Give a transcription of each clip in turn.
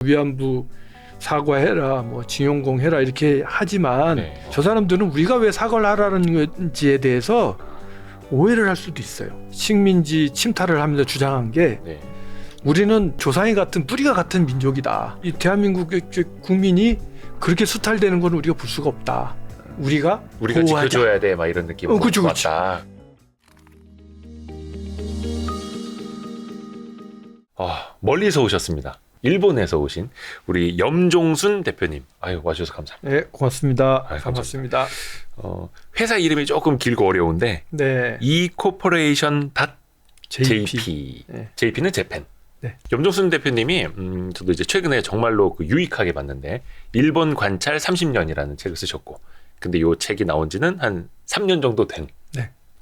위안부 사과해라, 뭐 징용공 해라 이렇게 하지만 저 사람들은 우리가 왜 사과를 하라는 건지에 대해서 오해를 할 수도 있어요. 식민지 침탈을 하면서 주장한 게 우리는 조상이 같은 뿌리가 같은 민족이다. 이 대한민국의 국민이 그렇게 수탈되는 건 우리가 볼 수가 없다. 우리가 지켜줘야 돼, 막 이런 느낌으로 왔다. 멀리서 오셨습니다. 일본에서 오신 우리 염종순 대표님, 와주셔서 감사합니다. 네, 고맙습니다. 반갑습니다. 회사 이름이 조금 길고 어려운데 ecorporation.jp. JP는 재팬. 염종순 대표님이 저도 이제 최근에 정말로 유익하게 봤는데 일본 관찰 30년이라는 책을 쓰셨고, 근데 이 책이 나온 지는 한 3년 정도 된.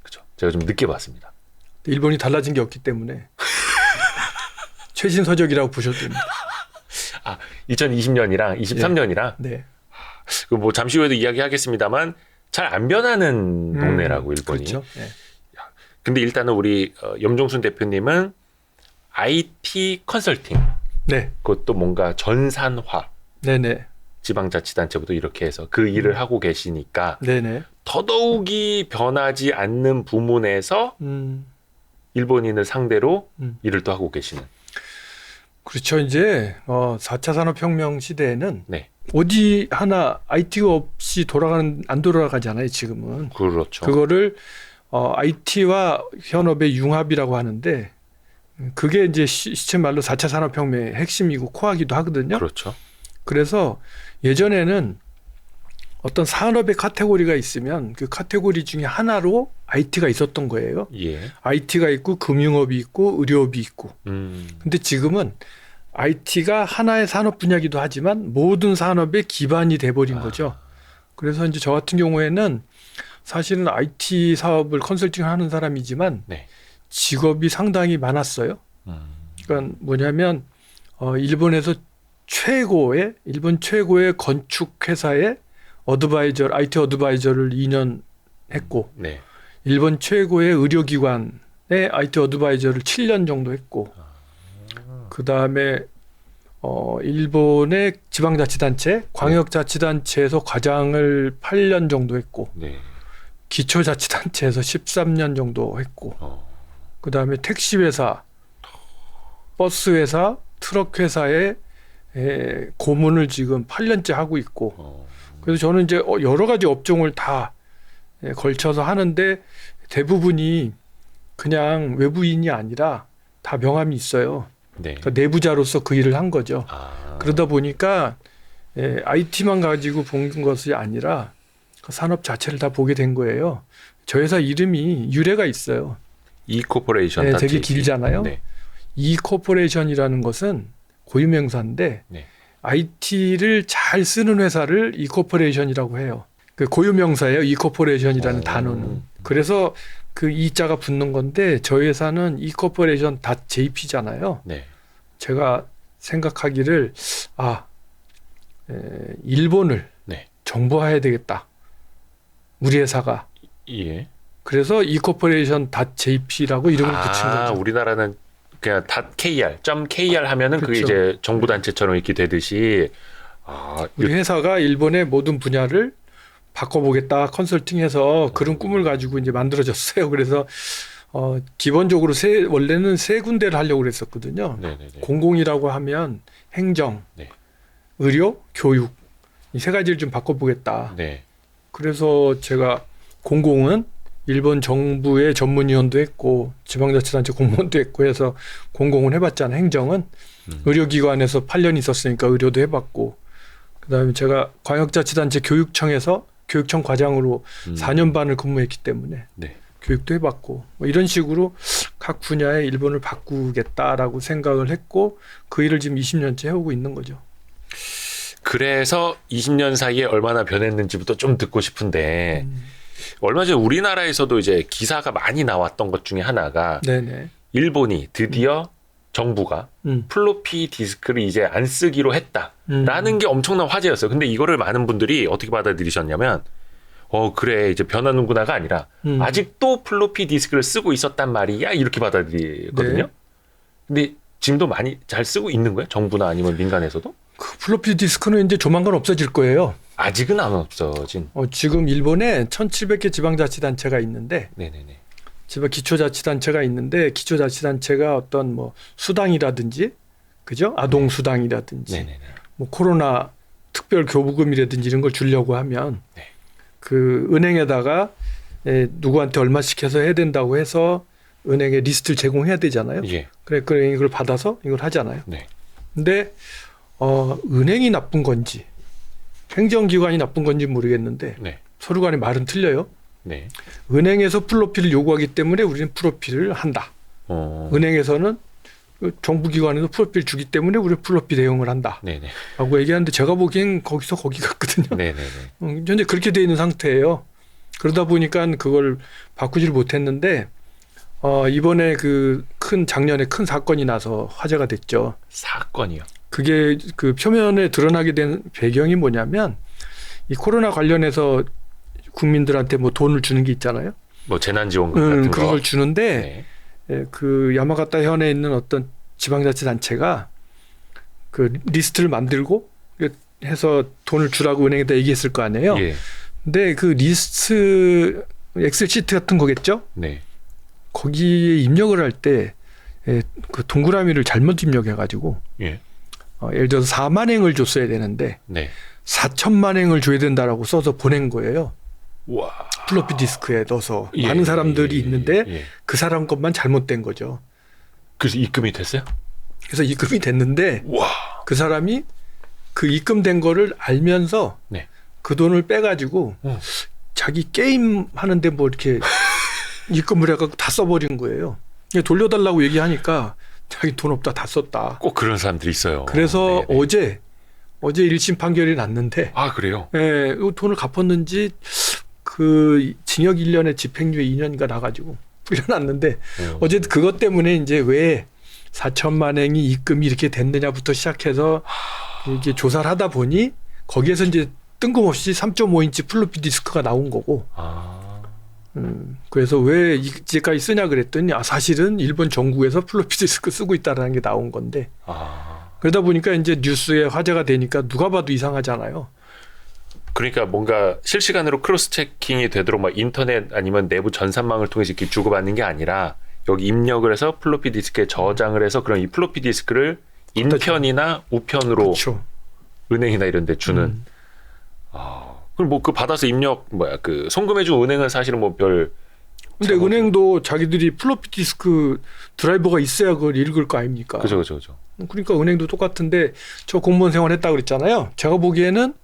그죠. 제가 좀 늦게 봤습니다. 일본이 달라진 게 없기 때문에 최신 서적이라고 보셔도 됩니다. 2020년이랑 23년이랑. 뭐 잠시 후에도 이야기하겠습니다만 잘 안 변하는 동네라고 일본이. 그렇죠. 근데 일단은 우리 염종순 대표님은 IT 컨설팅. 그것도 뭔가 전산화. 지방자치단체부터 이렇게 해서 그 일을 하고 계시니까 더더욱이 변하지 않는 부문에서 일본인을 상대로 일을 또 하고 계시는. 그렇죠. 이제 4차 산업혁명 시대에는 어디 하나 IT가 없이 안 돌아가잖아요, 지금은. 그렇죠. 그거를 IT와 현업의 융합이라고 하는데, 그게 이제 시체 말로 4차 산업혁명의 핵심이고 코어이기도 하거든요. 그렇죠. 그래서 예전에는 어떤 산업의 카테고리가 있으면 그 카테고리 중에 하나로 IT가 있었던 거예요. IT가 있고 금융업이 있고 의료업이 있고. 근데 지금은 IT가 하나의 산업 분야이기도 하지만 모든 산업의 기반이 돼버린 거죠. 그래서 이제 저 같은 경우에는 사실은 IT 사업을 컨설팅을 하는 사람이지만 직업이 상당히 많았어요. 그러니까 뭐냐면 일본에서 일본 최고의 건축 회사에 IT 어드바이저를 2년 했고, 일본 최고의 의료기관에 IT 어드바이저를 7년 정도 했고, 그 다음에 일본의 지방자치단체, 광역자치단체에서 과장을 8년 정도 했고, 기초자치단체에서 13년 정도 했고, 그 다음에 택시회사, 버스회사, 트럭회사에 고문을 지금 8년째 하고 있고, 그래서 저는 이제 여러 가지 업종을 다 걸쳐서 하는데 대부분이 그냥 외부인이 아니라 다 명함이 있어요. 그러니까 내부자로서 그 일을 한 거죠. 그러다 보니까 IT만 가지고 본 것이 아니라 그 산업 자체를 다 보게 된 거예요. 저 회사 이름이 유래가 있어요. ecorporation. 되게 길잖아요. ecorporation이라는 것은 고유명사인데 IT를 잘 쓰는 회사를 ecorporation이라고 해요. 그 고유명사예요. ecorporation이라는 단어는. 그래서 그 이자가 붙는 건데 저희 회사는 ecorporation.jp잖아요. 제가 생각하기를 일본을 정보화해야 되겠다. 우리 회사가. 그래서 ecorporation.jp라고 이름을 붙인 거죠. 우리나라는 그냥 .kr 하면은 그게 이제 정부 단체처럼 이렇게 되듯이 우리 회사가 일본의 모든 분야를 바꿔보겠다 컨설팅해서 그런 꿈을 가지고 이제 만들어졌어요. 그래서 기본적으로 원래는 세 군데를 하려고 그랬었거든요. 공공이라고 하면 행정, 의료, 교육 이 세 가지를 좀 바꿔보겠다. 그래서 제가 공공은 일본 정부의 전문위원도 했고 지방자치단체 공무원도 했고 해서 공공은 해봤잖아요. 행정은 의료기관에서 8년 있었으니까 의료도 해봤고, 그다음에 제가 광역자치단체 교육청에서 교육청 과장으로 4년 반을 근무했기 때문에 교육도 해봤고, 뭐 이런 식으로 각 분야에 일본을 바꾸겠다라고 생각을 했고 그 일을 지금 20년째 해오고 있는 거죠. 그래서 20년 사이에 얼마나 변했는지부터 좀 듣고 싶은데, 얼마 전에 우리나라에서도 이제 기사가 많이 나왔던 것 중에 하나가 일본이 드디어 정부가 플로피 디스크를 이제 안 쓰기로 했다라는 게 엄청난 화제였어요. 근데 이거를 많은 분들이 어떻게 받아들이셨냐면 그래 이제 변하는구나가 아니라 아직도 플로피 디스크를 쓰고 있었단 말이야 이렇게 받아들이거든요. 근데 지금도 많이 잘 쓰고 있는 거예요? 정부나 아니면 민간에서도? 그 플로피 디스크는 이제 조만간 없어질 거예요. 아직은 안 없어진. 지금 일본에 1,700개 지방자치단체가 있는데, 네네네. 기초자치단체가 있는데, 기초자치단체가 어떤 뭐 수당이라든지, 그죠? 아동 수당이라든지, 네네네. 뭐 코로나 특별 교부금이라든지 이런 걸 주려고 하면, 네. 그 은행에다가 누구한테 얼마씩 해서 해야 된다고 해서 은행에 리스트를 제공해야 되잖아요. 예. 그래, 그 은행이 이걸 받아서 이걸 하잖아요. 네. 근데 은행이 나쁜 건지 행정기관이 나쁜 건지 모르겠는데 네. 서로 간에 말은 틀려요. 네. 은행에서 플로피를 요구하기 때문에 우리는 플로피를 한다. 은행에서는 정부기관에서 플로피를 주기 때문에 우리는 플로피 대응을 한다. 네네. 라고 얘기하는데 제가 보기엔 거기서 거기 같거든요. 네네네. 현재 그렇게 돼 있는 상태예요. 그러다 보니까 그걸 바꾸지를 못했는데 이번에 작년에 큰 사건이 나서 화제가 됐죠. 사건이요. 그게 그 표면에 드러나게 된 배경이 뭐냐면 이 코로나 관련해서 국민들한테 뭐 돈을 주는 게 있잖아요. 뭐 재난지원금 같은 거. 그런 걸 주는데 네. 그 야마가타 현에 있는 어떤 지방자치단체가 그 리스트를 만들고 해서 돈을 주라고 은행에다 얘기했을 거 아니에요. 예. 근데 그 리스트 엑셀 시트 같은 거겠죠. 네. 거기에 입력을 할 때 그 동그라미를 잘못 입력해가지고 예. 예를 들어서 4만 행을 줬어야 되는데 네. 4천만 행을 줘야 된다라고 써서 보낸 거예요. 와. 플로피 디스크에 넣어서 예, 많은 사람들이 예, 있는데 예. 그 사람 것만 잘못된 거죠. 그래서 입금이 됐어요? 그래서 입금이 됐는데 와. 그 사람이 그 입금된 거를 알면서 네. 그 돈을 빼가지고 자기 게임 하는데 뭐 이렇게 입금을 해갖고 다 써버린 거예요. 돌려달라고 얘기하니까 자기 돈 없다 다 썼다. 꼭 그런 사람들이 있어요. 그래서 네네. 어제 1심 판결이 났는데 아, 그래요? 이 돈을 갚았는지 그 징역 1년에 집행유예 2년인가 나가지고 풀려났는데 어쨌든 그것 때문에 이제 왜 4천만 행이 입금이 이렇게 됐느냐부터 시작해서 이게 조사를 하다 보니 거기에서 이제 뜬금없이 3.5인치 플로피 디스크가 나온 거고. 그래서 왜 이제까지 쓰냐 그랬더니 사실은 일본 정부에서 플로피 디스크 쓰고 있다라는 게 나온 건데. 그러다 보니까 이제 뉴스에 화제가 되니까 누가 봐도 이상하잖아요. 그러니까 뭔가 실시간으로 크로스 체킹이 되도록 막 인터넷 아니면 내부 전산망을 통해서 이렇게 주고받는 게 아니라 여기 입력을 해서 플로피 디스크에 저장을 해서 그럼 이 플로피 디스크를 인편이나 우편으로 그렇죠. 은행이나 이런 데 주는. 그럼 뭐 그 받아서 입력 그 송금해준 은행은 사실은 뭐 별. 근데 은행도 자기들이 플로피 디스크 드라이버가 있어야 그걸 읽을 거 아닙니까? 그죠. 그러니까 은행도 똑같은데 저 공무원 생활 했다고 그랬잖아요. 제가 보기에는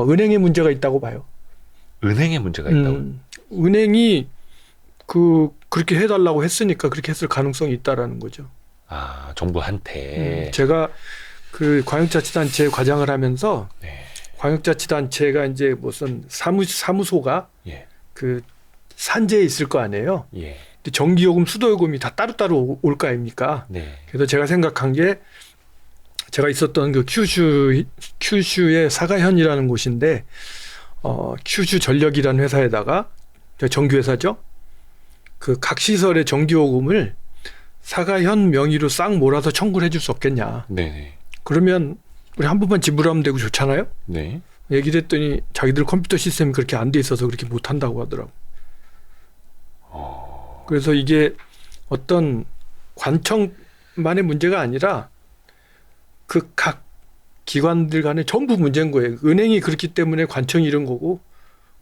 은행에 문제가 있다고 봐요. 은행에 문제가 있다고? 은행이 그렇게 해달라고 했으니까 그렇게 했을 가능성이 있다라는 거죠. 정부한테. 제가 그 광역자치단체 과장을 하면서 네. 광역자치단체가 이제 무슨 사무소가 그 산재에 있을 거 아니에요. 예. 근데 전기요금, 수도요금이 다 따로따로 올 거 아닙니까? 네. 그래서 제가 생각한 게 제가 있었던 그 큐슈의 사가현이라는 곳인데 큐슈 전력이라는 회사에다가 정규회사죠. 그 각 시설의 전기요금을 사가현 명의로 싹 몰아서 청구를 해줄 수 없겠냐. 네. 그러면 우리 한 번만 지불하면 되고 좋잖아요. 네. 얘기를 했더니 자기들 컴퓨터 시스템이 그렇게 안 돼 있어서 그렇게 못한다고 하더라고. 그래서 이게 어떤 관청만의 문제가 아니라 그 각 기관들 간에 전부 문제인 거예요. 은행이 그렇기 때문에 관청이 이런 거고,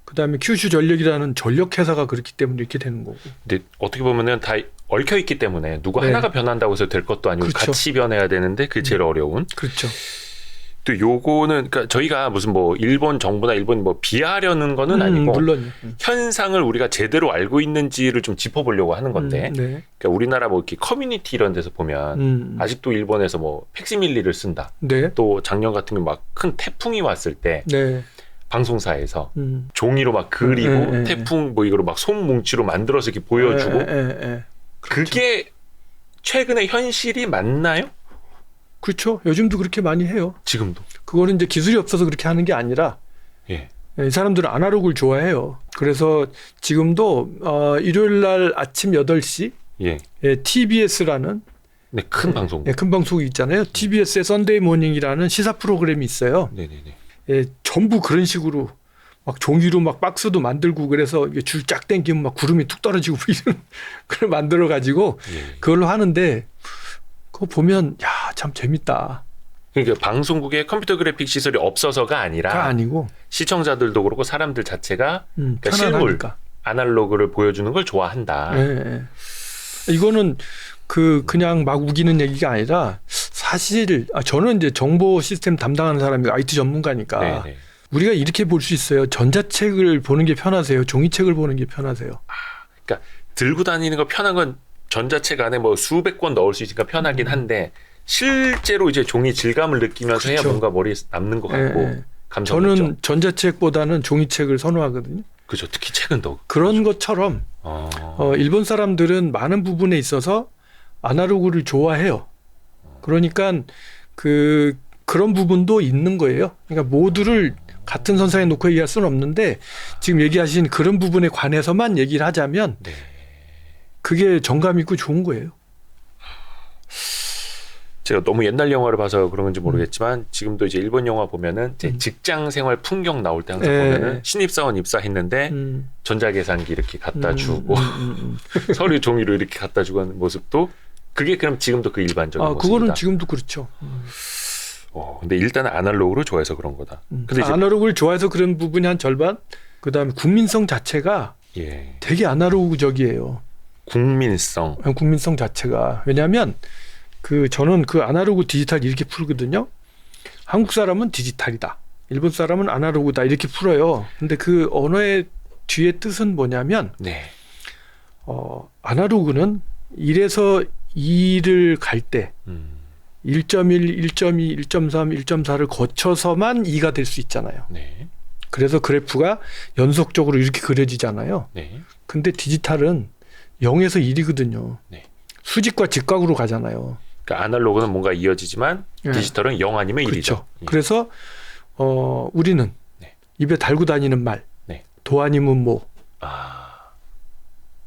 그다음에 큐슈 전력이라는 전력회사가 그렇기 때문에 이렇게 되는 거고. 근데 어떻게 보면은 다 얽혀 있기 때문에 누구 네. 하나가 변한다고 해서 될 것도 아니고 그렇죠. 같이 변해야 되는데 그게 제일 어려운. 그렇죠. 또 요거는 그러니까 저희가 무슨 뭐 일본 정부나 일본 뭐 비하하려는 거는 아니고 물론요. 현상을 우리가 제대로 알고 있는지를 좀 짚어보려고 하는 건데 네. 그러니까 우리나라 뭐 이렇게 커뮤니티 이런 데서 보면 아직도 일본에서 뭐 팩시밀리를 쓴다. 네. 또 작년 같은 경우 막 큰 태풍이 왔을 때 네. 방송사에서 종이로 막 그리고 태풍 뭐 이거로 막 손뭉치로 만들어서 이렇게 보여주고 그게 최근에 현실이 맞나요? 그렇죠. 요즘도 그렇게 많이 해요. 지금도. 그거는 이제 기술이 없어서 그렇게 하는 게 아니라 예. 이 사람들은 아날로그를 좋아해요. 그래서 지금도 일요일 날 아침 8시 예. TBS라는 네, 큰 방송. 네, 큰 방송이 있잖아요. TBS의 썬데이 모닝이라는 시사 프로그램이 있어요. 네네네. 예, 전부 그런 식으로 막 종이로 막 박스도 만들고 그래서 줄 쫙 당기면 막 구름이 툭 떨어지고 이런 그걸 만들어 가지고 예. 그걸로 하는데 그거 보면 야, 참 재밌다. 그러니까 방송국에 컴퓨터 그래픽 시설이 없어서가 아니라 아니고 시청자들도 그렇고 사람들 자체가 그러니까 실물 편안하니까. 아날로그를 보여주는 걸 좋아한다. 예. 이거는 그냥 막 우기는 얘기가 아니라 사실 저는 이제 정보 시스템 담당하는 사람이 IT 전문가니까 네네. 우리가 이렇게 볼 수 있어요. 전자책을 보는 게 편하세요? 종이책을 보는 게 편하세요? 그러니까 들고 다니는 거 편한 건 전자책 안에 뭐 수백 권 넣을 수 있으니까 편하긴 한데 실제로 이제 종이 질감을 느끼면서 해야 그렇죠. 뭔가 머리에 남는 것 같고 예. 감성이 저는 있죠. 전자책보다는 종이책을 선호하거든요. 그죠. 특히 책은 더. 그런 것처럼 일본 사람들은 많은 부분에 있어서 아날로그를 좋아해요. 그러니까 그런 부분도 있는 거예요. 그러니까 모두를 같은 선상에 놓고 얘기할 수는 없는데 지금 얘기하신 그런 부분에 관해서만 얘기를 하자면 네. 그게 정감 있고 좋은 거예요. 제가 너무 옛날 영화를 봐서 그런 건지 모르겠지만 지금도 이제 일본 영화 보면은 이제 직장 생활 풍경 나올 때 항상 보면은 신입사원 입사했는데 전자계산기 이렇게 갖다 주고 서류 종이로 이렇게 갖다 주고 하는 모습도 그게 그럼 지금도 그 일반적인 모습이다. 그거는 지금도 그렇죠. 근데 일단은 아날로그를 좋아해서 그런 거다. 근데 이제 아날로그를 좋아해서 그런 부분이 한 절반. 그다음에 국민성 자체가 예. 되게 아날로그적이에요. 국민성 자체가. 왜냐하면 저는 아날로그 디지털 이렇게 풀거든요. 한국 사람은 디지털이다. 일본 사람은 아날로그다. 이렇게 풀어요. 근데 그 언어의 뒤에 뜻은 뭐냐면 네. 아날로그는 1에서 2를 갈 때 1.1, 1.2, 1.3, 1.4를 거쳐서만 2가 될 수 있잖아요. 네. 그래서 그래프가 연속적으로 이렇게 그려지잖아요. 네. 근데 디지털은 0에서 1이거든요. 네. 수직과 직각으로 가잖아요. 그러니까 아날로그는 뭔가 이어지지만 네. 디지털은 0 아니면 1이죠. 그렇죠. 예. 그래서 우리는 네. 입에 달고 다니는 말, 네. 도 아니면 뭐,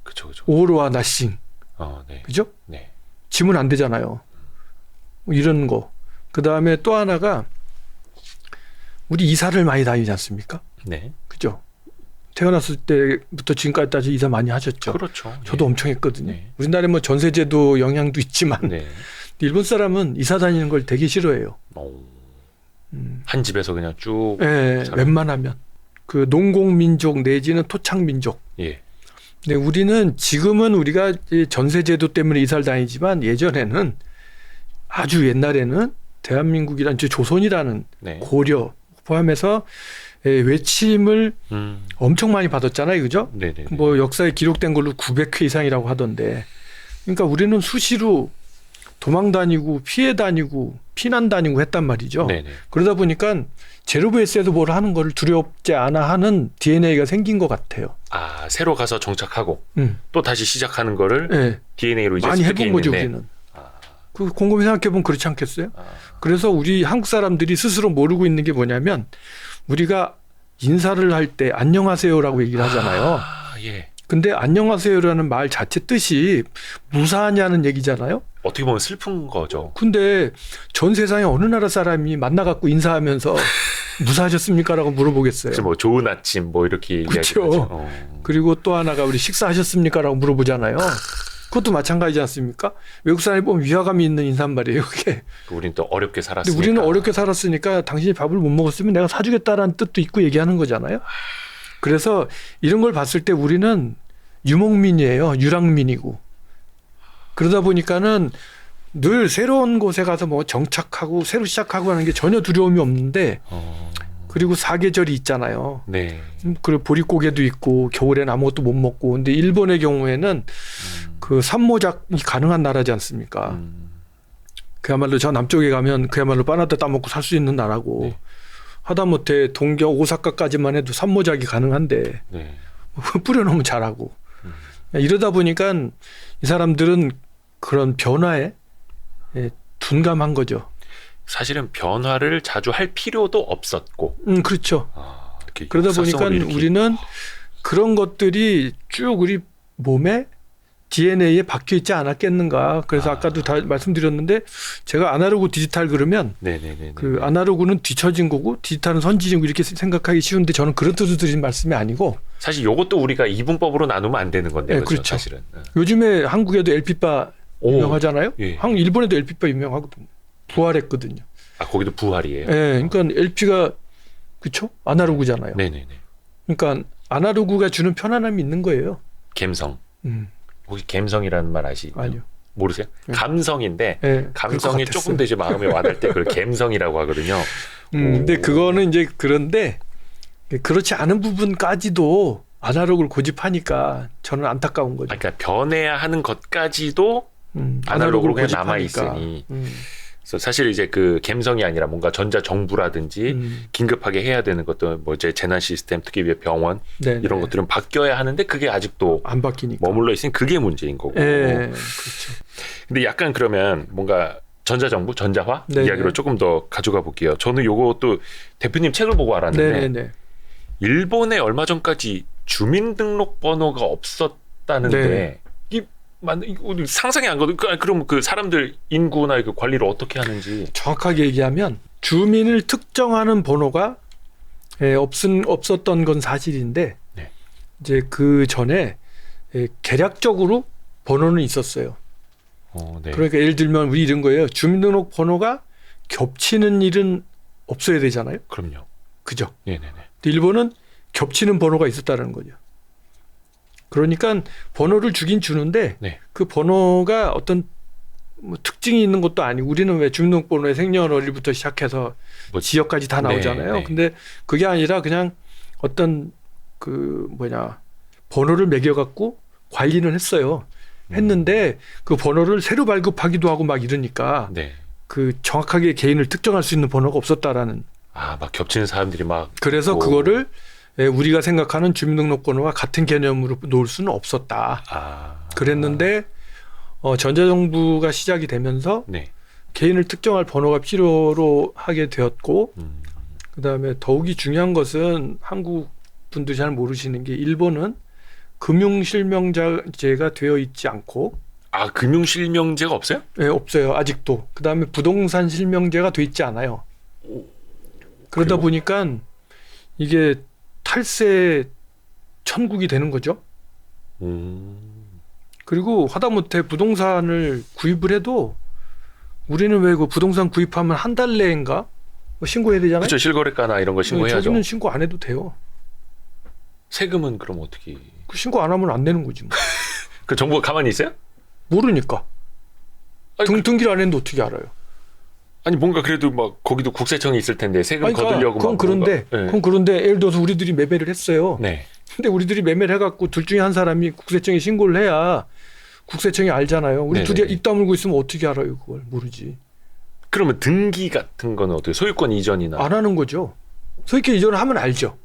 그쵸. 오로와 나싱, 네. 그죠? 네. 지문 안 되잖아요. 뭐 이런 거. 그 다음에 또 하나가 우리 이사를 많이 다니지 않습니까? 네. 그죠? 태어났을 때부터 지금까지 따져 이사 많이 하셨죠. 그렇죠. 저도 예. 엄청 했거든요. 네. 우리나라에 뭐 전세제도 영향도 있지만 네. 일본 사람은 이사 다니는 걸 되게 싫어해요. 한 집에서 그냥 쭉. 예, 웬만하면 농공민족 내지는 토착민족. 예. 근데 우리는 지금은 우리가 전세제도 때문에 이사를 다니지만 예전에는 아주 옛날에는 대한민국이란 조선이라는 네. 고려 포함해서 외침을 엄청 많이 받았잖아요, 그죠? 네네. 뭐 역사에 기록된 걸로 900회 이상이라고 하던데, 그러니까 우리는 수시로 도망 다니고 피해 다니고 피난 다니고 했단 말이죠. 네네. 그러다 보니까 제로 베이스에서 뭘 하는 걸 두렵지 않아 하는 DNA가 생긴 것 같아요. 새로 가서 정착하고 또 다시 시작하는 거를 네. DNA로 이제 많이 해본 습득해 거죠, 있는데. 우리는. 곰곰이 생각해보면 그렇지 않겠어요? 그래서 우리 한국 사람들이 스스로 모르고 있는 게 뭐냐면 우리가 인사를 할 때 안녕하세요라고 얘기를 하잖아요. 예. 근데 안녕하세요라는 말 자체 뜻이 무사하냐는 얘기잖아요. 어떻게 보면 슬픈 거죠. 근데 전 세상에 어느 나라 사람이 만나갖고 인사하면서 무사하셨습니까라고 물어보겠어요. 뭐 좋은 아침 뭐 이렇게 그렇죠. 이야기하죠. 그리고 또 하나가 우리 식사하셨습니까라고 물어보잖아요. 그것도 마찬가지지 않습니까? 외국 사람이 보면 위화감이 있는 인사말이에요, 그게. 우리는 또 어렵게 살았으니까. 근데 우리는 어렵게 살았으니까 당신이 밥을 못 먹었으면 내가 사주겠다라는 뜻도 있고 얘기하는 거잖아요. 그래서 이런 걸 봤을 때 우리는 유목민이에요. 유랑민이고. 그러다 보니까는 늘 새로운 곳에 가서 뭐 정착하고 새로 시작하고 하는 게 전혀 두려움이 없는데 그리고 사계절이 있잖아요. 네. 그리고 보릿고개도 있고 겨울에는 아무것도 못 먹고. 근데 일본의 경우에는 그 산모작이 가능한 나라지 않습니까? 그야말로 저 남쪽에 가면 그야말로 바나나 따먹고 살 수 있는 나라고. 네. 하다못해 동경 오사카까지만 해도 산모작이 가능한데 네. 뿌려놓으면 자라고. 이러다 보니까 이 사람들은 그런 변화에 둔감한 거죠. 사실은 변화를 자주 할 필요도 없었고. 그렇죠. 이렇게 그러다 보니까 우리는 그런 것들이 쭉 우리 몸에 DNA에 박혀 있지 않았겠는가. 그래서 아까도 다 말씀드렸는데 제가 아날로그 디지털 그러면 네네네. 그 아날로그는 뒤처진 거고 디지털은 선지적이고 이렇게 생각하기 쉬운데 저는 그런 뜻을 드린 말씀이 아니고 사실 이것도 우리가 이분법으로 나누면 안 되는 건데 네, 그렇죠, 그렇죠. 사실은. 요즘에 한국에도 LP바 유명하잖아요. 예. 일본에도 LP바 유명하거든요. 부활했거든요. 아 거기도 부활이에요. 네, 그러니까 LP가 그렇죠? 아날로그잖아요. 네네네. 그러니까 아날로그가 주는 편안함이 있는 거예요. 감성. 음. 혹시 감성이라는 말 아시나요? 아니요. 모르세요? 네. 감성인데 네, 감성이 조금 더 이제 마음에 와닿을 때 그걸 감성이라고 하거든요. 근데 그거는 이제 그런데 그렇지 않은 부분까지도 아날로그를 고집하니까 저는 안타까운 거죠. 그러니까 변해야 하는 것까지도 아날로그로 그냥 남아 있으니. 그래서 사실 이제 그 감성이 아니라 뭔가 전자 정부라든지 긴급하게 해야 되는 것도 뭐 이제 재난 시스템 특히 병원 네네. 이런 것들은 바뀌어야 하는데 그게 아직도 안 바뀌니까 머물러 있으니 그게 문제인 거고. 네, 그렇죠. 근데 약간 그러면 뭔가 전자정부, 전자화 네네. 이야기로 조금 더 가져가 볼게요. 저는 요것도 대표님 책을 보고 알았는데 네네. 일본에 얼마 전까지 주민등록번호가 없었다는데 네. 이거 상상이 안 가도 그럼 그 사람들 인구나 그 관리를 어떻게 하는지 정확하게 얘기하면 주민을 특정하는 번호가 없었던 건 사실인데 네. 이제 그 전에 개략적으로 번호는 있었어요. 네. 그러니까 예를 들면 우리 이런 거예요. 주민등록 번호가 겹치는 일은 없어야 되잖아요. 그럼요. 그죠? 네네네. 일본은 겹치는 번호가 있었다는 거죠. 그러니까 번호를 주긴 주는데 네. 그 번호가 어떤 뭐 특징이 있는 것도 아니고 우리는 왜 주민등록번호에 생년월일부터 시작해서 뭐, 지역까지 다 나오잖아요. 네. 근데 그게 아니라 그냥 어떤 번호를 매겨갖고 관리는 했어요. 했는데 그 번호를 새로 발급하기도 하고 막 이러니까 네. 그 정확하게 개인을 특정할 수 있는 번호가 없었다라는. 막 겹치는 사람들이 막 그래서 있고. 그거를 우리가 생각하는 주민등록번호와 같은 개념으로 놓을 수는 없었다. 그랬는데 전자정부가 시작이 되면서 네. 개인을 특정할 번호가 필요로 하게 되었고 그다음에 더욱이 중요한 것은 한국 분들이 잘 모르시는 게 일본은 금융실명제가 되어 있지 않고 금융실명제가 없어요? 네, 없어요. 아직도. 그다음에 부동산 실명제가 돼 있지 않아요. 그러다 그리고? 보니까 이게 탈세 천국이 되는 거죠. 그리고 하다못해 부동산을 구입을 해도 우리는 왜 그 부동산 구입하면 한 달 내인가 뭐 신고해야 되잖아요. 그렇죠. 실거래가나 이런 거 신고해야죠. 저기는 신고 안 해도 돼요. 세금은 그럼 어떻게? 그 신고 안 하면 안 내는 거지. 뭐. 그 정부가 가만히 있어요? 모르니까. 아니, 등기를 안 했는데 어떻게 알아요? 아니 뭔가 그래도 막 거기도 국세청이 있을 텐데 세금 거두려고 그건 막 그런데 뭔가, 네. 그건 그런데 예를 들어서 우리들이 매매를 했어요. 네. 근데 우리들이 매매를 해갖고 둘 중에 한 사람이 국세청에 신고를 해야 국세청이 알잖아요. 우리 네네. 둘이 입 다물고 있으면 어떻게 알아요? 그걸 모르지. 그러면 등기 같은 거는 어떻게 소유권 이전이나 안 하는 거죠. 소유권 이전을 하면 알죠.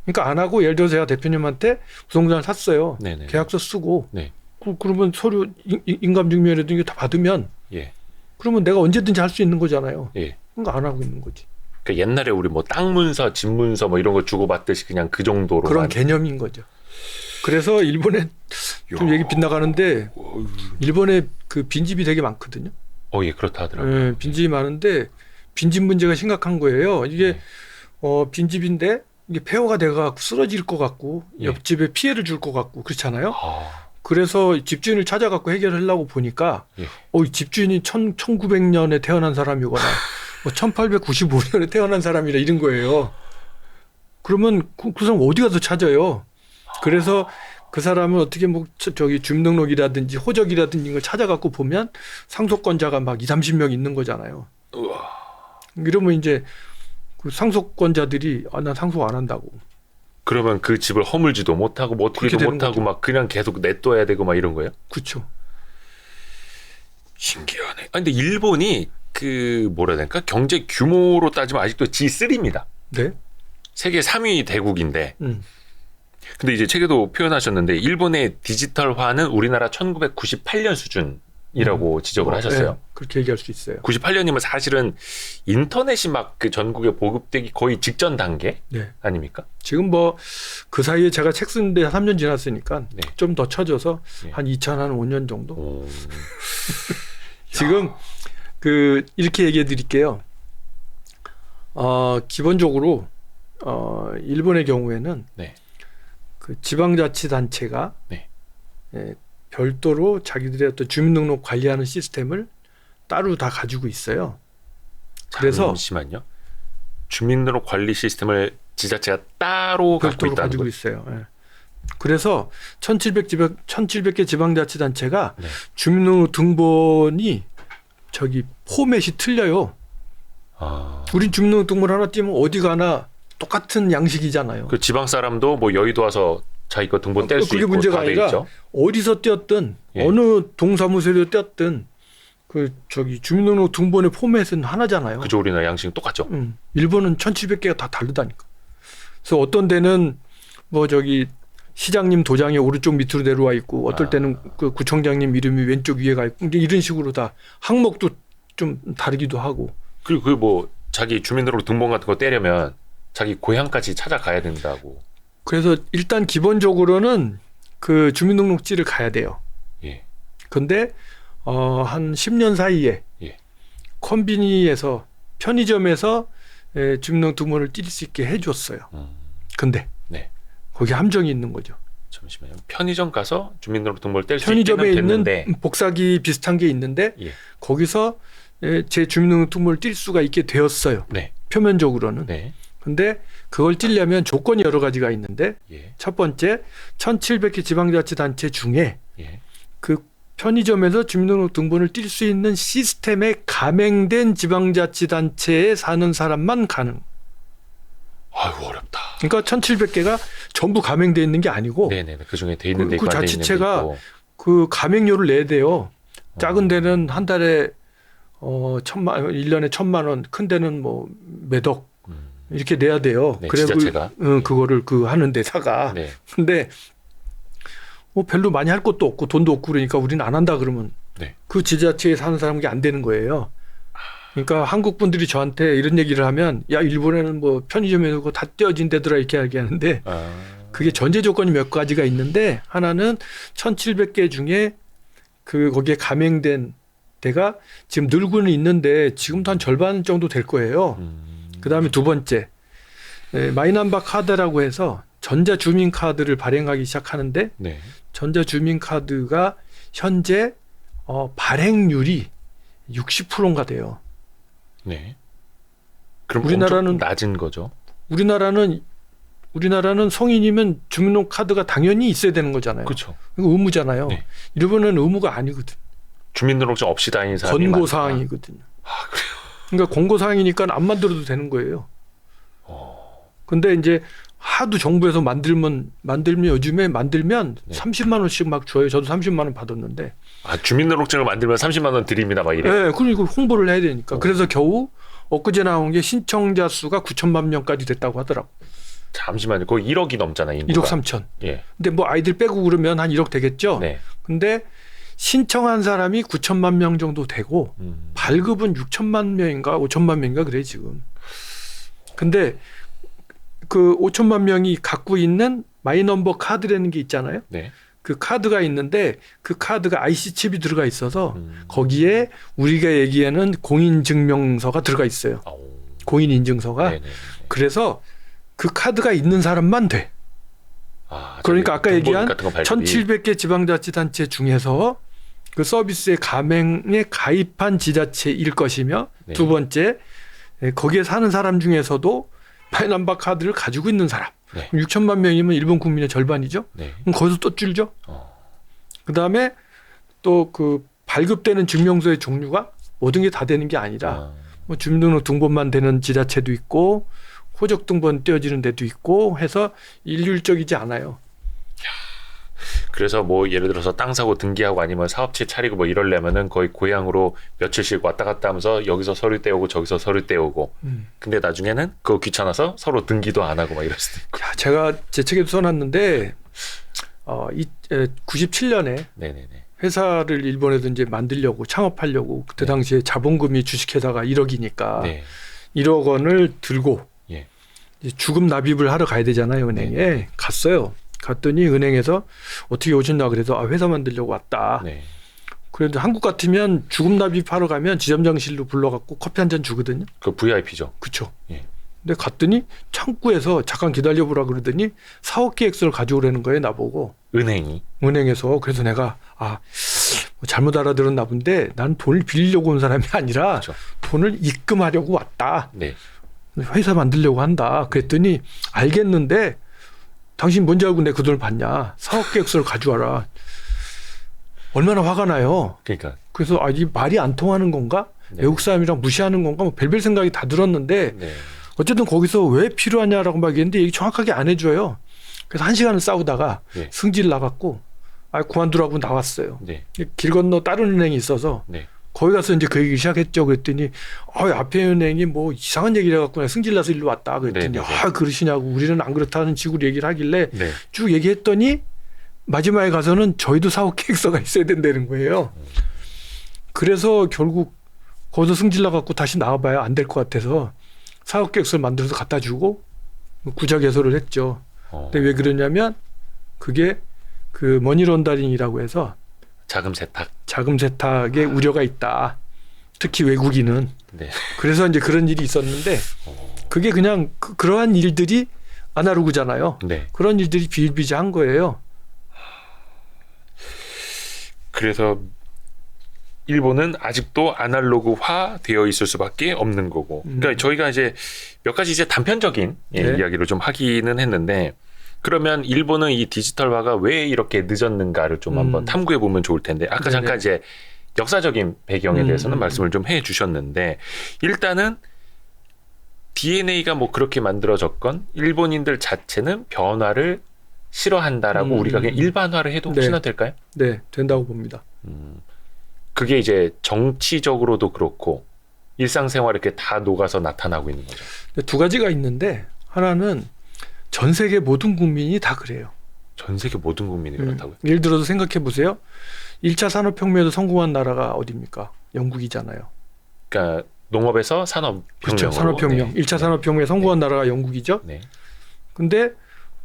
그러니까 안 하고 예를 들어서 제가 대표님한테 부동산을 샀어요. 네네. 계약서 쓰고 네. 그러면 서류 인감증명이라든지 다 받으면 예. 그러면 내가 언제든지 할 수 있는 거잖아요. 예. 그러니까 안 하고 있는 거지. 그러니까 옛날에 우리 뭐 땅 문서, 집 문서 뭐 이런 거 주고 받듯이 그냥 그 정도로 그런 개념인 거죠. 그래서 일본에 좀 얘기 빗나가는데 일본에 그 빈집이 되게 많거든요. 예, 그렇다 하더라고요. 빈집이 많은데 빈집 문제가 심각한 거예요. 이게 네. 빈집인데 이게 폐허가 돼가 쓰러질 것 같고 예. 옆집에 피해를 줄 것 같고 그렇잖아요. 그래서 집주인을 찾아갖고 해결하려고 보니까 예. 이 집주인이 1900년에 태어난 사람이거나 뭐 1895년에 태어난 사람이라 이런 거예요. 그러면 그 사람 어디 가서 찾아요. 그래서 그 사람은 어떻게 뭐 저기 주민등록이라든지 호적이라든지 이걸 찾아갖고 보면 상속권자가 막 20-30명 있는 거잖아요. 우와. 이러면 이제 그 상속권자들이 난 상속 안 한다고. 그러면 그 집을 허물지도 못하고 뭐 어떻게도 그렇게 되는 못하고 거죠. 막 그냥 계속 내둬야 되고 막 이런 거예요? 그렇죠. 신기하네. 근데 일본이 그 뭐라 해야 될까? 경제 규모로 따지면 아직도 G3입니다. 네. 세계 3위 대국인데. 음. 근데 이제 책에도 표현하셨는데 일본의 디지털화는 우리나라 1998년 수준이라고 지적을 하셨어요. 그렇게 얘기할 수 있어요. 98년이면 사실은 인터넷이 막 그 전국에 보급되기 거의 직전 단계 네. 아닙니까? 지금 뭐 그 사이에 제가 책 쓰는데 3년 지났으니까 네. 좀 더 쳐져서 네. 한 2005년 정도. 오. 지금 그 이렇게 얘기해 드릴게요. 기본적으로 일본의 경우에는 네. 그 지방자치단체가 네. 별도로 자기들의 어떤 주민등록 관리하는 시스템을 따로 다 가지고 있어요. 그래서 잠시만요. 주민등록 관리 시스템을 지자체가 따로 갖고 별도로 있다는 가지고 거예요? 있어요. 예. 그래서 1700개 지방자치단체가 네. 주민등록 등본이 저기 포맷이 틀려요. 아. 우린 주민등록 등본 하나 띄면 어디 가나 똑같은 양식이잖아요. 그 지방 사람도 뭐 여의도 와서 자기 거 등본 뗄 수 그게 있고 문제가 다 돼 아니라 있죠. 어디서 떼었든 예. 어느 동사무소에서 떼었든 그 저기 주민등록 등본의 포맷은 하나잖아요. 그죠, 우리나라 양식은 똑같죠. 일본은 1700개가 다 다르다니까. 그래서 어떤 데는 뭐 저기 시장님 도장이 오른쪽 밑으로 내려와 있고 어떨 때는 그 구청장님 이름이 왼쪽 위에 가 있고 이런 식으로 다 항목도 좀 다르기도 하고. 그리고 그 뭐 자기 주민등록 등본 같은 거 떼려면 자기 고향까지 찾아가야 된다고. 그래서 일단 기본적으로는 그 주민등록지를 가야 돼요. 예. 근데 한 10년 사이에 예. 콤비니에서 편의점에서 주민등록 등본을 띨 수 있게 해줬어요. 근데 네. 거기 함정이 있는 거죠. 잠시만요. 편의점 가서 주민등록 등본을 뗄 수 편의점에 있게는 있는 됐는데 복사기 비슷한 게 있는데 예. 거기서 제 주민등록 등본을 띨 수가 있게 되었어요. 네. 표면적으로는. 네. 근데 그걸 띄려면 조건이 여러 가지가 있는데 예. 첫 번째 1700개 지방자치단체 중에 예. 그 편의점에서 주민등록 등본을 띨 수 있는 시스템에 가맹된 지방자치단체에 사는 사람만 가능. 아이고 어렵다. 그러니까 1700개가 전부 가맹돼 있는 게 아니고 네네. 그 중에 돼 있는 데 그 있고 안 돼 있는 데 자치체가 있고. 그 가맹료를 내야 돼요. 작은 데는 한 달에 1년에 1000만 원, 큰 데는 뭐 몇억 이렇게 내야 돼요. 네, 그래야 지자체가. 그거를 그 하는 데사가. 네. 근데 뭐 별로 많이 할 것도 없고 돈도 없고 그러니까 우리는 안 한다 그러면 네. 그 지자체에 사는 사람이 안 되는 거예요. 그러니까 한국 분들이 저한테 이런 얘기를 하면 야 일본에는 뭐 편의점에서 그거 다 떼어진 데더라 이렇게 얘기하는데 그게 전제 조건이 몇 가지가 있는데 하나는 1700개 중에 그 거기에 가맹된 데가 지금 늘고는 있는데 지금도 한 절반 정도 될 거예요. 그다음에 두 번째 마이남바 카드라고 해서 전자주민카드를 발행하기 시작하는데 네. 전자주민카드가 현재 발행률이 60%인가 돼요. 네. 그럼 우리나라는 엄청 낮은 거죠. 우리나라는 성인이면 주민등록 카드가 당연히 있어야 되는 거잖아요. 그렇죠. 이거 의무잖아요. 네. 일본은 의무가 아니거든. 주민등록증 없이 다니는 사람이 권고 많다. 사항이거든요. 아, 그래요. 그러니까 권고 사항이니까 안 만들어도 되는 거예요. 근데 이제 하도 정부에서 만들면 요즘에 만들면 네. 30만 원씩 막 줘요. 저도 30만 원 받았는데. 아, 주민등록증을 만들면 30만 원 드립니다. 막 이래. 네, 그리고 홍보를 해야 되니까. 그래서 겨우 엊그제 나온 게 신청자 수가 9천만 명까지 됐다고 하더라고. 잠시만요. 거의 1억이 넘잖아요. 인구가. 1억 3천. 예. 근데 뭐 아이들 빼고 그러면 한 1억 되겠죠. 네. 근데 신청한 사람이 9천만 명 정도 되고 발급은 6천만 명인가 5천만 명인가 그래 지금. 근데 그 5천만 명이 갖고 있는 마이넘버 카드라는 게 있잖아요. 네. 그 카드가 있는데 그 카드가 IC 칩이 들어가 있어서 거기에 우리가 얘기하는 공인증명서가 들어가 있어요. 공인인증서가. 네네. 그래서 그 카드가 있는 사람만 돼. 아, 그러니까 아까 얘기한 같은 거 발급이. 1700개 지방자치단체 중에서 그 서비스의 가맹에 가입한 지자체일 것이며 네. 두 번째 거기에 사는 사람 중에서도 마이넘버 카드를 가지고 있는 사람. 네. 6천만 명이면 일본 국민의 절반이죠. 네. 그럼 거기서 또 줄죠. 그다음에 또 그 발급되는 증명서의 종류가 모든 게 다 되는 게 아니라 뭐 주민등록 등본만 되는 지자체도 있고 호적 등본 떼어지는 데도 있고 해서 일률적이지 않아요. 그래서 뭐 예를 들어서 땅 사고 등기하고 아니면 사업체 차리고 뭐 이러려면은 거의 고향으로 며칠씩 왔다 갔다 하면서 여기서 서류 떼오고 저기서 서류 떼오고. 근데 나중에는 그거 귀찮아서 서로 등기도 안 하고 막 이럴 수도 있고. 야, 제가 제 책에도 써놨는데 97년에 네네네. 회사를 일본에도 이제 만들려고 창업하려고 그때 당시에 자본금이 주식회사가 1억이니까 네. 1억 원을 들고 예. 이제 주금 납입을 하러 가야 되잖아요, 은행에. 갔어요. 갔더니 은행에서 어떻게 오셨나 그래서 회사 만들려고 왔다. 네. 그래도 한국 같으면 주금 납입하러 가면 지점장실로 불러갖고 커피 한 잔 주거든요. 그 VIP죠. 그렇죠. 예. 근데 갔더니 창구에서 잠깐 기다려보라 그러더니 4억 계획서를 가져오라는 거예요, 나보고. 은행이. 은행에서. 그래서 내가 뭐 잘못 알아들었나 본데 난 돈을 빌리려고 온 사람이 아니라 그렇죠. 돈을 입금하려고 왔다. 네. 회사 만들려고 한다. 그랬더니 알겠는데 당신 뭔지 알고 내가 그 돈을 받냐. 4억 계획서를 가져와라. 얼마나 화가 나요. 그러니까. 그래서 이 말이 안 통하는 건가? 네. 외국 사람이랑 무시하는 건가? 뭐 별별 생각이 다 들었는데 네. 어쨌든 거기서 왜 필요하냐라고 막 얘기했는데 얘기 정확하게 안 해줘요. 그래서 1시간을 싸우다가 네. 승질 나갖고 그만두라고 나왔어요. 네. 길 건너 다른 은행이 있어서 네. 거기 가서 이제 그 얘기 시작했죠. 그랬더니 앞에 은행이 뭐 이상한 얘기를 해갖고 승질 나서 일로 왔다. 그랬더니 네, 네. 그러시냐고 우리는 안 그렇다는 식으로 얘기를 하길래 네. 쭉 얘기했더니 마지막에 가서는 저희도 사업 계획서가 있어야 된다는 거예요. 그래서 결국 거기서 승질 나갖고 다시 나와봐야 안 될 것 같아서 사업 계획서를 만들어서 갖다 주고 구자 개설을 했죠. 근데 왜 그러냐면 그게 그 머니론다링이라고 해서 자금 세탁. 자금 세탁에 우려가 있다. 특히 외국인은. 네. 그래서 이제 그런 일이 있었는데 그게 그냥 그러한 일들이 아날로그잖아요. 네. 그런 일들이 비일비재한 거예요. 그래서 일본은 아직도 아날로그화 되어 있을 수밖에 없는 거고. 그러니까 저희가 이제 몇 가지 이제 단편적인 네. 이야기를 좀 하기는 했는데 그러면 일본은 이 디지털화가 왜 이렇게 늦었는가를 좀 한번 탐구해 보면 좋을 텐데 아까 네네. 잠깐 이제 역사적인 배경에 대해서는 말씀을 좀 해 주셨는데 일단은 DNA가 뭐 그렇게 만들어졌건 일본인들 자체는 변화를 싫어한다라고 우리가 그냥 일반화를 해도 혹시나 될까요? 네, 된다고 봅니다. 그게 이제 정치적으로도 그렇고 일상생활에 이렇게 다 녹아서 나타나고 있는 거죠. 근데 두 가지가 있는데 하나는 전 세계 모든 국민이 다 그래요. 전 세계 모든 국민이 그렇다고요? 예를 들어서 생각해 보세요. 1차 산업혁명에도 성공한 나라가 어디입니까? 영국이잖아요. 그러니까 농업에서 산업혁명으로. 그렇죠. 산업혁명. 네. 1차 산업혁명에 성공한 나라가 영국이죠. 네. 근데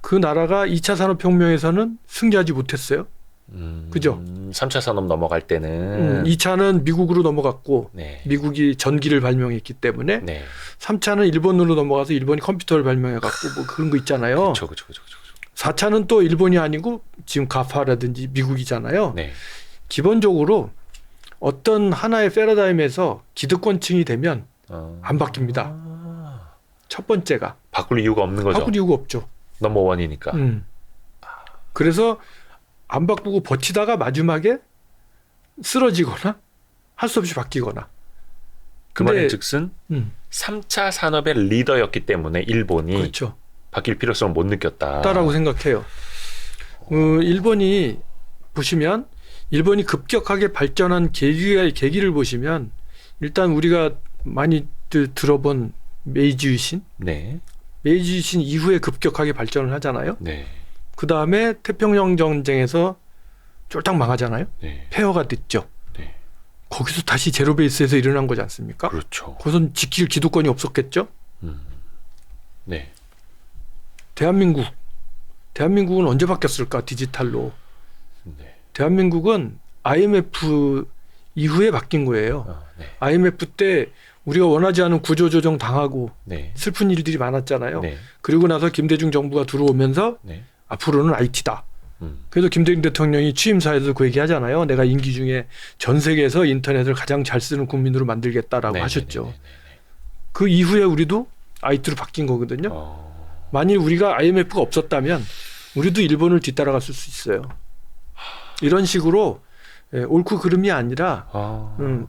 그 나라가 2차 산업혁명에서는 승리하지 못했어요. 그죠? 3차 산업 넘어갈 때는 2차는 미국으로 넘어갔고 네. 미국이 전기를 발명했기 때문에 네. 3차는 일본으로 넘어가서 일본이 컴퓨터를 발명해갖고 뭐 그런 거 있잖아요. 그렇죠. 4차는 또 일본이 아니고 지금 가파라든지 미국이잖아요. 네. 기본적으로 어떤 하나의 패러다임에서 기득권층이 되면 안 바뀝니다. 첫 번째가 바꿀 이유가 없는 거죠. 바꿀 이유가 없죠. 넘버원이니까. 그래서 안 바꾸고 버티다가 마지막에 쓰러지거나 할 수 없이 바뀌거나. 그 근데- 말인즉슨 3차 산업의 리더였기 때문에 일본이 그렇죠. 바뀔 필요성을 못 느꼈다. 다라고 생각해요. 일본이 보시면 일본이 급격하게 발전한 계기를 보시면 일단 우리가 많이 들어본 메이지 유신, 네. 메이지 유신 이후에 급격하게 발전을 하잖아요. 네. 그 다음에 태평양 전쟁에서 쫄딱 망하잖아요. 네. 폐허가 됐죠. 네. 거기서 다시 제로 베이스에서 일어난 거지 않습니까? 그렇죠. 거기선 지킬 기득권이 없었겠죠. 네. 대한민국은 언제 바뀌었을까? 디지털로. 네. 대한민국은 IMF 이후에 바뀐 거예요. 네. IMF 때 우리가 원하지 않은 구조조정 당하고 네. 슬픈 일들이 많았잖아요. 네. 그리고 나서 김대중 정부가 들어오면서 네. 앞으로는 IT다. 그래서 김대중 대통령이 취임사에서 그 얘기 하잖아요. 내가 임기 중에 전 세계에서 인터넷을 가장 잘 쓰는 국민으로 만들겠다라고 네. 하셨죠. 네. 그 이후에 우리도 IT로 바뀐 거거든요. 만일 우리가 IMF가 없었다면 우리도 일본을 뒤따라갔을 수 있어요. 이런 식으로 옳고 그름이 아니라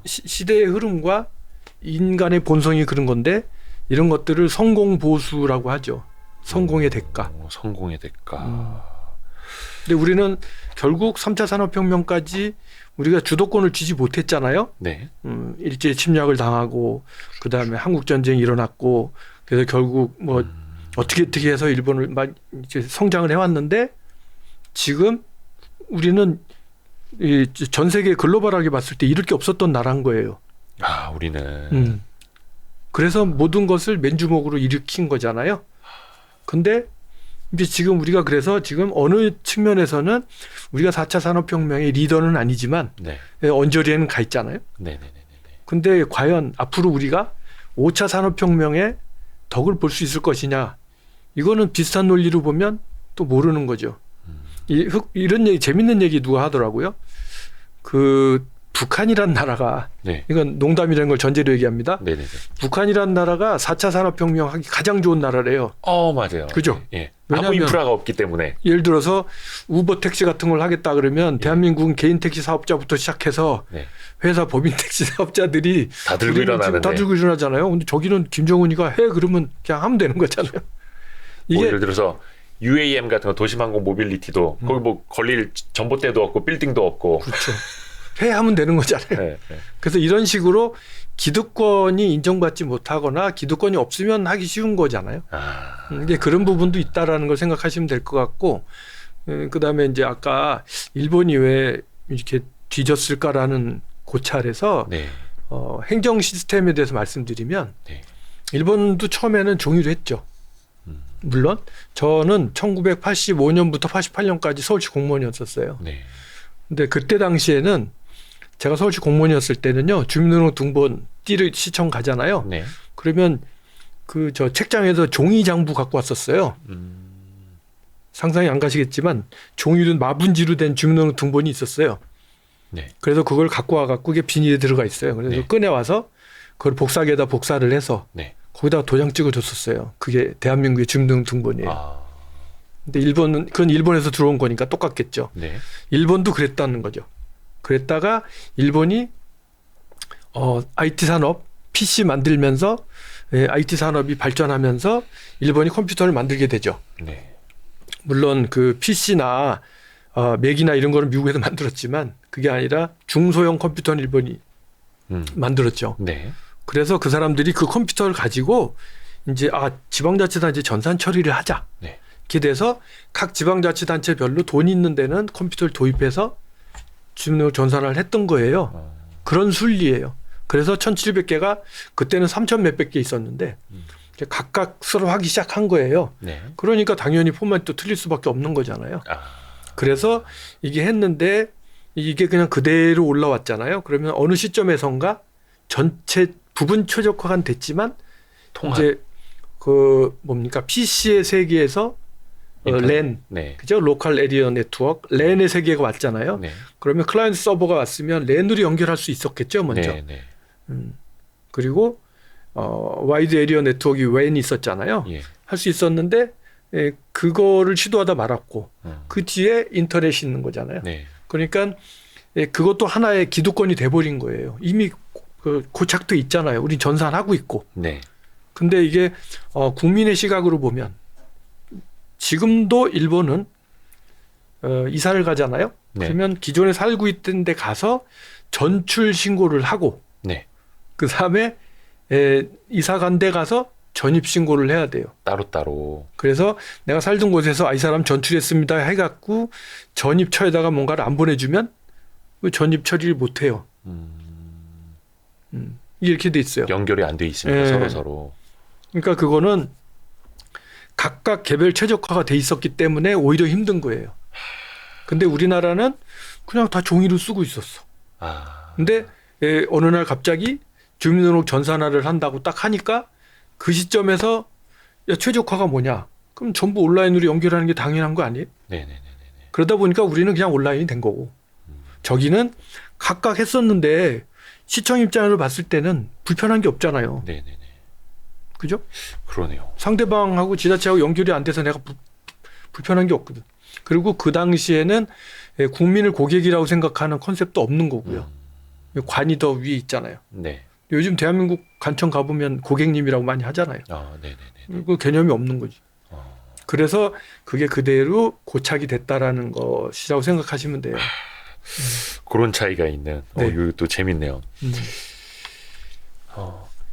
시대의 흐름과 인간의 본성이 그런 건데 이런 것들을 성공보수라고 하죠. 성공의 대가. 성공의 대가. 근데 우리는 결국 3차 산업혁명까지 우리가 주도권을 쥐지 못했잖아요. 네. 일제 침략을 당하고 그다음에 한국전쟁이 일어났고 그래서 결국 뭐 어떻게 해서 일본을 막 이제 성장을 해왔는데 지금 우리는 이 전 세계 글로벌하게 봤을 때 이럴 게 없었던 나라인 거예요. 아, 우리는. 그래서 모든 것을 맨주먹으로 일으킨 거잖아요. 근데 이제 지금 우리가 그래서 지금 어느 측면에서는 우리가 4차 산업혁명의 리더는 아니지만 네. 언저리에는 가 있잖아요. 네네네. 근데 과연 앞으로 우리가 5차 산업혁명의 덕을 볼 수 있을 것이냐. 이거는 비슷한 논리로 보면 또 모르는 거죠. 이런 얘기, 재밌는 얘기 누가 하더라고요. 그 북한이란 나라가, 네. 이건 농담이라는 걸 전제로 얘기합니다. 네네네. 북한이란 나라가 4차 산업혁명 하기 가장 좋은 나라래요. 맞아요. 그죠? 예. 왜냐하면 아무 인프라가 없기 때문에. 예를 들어서 우버 택시 같은 걸 하겠다 그러면 대한민국은 개인 택시 사업자부터 시작해서 네. 회사 법인 택시 사업자들이 다 들고 우리는 지금 일어나는데. 다 들고 일어나잖아요. 근데 저기는 김정은이가 해 그러면 그냥 하면 되는 거잖아요. 뭐 이게 예를 들어서 UAM 같은 거 도시항공 모빌리티도 거기 뭐 걸릴 전봇대도 없고 빌딩도 없고. 그렇죠. 해 하면 되는 거잖아요. 네, 네. 그래서 이런 식으로 기득권이 인정받지 못하거나 기득권이 없으면 하기 쉬운 거잖아요. 이게 그런 부분도 있다라는 걸 생각하시면 될 것 같고, 그다음에 이제 아까 일본이 왜 이렇게 뒤졌을까라는 고찰에서 네. 행정 시스템에 대해서 말씀드리면 네. 일본도 처음에는 종이로 했죠. 물론 저는 1985년부터 88년까지 서울시 공무원이었었어요. 네. 근데 그때 당시에는 제가 서울시 공무원이었을 때는요, 주민등록 등본 띠를 시청 가잖아요. 네. 그러면 그 저 책장에서 종이 장부 갖고 왔었어요. 상상이 안 가시겠지만 종이로 마분지로 된 주민등록 등본이 있었어요. 네. 그래서 그걸 갖고 와갖고 이게 비닐에 들어가 있어요. 그래서 네. 꺼내 와서 그걸 복사기에다 복사를 해서 네. 거기다가 도장 찍어줬었어요. 그게 대한민국의 주민등록 등본이에요. 근데 일본은 그건 일본에서 들어온 거니까 똑같겠죠. 네. 일본도 그랬다는 거죠. 그랬다가 일본이 IT 산업, PC 만들면서 IT 산업이 발전하면서 일본이 컴퓨터를 만들게 되죠. 네. 물론 그 PC나 맥이나 이런 거는 미국에서 만들었지만 그게 아니라 중소형 컴퓨터는 일본이 만들었죠. 네. 그래서 그 사람들이 그 컴퓨터를 가지고 이제 지방자치단체 전산 처리를 하자. 네. 이렇게 돼서 각 지방자치단체별로 돈 있는 데는 컴퓨터를 도입해서 주민등록 전산을 했던 거예요. 그런 순리예요. 그래서 1700개가 그때는 3000 몇백 개 있었는데 각각 서로 하기 시작한 거예요. 네. 그러니까 당연히 포맷도 틀릴 수밖에 없는 거잖아요. 그래서 이게 했는데 이게 그냥 그대로 올라왔잖아요. 그러면 어느 시점에선가 전체 부분 최적화가 됐지만 통합. 이제 그 뭡니까 PC의 세계에서 랜, 네. 그죠? 로컬 에리어 네트워크, 랜의 세계가 왔잖아요. 네. 그러면 클라이언트 서버가 왔으면 랜으로 연결할 수 있었겠죠, 먼저. 네. 네. 그리고 와이드 에리어 네트워크가 WAN이 있었잖아요. 예. 할 수 있었는데 그거를 시도하다 말았고 그 뒤에 인터넷이 있는 거잖아요. 네. 그러니까 그것도 하나의 기득권이 돼버린 거예요. 이미 고착돼 있잖아요. 우리 전산하고 있고. 네. 근데 이게 국민의 시각으로 보면 지금도 일본은 이사를 가잖아요. 네. 그러면 기존에 살고 있던 데 가서 전출 신고를 하고 네. 그다음에 이사 간 데 가서 전입 신고를 해야 돼요. 따로따로. 그래서 내가 살던 곳에서 이 사람 전출했습니다 해갖고 전입처에다가 뭔가를 안 보내주면 전입 처리를 못 해요. 이렇게 돼 있어요. 연결이 안 돼 있으니까 서로. 그러니까 그거는 각각 개별 최적화가 돼 있었기 때문에 오히려 힘든 거예요. 근데 우리나라는 그냥 다 종이로 쓰고 있었어. 근데 어느 날 갑자기 주민등록 전산화를 한다고 딱 하니까 그 시점에서 야, 최적화가 뭐냐? 그럼 전부 온라인으로 연결하는 게 당연한 거 아니에요? 네네네. 그러다 보니까 우리는 그냥 온라인이 된 거고 저기는 각각 했었는데 시청 입장으로 봤을 때는 불편한 게 없잖아요. 네네네. 그죠? 그러네요. 상대방하고 지자체하고 연결이 안 돼서 내가 불편한 게 없거든. 그리고 그 당시에는 국민을 고객이라고 생각하는 컨셉도 없는 거고요. 관이 더 위에 있잖아요. 네. 요즘 대한민국 관청 가보면 고객님이라고 많이 하잖아요. 네네네. 그 개념이 없는 거지. 그래서 그게 그대로 고착이 됐다라는 것이라고 생각하시면 돼요. 그런 차이가 있는. 네. 이것도 재밌네요.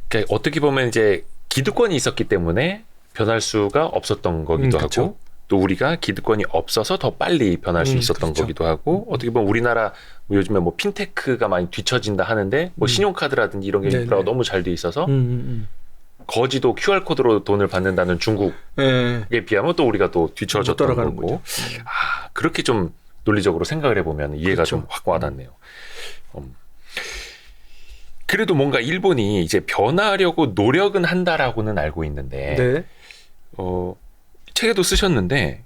그러니까 어떻게 보면 이제 기득권이 있었기 때문에 변할 수가 없었던 거기도 그쵸. 하고 또 우리가 기득권이 없어서 더 빨리 변할 수 있었던 그렇죠. 거기도 하고 어떻게 보면 우리나라 요즘에 뭐 핀테크가 많이 뒤처진다 하는데 뭐 신용카드라든지 이런 게 인프라가 너무 잘 돼 있어서 거지도 QR코드로 돈을 받는다는 중국에 비하면 또 우리가 또 뒤처졌던 거고 거죠. 그렇게 좀 논리적으로 생각을 해보면 이해가 그렇죠. 좀 확 와닿네요. 그래도 뭔가 일본이 이제 변하려고 노력은 한다라고는 알고 있는데 네. 책에도 쓰셨는데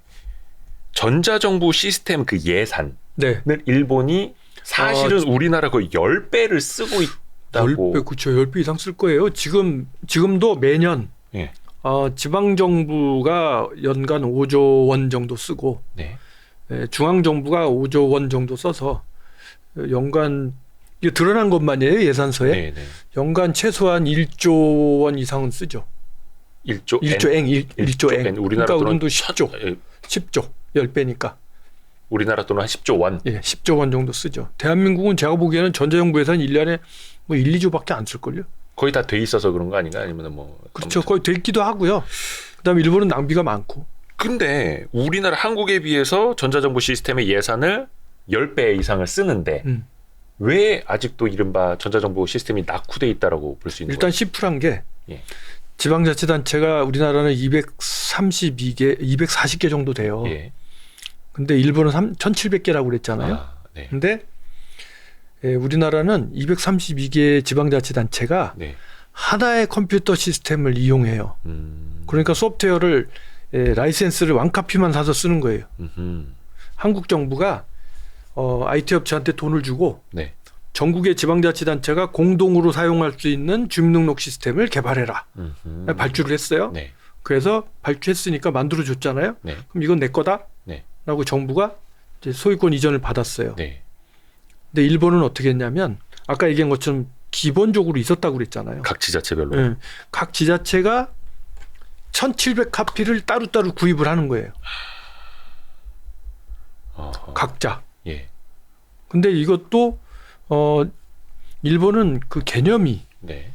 전자정부 시스템 그 예산을 네. 일본이 사실은 우리나라 거의 10배를 쓰고 있다고. 10배, 그렇죠. 10배 이상 쓸 거예요. 지금도 매년 예. 지방정부가 연간 5조 원 정도 쓰고 네. 중앙정부가 5조 원 정도 써서 연간 이게 드러난 것만이에요. 예산서에. 네, 네. 연간 최소한 1조 원 이상은 쓰죠. 1조 1조 N, 1조 N. 우리나라 그러니까 돈은 우리도 10조. 10조. 10배니까. 우리나라 돈은 한 10조 원. 예, 10조 원 정도 쓰죠. 대한민국은 제가 보기에는 전자정부 예산 1년에 뭐 1, 2조밖에 안 쓸걸요. 거의 다 돼 있어서 그런 거 아닌가? 아니면 뭐. 그렇죠. 거의 돼 있기도 하고요. 그다음에 일본은 낭비가 많고. 근데 우리나라 한국에 비해서 전자정부 시스템의 예산을 10배 이상을 쓰는데 왜 아직도 이른바 전자정부 시스템이 낙후돼 있다라고 볼 수 있는 일단 거예요? 시프란 게 예. 지방자치단체가 우리나라는 232개, 240개 정도 돼요. 예. 근데 일본은 1700개라고 그랬잖아요. 네. 근데 우리나라는 232개 지방자치단체가 네. 하나의 컴퓨터 시스템을 이용해요. 그러니까 소프트웨어를 라이센스를 왕카피만 사서 쓰는 거예요. 한국 정부가 IT 업체한테 돈을 주고 네. 전국의 지방자치단체가 공동으로 사용할 수 있는 주민등록 시스템을 개발해라. 발주를 했어요. 네. 그래서 발주했으니까 만들어줬잖아요. 네. 그럼 이건 내 거다? 네. 라고 정부가 이제 소유권 이전을 받았어요. 네. 근데 일본은 어떻게 했냐면 아까 얘기한 것처럼 기본적으로 있었다고 그랬잖아요. 각 지자체별로. 네. 각 지자체가 1700카피를 따로따로 구입을 하는 거예요. 각자. 예. 근데 이것도 일본은 그 개념이 네.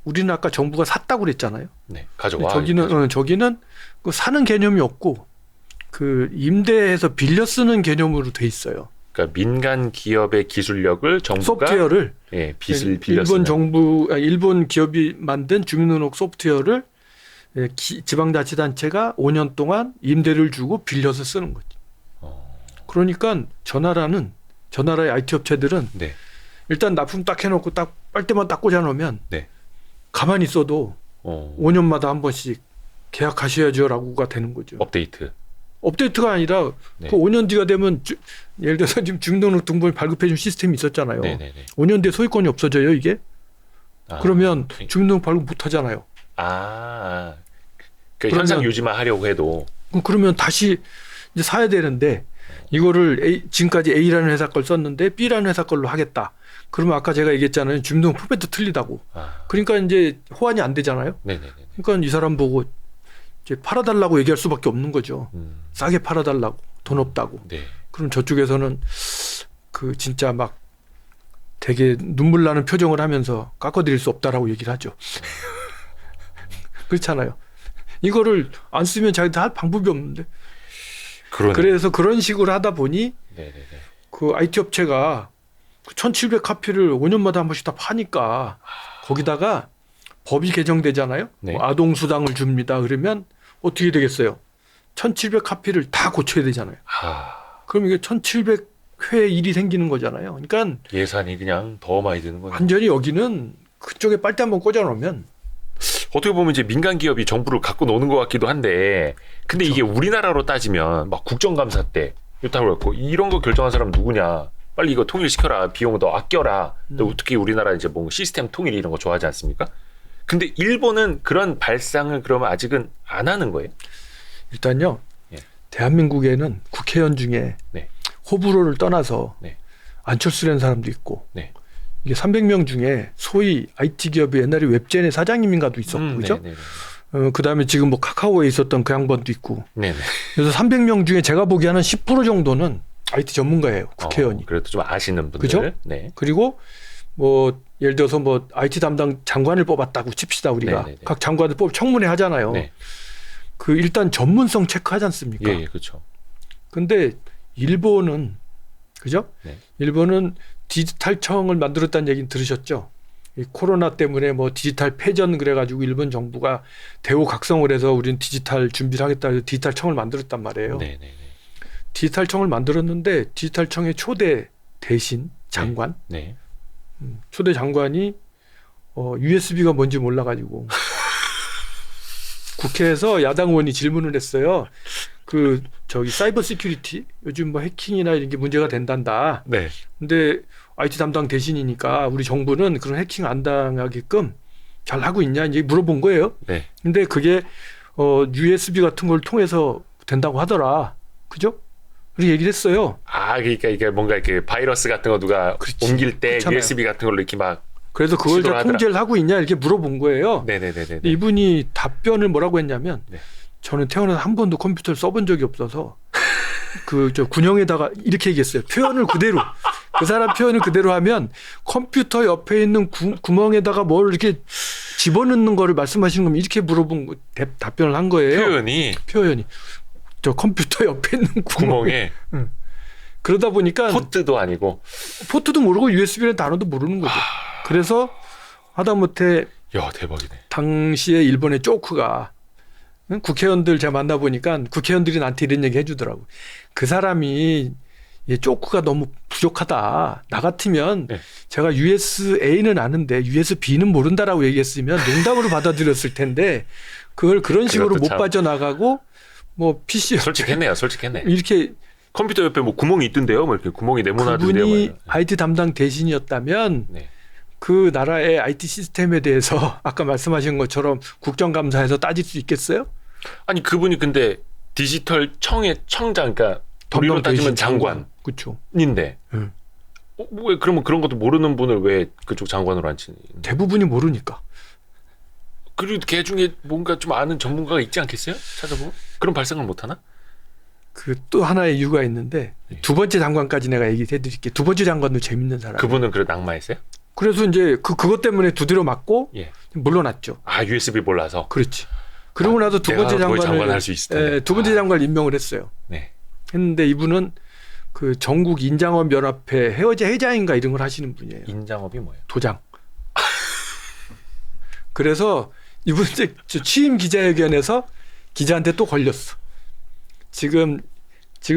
우리는 아까 정부가 샀다고 그랬잖아요. 네. 가져와. 저기는 그 사는 개념이 없고 그 임대해서 빌려 쓰는 개념으로 돼 있어요. 그러니까 민간 기업의 기술력을 정부가 소프트웨어를 빚을 빌려 일본 쓰는. 일본 기업이 만든 주민등록 소프트웨어를 지방자치단체가 5년 동안 임대를 주고 빌려서 쓰는 거지. 그러니까 저 나라의 IT 업체들은 네. 일단 납품 딱 해놓고 딱 빨대만 딱 꽂아놓으면 네. 가만히 있어도 5년마다 한 번씩 계약하셔야죠라고가 되는 거죠. 업데이트가 아니라 네. 그 5년 뒤가 되면 예를 들어서 지금 주민등록 등본을 발급해준 시스템이 있었잖아요. 네네네. 5년 뒤에 소유권이 없어져요 이게? 그러면 주민등록 발급 못 하잖아요. 그 현상 유지만 하려고 해도. 그러면 다시 이제 사야 되는데 이거를 지금까지 A라는 회사 걸 썼는데 B라는 회사 걸로 하겠다. 그러면 아까 제가 얘기했잖아요. 주민등록 포맷도 틀리다고. 그러니까 이제 호환이 안 되잖아요. 네네네. 그러니까 이 사람 보고 이제 팔아달라고 얘기할 수밖에 없는 거죠. 싸게 팔아달라고. 돈 없다고. 네. 그럼 저쪽에서는 그 진짜 막 되게 눈물 나는 표정을 하면서 깎아드릴 수 없다라고 얘기를 하죠. 그렇잖아요. 이거를 안 쓰면 자기들 할 방법이 없는데. 그러네. 그래서 그런 식으로 하다 보니 네네네. 그 IT 업체가 1700카피를 5년마다 한 번씩 다 파니까 거기다가 법이 개정되잖아요. 네. 뭐 아동수당을 줍니다. 그러면 어떻게 되겠어요? 1700카피를 다 고쳐야 되잖아요. 그럼 이게 1700회 일이 생기는 거잖아요. 그러니까 예산이 그냥 더 많이 드는 거예요. 완전히 여기는 그쪽에 빨대 한번 꽂아놓으면 어떻게 보면 이제 민간 기업이 정부를 갖고 노는 것 같기도 한데, 근데 그렇죠. 이게 우리나라로 따지면 막 국정감사 때 이렇다고 그랬고 이런 거 결정한 사람 누구냐? 빨리 이거 통일시켜라. 비용 더 아껴라. 또 특히 우리나라 이제 뭐 시스템 통일 이런 거 좋아하지 않습니까? 근데 일본은 그런 발상을 그러면 아직은 안 하는 거예요? 일단요. 예. 대한민국에는 국회의원 중에 네. 호불호를 떠나서 네. 안철수라는 사람도 있고 네. 이게 300명 중에 소위 IT 기업의 옛날에 웹젠의 사장님인가도 있었고 그죠? 그다음에 지금 뭐 카카오에 있었던 그 양반도 있고. 네네. 그래서 300명 중에 제가 보기에는 10% 정도는 IT 전문가예요. 국회의원이. 그래도 좀 아시는 분들. 그죠? 네. 그리고 뭐 예를 들어서 뭐 IT 담당 장관을 뽑았다고 칩시다 우리가. 네네네. 각 장관을 청문회 하잖아요. 네. 그 일단 전문성 체크하지 않습니까? 예, 예, 그렇죠. 근데 일본은 그죠? 네. 일본은 디지털청을 만들었다는 얘기는 들으셨죠? 이 코로나 때문에 뭐 디지털 패전 그래가지고 일본 정부가 대우각성을 해서 우리는 디지털 준비를 하겠다 해서 디지털청을 만들었단 말이에요. 네, 네, 네. 디지털청을 만들었는데 디지털청의 초대 대신 장관, 네. 초대 장관이 USB가 뭔지 몰라가지고 국회에서 야당 의원이 질문을 했어요. 그 저기 사이버 시큐리티 요즘 뭐 해킹이나 이런 게 문제가 된단다. 네. 근데 IT 담당 대신이니까 우리 정부는 그런 해킹 안 당하게끔 잘 하고 있냐 이제 물어본 거예요. 네. 근데 그게 USB 같은 걸 통해서 된다고 하더라. 그죠? 그렇게 얘기를 했어요. 아, 그러니까 이게 뭔가 이렇게 바이러스 같은 거 누가 그렇지. 옮길 때 그렇잖아요. USB 같은 걸로 이렇게 막 그래서 그걸 시도를 다 하더라. 통제를 하고 있냐 이렇게 물어본 거예요. 네네네네. 근데 이분이 답변을 뭐라고 했냐면 네. 저는 태어나서 한 번도 컴퓨터를 써본 적이 없어서 그 저 군형에다가 이렇게 얘기했어요. 표현을 그대로 그 사람 표현을 그대로 하면 컴퓨터 옆에 있는 구멍에다가 뭘 이렇게 집어넣는 거를 말씀하시는 거면 이렇게 물어본 답변을 한 거예요. 표현이 저 컴퓨터 옆에 있는 구멍에 그러다 보니까 포트도 아니고 포트도 모르고 USB라는 단어도 모르는 거죠. 그래서 하다못해 야, 대박이네. 당시에 일본의 쪼크가 국회의원들 제가 만나보니까 국회의원들이 나한테 이런 얘기 해주더라고. 그 사람이 쪼크가 너무 부족하다. 나 같으면 네. 제가 USA는 아는데 USB는 모른다라고 얘기했으면 농담으로 받아들였을 텐데 그걸 그런 식으로 못 참... 빠져나가고 뭐 PC 솔직했네. 이렇게 컴퓨터 옆에 뭐 구멍이 있던데요. 뭐 이렇게 구멍이 네모나던데요. 그분이 IT 담당 대신이었다면 네. 그 나라의 IT 시스템에 대해서 아까 말씀하신 것처럼 국정감사에서 따질 수 있겠어요? 아니 그분이 근데 디지털 청의 청장, 그러니까 우리로 따지면 장관인데. 그렇죠. 왜 그러면 그런 것도 모르는 분을 왜 그쪽 장관으로 앉히니? 대부분이 모르니까. 그리고 걔 중에 뭔가 좀 아는 전문가가 있지 않겠어요? 찾아보면 그런 발상을 못 하나? 그 또 하나의 이유가 있는데 두 번째 장관까지 내가 얘기해드릴게요. 두 번째 장관도 재밌는 사람. 그분은 그래 낙마했어요? 그래서 이제 그것 때문에 두드려 맞고 예. 물러났죠. 아 USB 몰라서. 그렇지. 그러고 나서 두 번째 장관을 할 수 있을 텐데. 두 번째 장관을 임명을 했어요. 네. 했는데 이분은 그 전국 인장업 연합회 회장인가 이런 걸 하시는 분이에요. 인장업이 뭐예요? 도장. 그래서 이분 이제 취임 기자회견에서 기자한테 또 걸렸어. 지금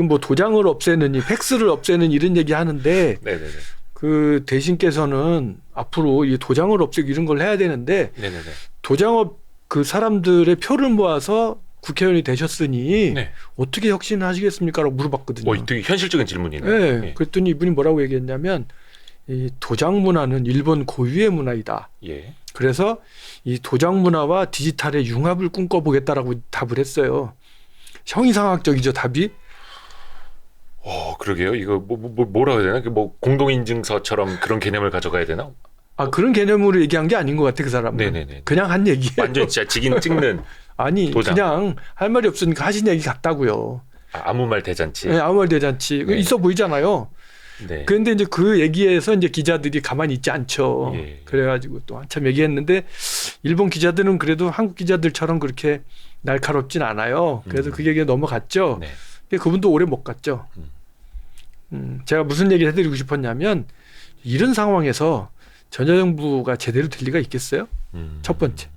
뭐 도장을 없애느니 팩스를 없애는 이런 얘기 하는데 네네네. 그 대신께서는 앞으로 이 도장을 없애고 이런 걸 해야 되는데 네네네. 도장업 그 사람들의 표를 모아서 국회의원이 되셨으니 네. 어떻게 혁신을 하시겠습니까? 라고 물어봤거든요. 되게 현실적인 질문이네. 네. 예. 그랬더니 이분이 뭐라고 얘기했냐면 이 도장 문화는 일본 고유의 문화이다. 예. 그래서 이 도장 문화와 디지털의 융합을 꿈꿔보겠다라고 답을 했어요. 형이상학적이죠, 답이. 그러게요. 이거 뭐라고 해야 되나? 뭐 공동인증서처럼 그런 개념을 가져가야 되나? 그런 개념으로 얘기한 게 아닌 것 같아, 그 사람은. 네네네. 그냥 한 얘기예요. 완전 진짜 직인 찍는. 아니, 도장. 그냥 할 말이 없으니까 하신 얘기 같다고요. 아무 말 대잔치. 네, 아무 말 대잔치. 네. 있어 보이잖아요. 네. 그런데 이제 그 얘기에서 이제 기자들이 가만히 있지 않죠. 예. 그래가지고 또 한참 얘기했는데 일본 기자들은 그래도 한국 기자들처럼 그렇게 날카롭진 않아요. 그래서 그 얘기가 넘어갔죠. 네. 근데 그분도 오래 못 갔죠. 제가 무슨 얘기를 해드리고 싶었냐면 이런 상황에서 전여정부가 제대로 될 리가 있겠어요? 첫 번째.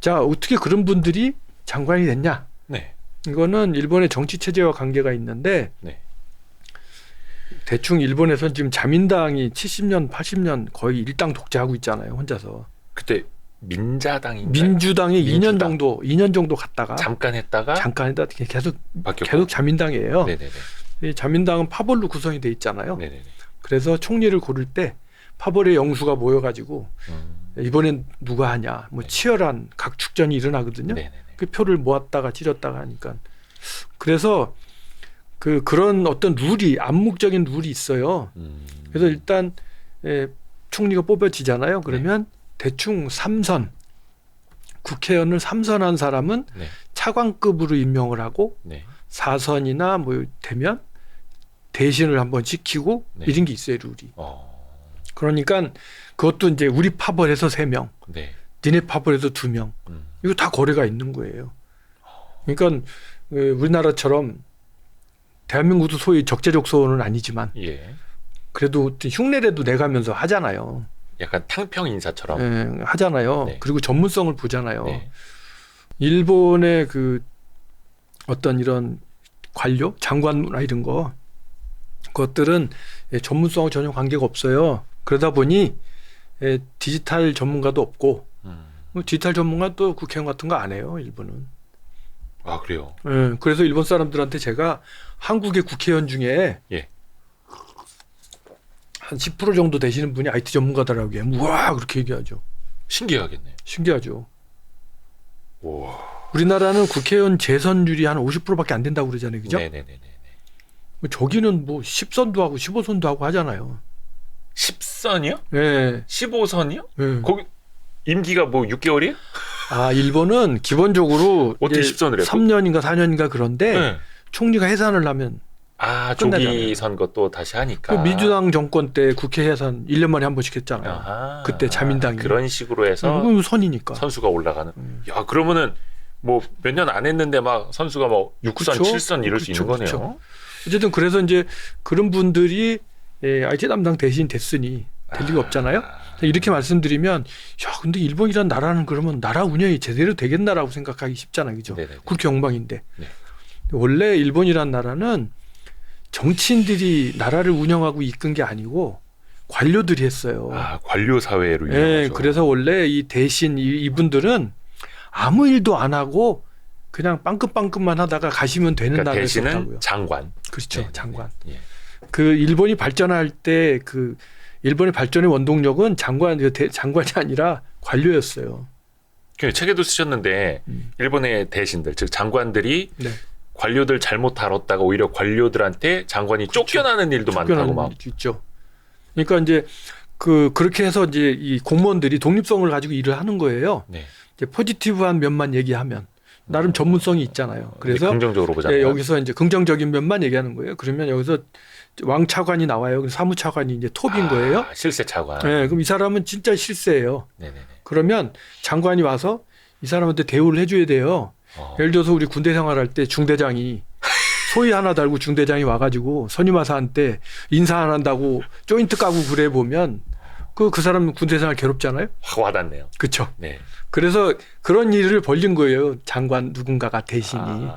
자, 어떻게 그런 분들이 장관이 됐냐? 네. 이거는 일본의 정치 체제와 관계가 있는데 네. 대충 일본에서 지금 자민당이 70년, 80년 거의 일당 독재하고 있잖아요, 혼자서. 그때 민자당인가요? 민주당이 민주당. 2년 정도 갔다가 잠깐 했다가 계속 바뀌었고. 자민당이에요. 네네네. 이 자민당은 파벌로 구성이 돼 있잖아요. 네네네. 그래서 총리를 고를 때 파벌의 영수가 모여가지고 이번엔 누가 하냐, 뭐 치열한 각 축전이 일어나거든요. 네네네. 그 표를 모았다가 찌렸다가 하니까. 그래서 그런 어떤 룰이 암묵적인 룰이 있어요. 그래서 일단 총리가 뽑혀지잖아요. 그러면 대충 3선 국회의원을 3선한 사람은 네. 차관급으로 임명을 하고 네. 4선이나 뭐 되면 대신을 한번 시키고 네. 이런 게 있어요, 룰이. 그러니까 그것도 이제 우리 파벌에서 3명, 네. 니네 파벌에서 2명. 이거 다 거래가 있는 거예요. 그러니까 우리나라처럼 대한민국도 소위 적재적소는 아니지만 예. 그래도 흉내라도 내가면서 하잖아요. 약간 탕평 인사처럼. 예, 하잖아요. 네. 그리고 전문성을 보잖아요. 네. 일본의 그 어떤 이런 관료, 장관이나 이런 거 그것들은 전문성하고 전혀 관계가 없어요. 그러다 보니 디지털 전문가도 없고 뭐 디지털 전문가도 국회의원 같은 거 안 해요. 일본은. 아 그래요. 그래서 일본 사람들한테 제가 한국의 국회의원 중에 예. 한 10% 정도 되시는 분이 IT 전문가더라고요. 우와 그렇게 얘기하죠. 신기하겠네요. 신기하죠. 와. 우리나라는 국회의원 재선율이 한 50%밖에 안 된다고 그러잖아요. 그죠? 네네네네. 저기는 뭐 10선도 하고 15선도 하고 하잖아요. 10선이요? 예. 15선이요? 예. 거기 임기가 뭐 6개월이에요? 아, 일본은 기본적으로 어떻게 이제 10선을 해요? 3년인가 4년인가 그런데 네. 총리가 해산을 하면 아, 끝나잖아요. 조기 선거 또 다시 그 하니까. 민주당 정권 때 국회 해산 1년 만에 한 번씩 했잖아요. 아하. 그때 자민당이. 그런 식으로 해서 그건 선이니까. 선수가 올라가는. 야, 그러면은 뭐 몇 년 안 했는데 막 선수가 뭐 6선, 그쵸? 7선 이럴 수 그쵸, 있는 거네요. 그쵸. 어쨌든 그래서 이제 그런 분들이 IT 담당 대신 됐으니 될 리가 없잖아요. 이렇게 말씀드리면 야 근데 일본이란 나라는 그러면 나라 운영이 제대로 되겠나라고 생각하기 쉽잖아요. 그죠? 네네네. 국회 영방인데. 네. 원래 일본이란 나라는 정치인들이 나라를 운영하고 이끈 게 아니고 관료들이 했어요. 아, 관료 사회로 예, 유명하죠. 그래서 원래 이 대신 이분들은 아무 일도 안 하고 그냥 빵긋빵긋만 하다가 가시면 되는 그러니까 나라였다고요. 대신은 장관. 그렇죠, 네, 장관. 예. 그 일본이 발전할 때 그 일본의 발전의 원동력은 장관이 아니라 관료였어요. 그 책에도 쓰셨는데 일본의 대신들 즉 장관들이 네. 관료들 잘못 다뤘다가 오히려 관료들한테 장관이 쫓겨나는 일도 많다고 쫓겨나는 막. 일도 있죠. 그러니까 이제 그렇게 해서 이제 이 공무원들이 독립성을 가지고 일을 하는 거예요. 네. 이제 포지티브한 면만 얘기하면 나름 전문성이 있잖아요. 그래서 긍정적으로 보자면 여기서 이제 긍정적인 면만 얘기하는 거예요. 그러면 여기서 왕 차관이 나와요. 사무 차관이 이제 톱인 거예요. 실세 차관. 네, 그럼 이 사람은 진짜 실세예요. 네네네. 그러면 장관이 와서 이 사람한테 대우를 해줘야 돼요. 예를 들어서 우리 군대 생활할 때 중대장이 소위 하나 달고 중대장이 와가지고 선임하사한테 인사 안 한다고 조인트 까고 그래 보면 그 사람 군대 생활 괴롭잖아요. 확 와닿네요. 그렇죠. 네. 그래서 그런 일을 벌린 거예요. 장관 누군가가 대신이.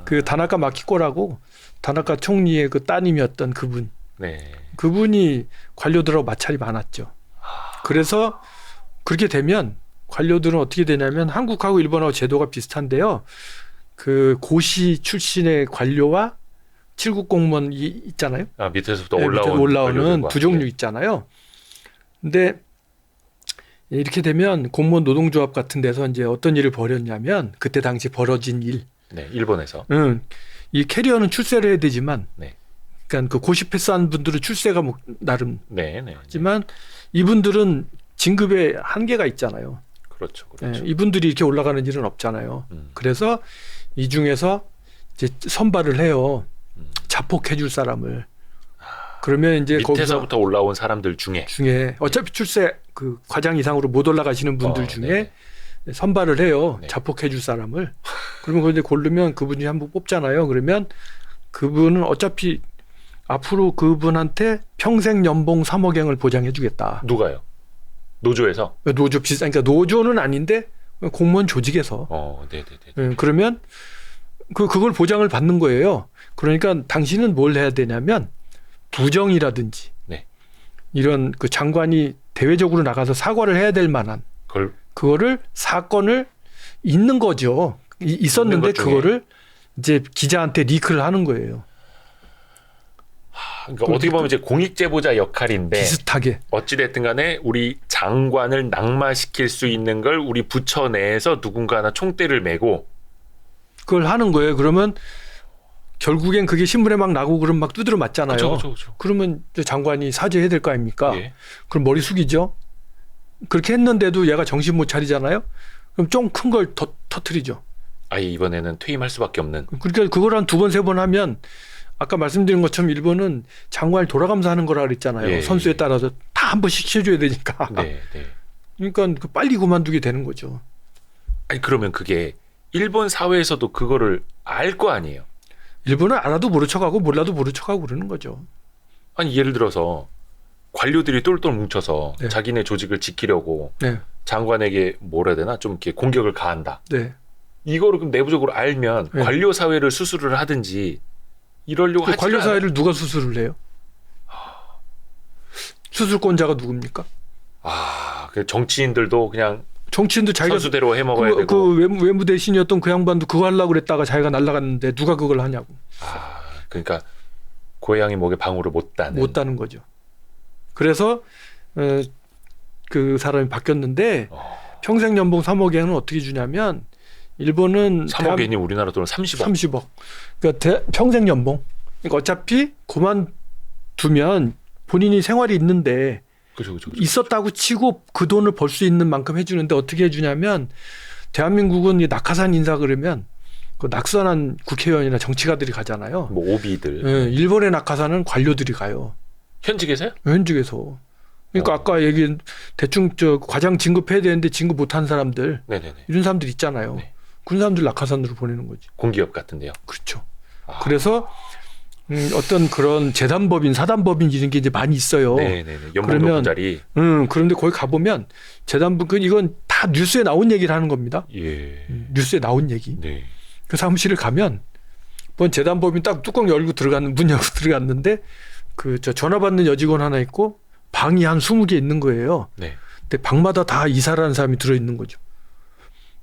그 다나카 마키코라고 다나카 총리의 그 따님이었던 그분. 네. 그분이 관료들하고 마찰이 많았죠. 그래서 그렇게 되면 관료들은 어떻게 되냐면 한국하고 일본하고 제도가 비슷한데요. 그 고시 출신의 관료와 7급 공무원이 있잖아요. 아, 밑에서부터 네, 밑에서 올라오는 관료들과. 두 종류 있잖아요. 근데 이렇게 되면 공무원 노동조합 같은 데서 이제 어떤 일을 벌였냐면 그때 당시 벌어진 일. 네, 일본에서. 이 캐리어는 출세를 해야 되지만 네. 그러니까 그 고시 패스한 분들은 출세가 뭐 나름 네, 네. 하지만 이분들은 진급에 한계가 있잖아요. 그렇죠. 그렇죠. 이분들이 이렇게 올라가는 일은 없잖아요. 그래서 이 중에서 이제 선발을 해요. 자폭해 줄 사람을. 그러면 이제 밑에서부터 올라온 사람들 중에 어차피 출세 그 과장 이상으로 못 올라가시는 분들 중에 선발을 해요. 네. 자폭해 줄 사람을. 그러면 그런데 고르면 그분이 한번 뽑잖아요. 그러면 그분은 어차피 앞으로 그분한테 평생 연봉 3억엔을 보장해 주겠다. 누가요? 노조에서? 노조 비슷한 그러니까 노조는 아닌데 공무원 조직에서. 네, 네, 네. 그러면 그걸 보장을 받는 거예요. 그러니까 당신은 뭘 해야 되냐면 부정이라든지 네. 이런 그 장관이 대외적으로 나가서 사과를 해야 될 만한 그거를 사건을 있는 거죠. 있었는데 그거를 이제 기자한테 리크를 하는 거예요. 그러니까 어떻게 보면 이제 공익제보자 역할인데 비슷하게 어찌됐든 간에 우리 장관을 낙마시킬 수 있는 걸 우리 부처 내에서 누군가 하나 총대를 메고 그걸 하는 거예요. 그러면 결국엔 그게 신문에 막 나고 그러면 막 두드려 맞잖아요. 그렇죠. 그러면 장관이 사죄해야 될 거 아닙니까? 예. 그럼 머리 숙이죠. 그렇게 했는데도 얘가 정신 못 차리잖아요. 그럼 좀 큰 걸 터뜨리죠. 아예 이번에는 퇴임할 수밖에 없는. 그러니까 그걸 한 2번, 3번 하면 아까 말씀드린 것처럼 일본은 장관을 돌아가면서 하는 거라 그랬잖아요. 예, 선수에 따라서 다 한 번씩 해줘야 되니까. 네, 네. 그러니까 빨리 그만두게 되는 거죠. 아니 그러면 그게 일본 사회에서도 그거를 알 거 아니에요. 일본은 알아도 모른 척하고 몰라도 모른 척하고 그러는 거죠. 아니 예를 들어서 관료들이 똘똘 뭉쳐서 네. 자기네 조직을 지키려고 네. 장관에게 뭐라 해야 되나 좀 이렇게 공격을 가한다. 네. 이거를 그럼 내부적으로 알면 네. 관료 사회를 수술을 하든지 이러려고 하지 관료 사회를 누가 수술을 해요? 수술권자가 누굽니까? 그 정치인들도 그냥 정치인도 자기가 선수대로 해 먹어야 되고. 그 외무 대신이었던 그 양반도 그거 하려고 그랬다가 자기가 날아갔는데 누가 그걸 하냐고. 그러니까 고양이 목에 방울을 못 따는. 못 따는 거죠. 그래서 그 사람이 바뀌었는데 평생 연봉 3억엔은 어떻게 주냐면 일본은 3억엔이 우리나라 돈은 30억. 30억. 그러니까 평생 연봉. 그러니까 어차피 그만두면 본인이 생활이 있는데 그죠. 있었다고 치고 그 돈을 벌 수 있는 만큼 해주는데 어떻게 해주냐면 대한민국은 이 낙하산 인사 그러면 그 낙선한 국회의원이나 정치가들이 가잖아요. 뭐 오비들. 예, 일본의 낙하산은 관료들이 가요. 현직에서요? 현직에서. 그러니까 아까 얘기한 대충 저 과장 진급해야 되는데 진급 못한 사람들 네네네. 이런 사람들 있잖아요. 네. 그런 사람들 낙하산으로 보내는 거지. 공기업 같은데요. 그렇죠. 그래서 어떤 그런 재단법인, 사단법인 이런 게 이제 많이 있어요. 네네네. 연봉 높은 자리. 그런데 거기 가보면 재단법인 이건 다 뉴스에 나온 얘기를 하는 겁니다. 예. 뉴스에 나온 얘기. 네. 그 사무실을 가면 본 재단법인 딱 뚜껑 열고 문 열고 들어갔는데 그 저 전화 받는 여직원 하나 있고 방이 한 20개 있는 거예요. 네. 근데 방마다 다 이사라는 사람이 들어 있는 거죠.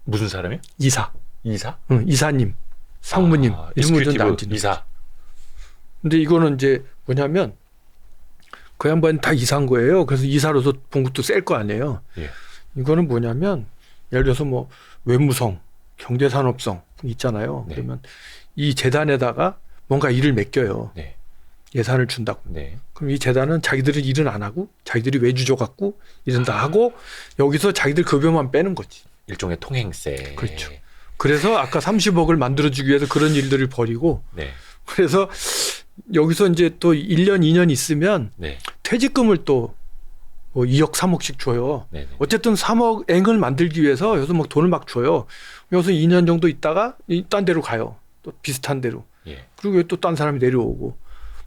무슨 사람이요? 이사. 이사? 이사님, 상무님 이런 분들 다 앉는. 이사. 근데 이거는 이제 뭐냐면 그 양반이 다 이사한 거예요. 그래서 이사로서 봉급도 셀 거 아니에요. 예. 이거는 뭐냐면 예를 들어서 뭐 외무성, 경제산업성 있잖아요. 네. 그러면 이 재단에다가 뭔가 일을 맡겨요. 네. 예산을 준다고. 네. 그럼 이 재단은 자기들은 일은 안 하고 자기들이 외주조 갖고 일은 다 하고 여기서 자기들 급여만 빼는 거지. 일종의 통행세. 그렇죠. 그래서 아까 30억을 만들어주기 위해서 그런 일들을 벌이고 네. 그래서 여기서 이제 또 1년, 2년 있으면 네. 퇴직금을 또 뭐 2억, 3억씩 줘요. 네. 어쨌든 3억 앵을 만들기 위해서 여기서 막 돈을 막 줘요. 여기서 2년 정도 있다가 딴 데로 가요. 또 비슷한 데로. 예. 그리고 또 딴 사람이 내려오고.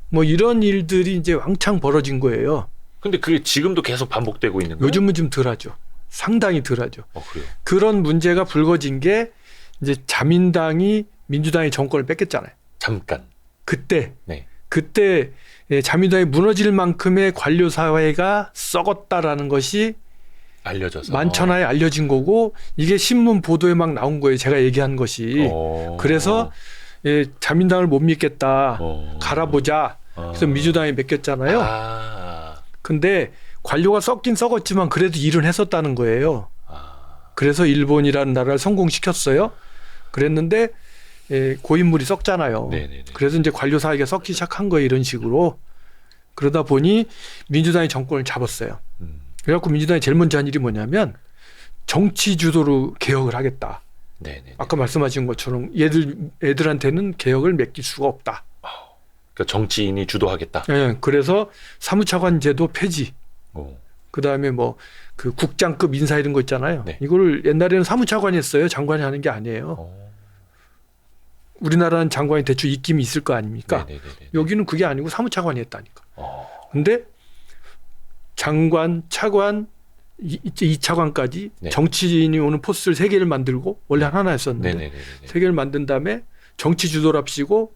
뭐 이런 일들이 이제 왕창 벌어진 거예요. 근데 그게 지금도 계속 반복되고 있는 거예요? 요즘은 좀 덜하죠. 상당히 덜하죠. 그래요? 그런 문제가 불거진 게 이제 자민당이 민주당의 정권을 뺏겼잖아요. 잠깐. 그때 네. 자민당이 무너질 만큼의 관료 사회가 썩었다라는 것이 알려져서 만천하에 알려진 거고 이게 신문 보도에 막 나온 거예요. 제가 얘기한 것이. 그래서 자민당을 못 믿겠다. 갈아보자. 그래서 민주당이 맡겼잖아요. 근데 관료가 썩긴 썩었지만 그래도 일은 했었다는 거예요. 그래서 일본이라는 나라를 성공시켰어요. 그랬는데 고인물이 썩잖아요. 네네네. 그래서 이제 관료 사회가 썩기 시작한 거예요. 이런 식으로. 그러다 보니 민주당이 정권을 잡았어요. 그래갖고 민주당이 제일 먼저 한 일이 뭐냐면 정치 주도로 개혁을 하겠다. 네네. 아까 말씀하신 것처럼 애들한테는 개혁을 맡길 수가 없다. 그러니까 정치인이 주도하겠다. 네, 그래서 사무차관 제도 폐지. 그다음에 뭐 그 국장급 인사 이런 거 있잖아요. 네. 이걸 옛날에는 사무차관이 했어요. 장관이 하는 게 아니에요. 우리나라는 장관이 대충 입김이 있을 거 아닙니까? 네네네네. 여기는 그게 아니고 사무차관이 했다니까. 근데 장관, 차관, 2차관까지 네. 정치인이 오는 포스트를 3개를 만들고 원래 하나였었는데 네네네네. 3개를 만든 다음에 정치 주도랍시고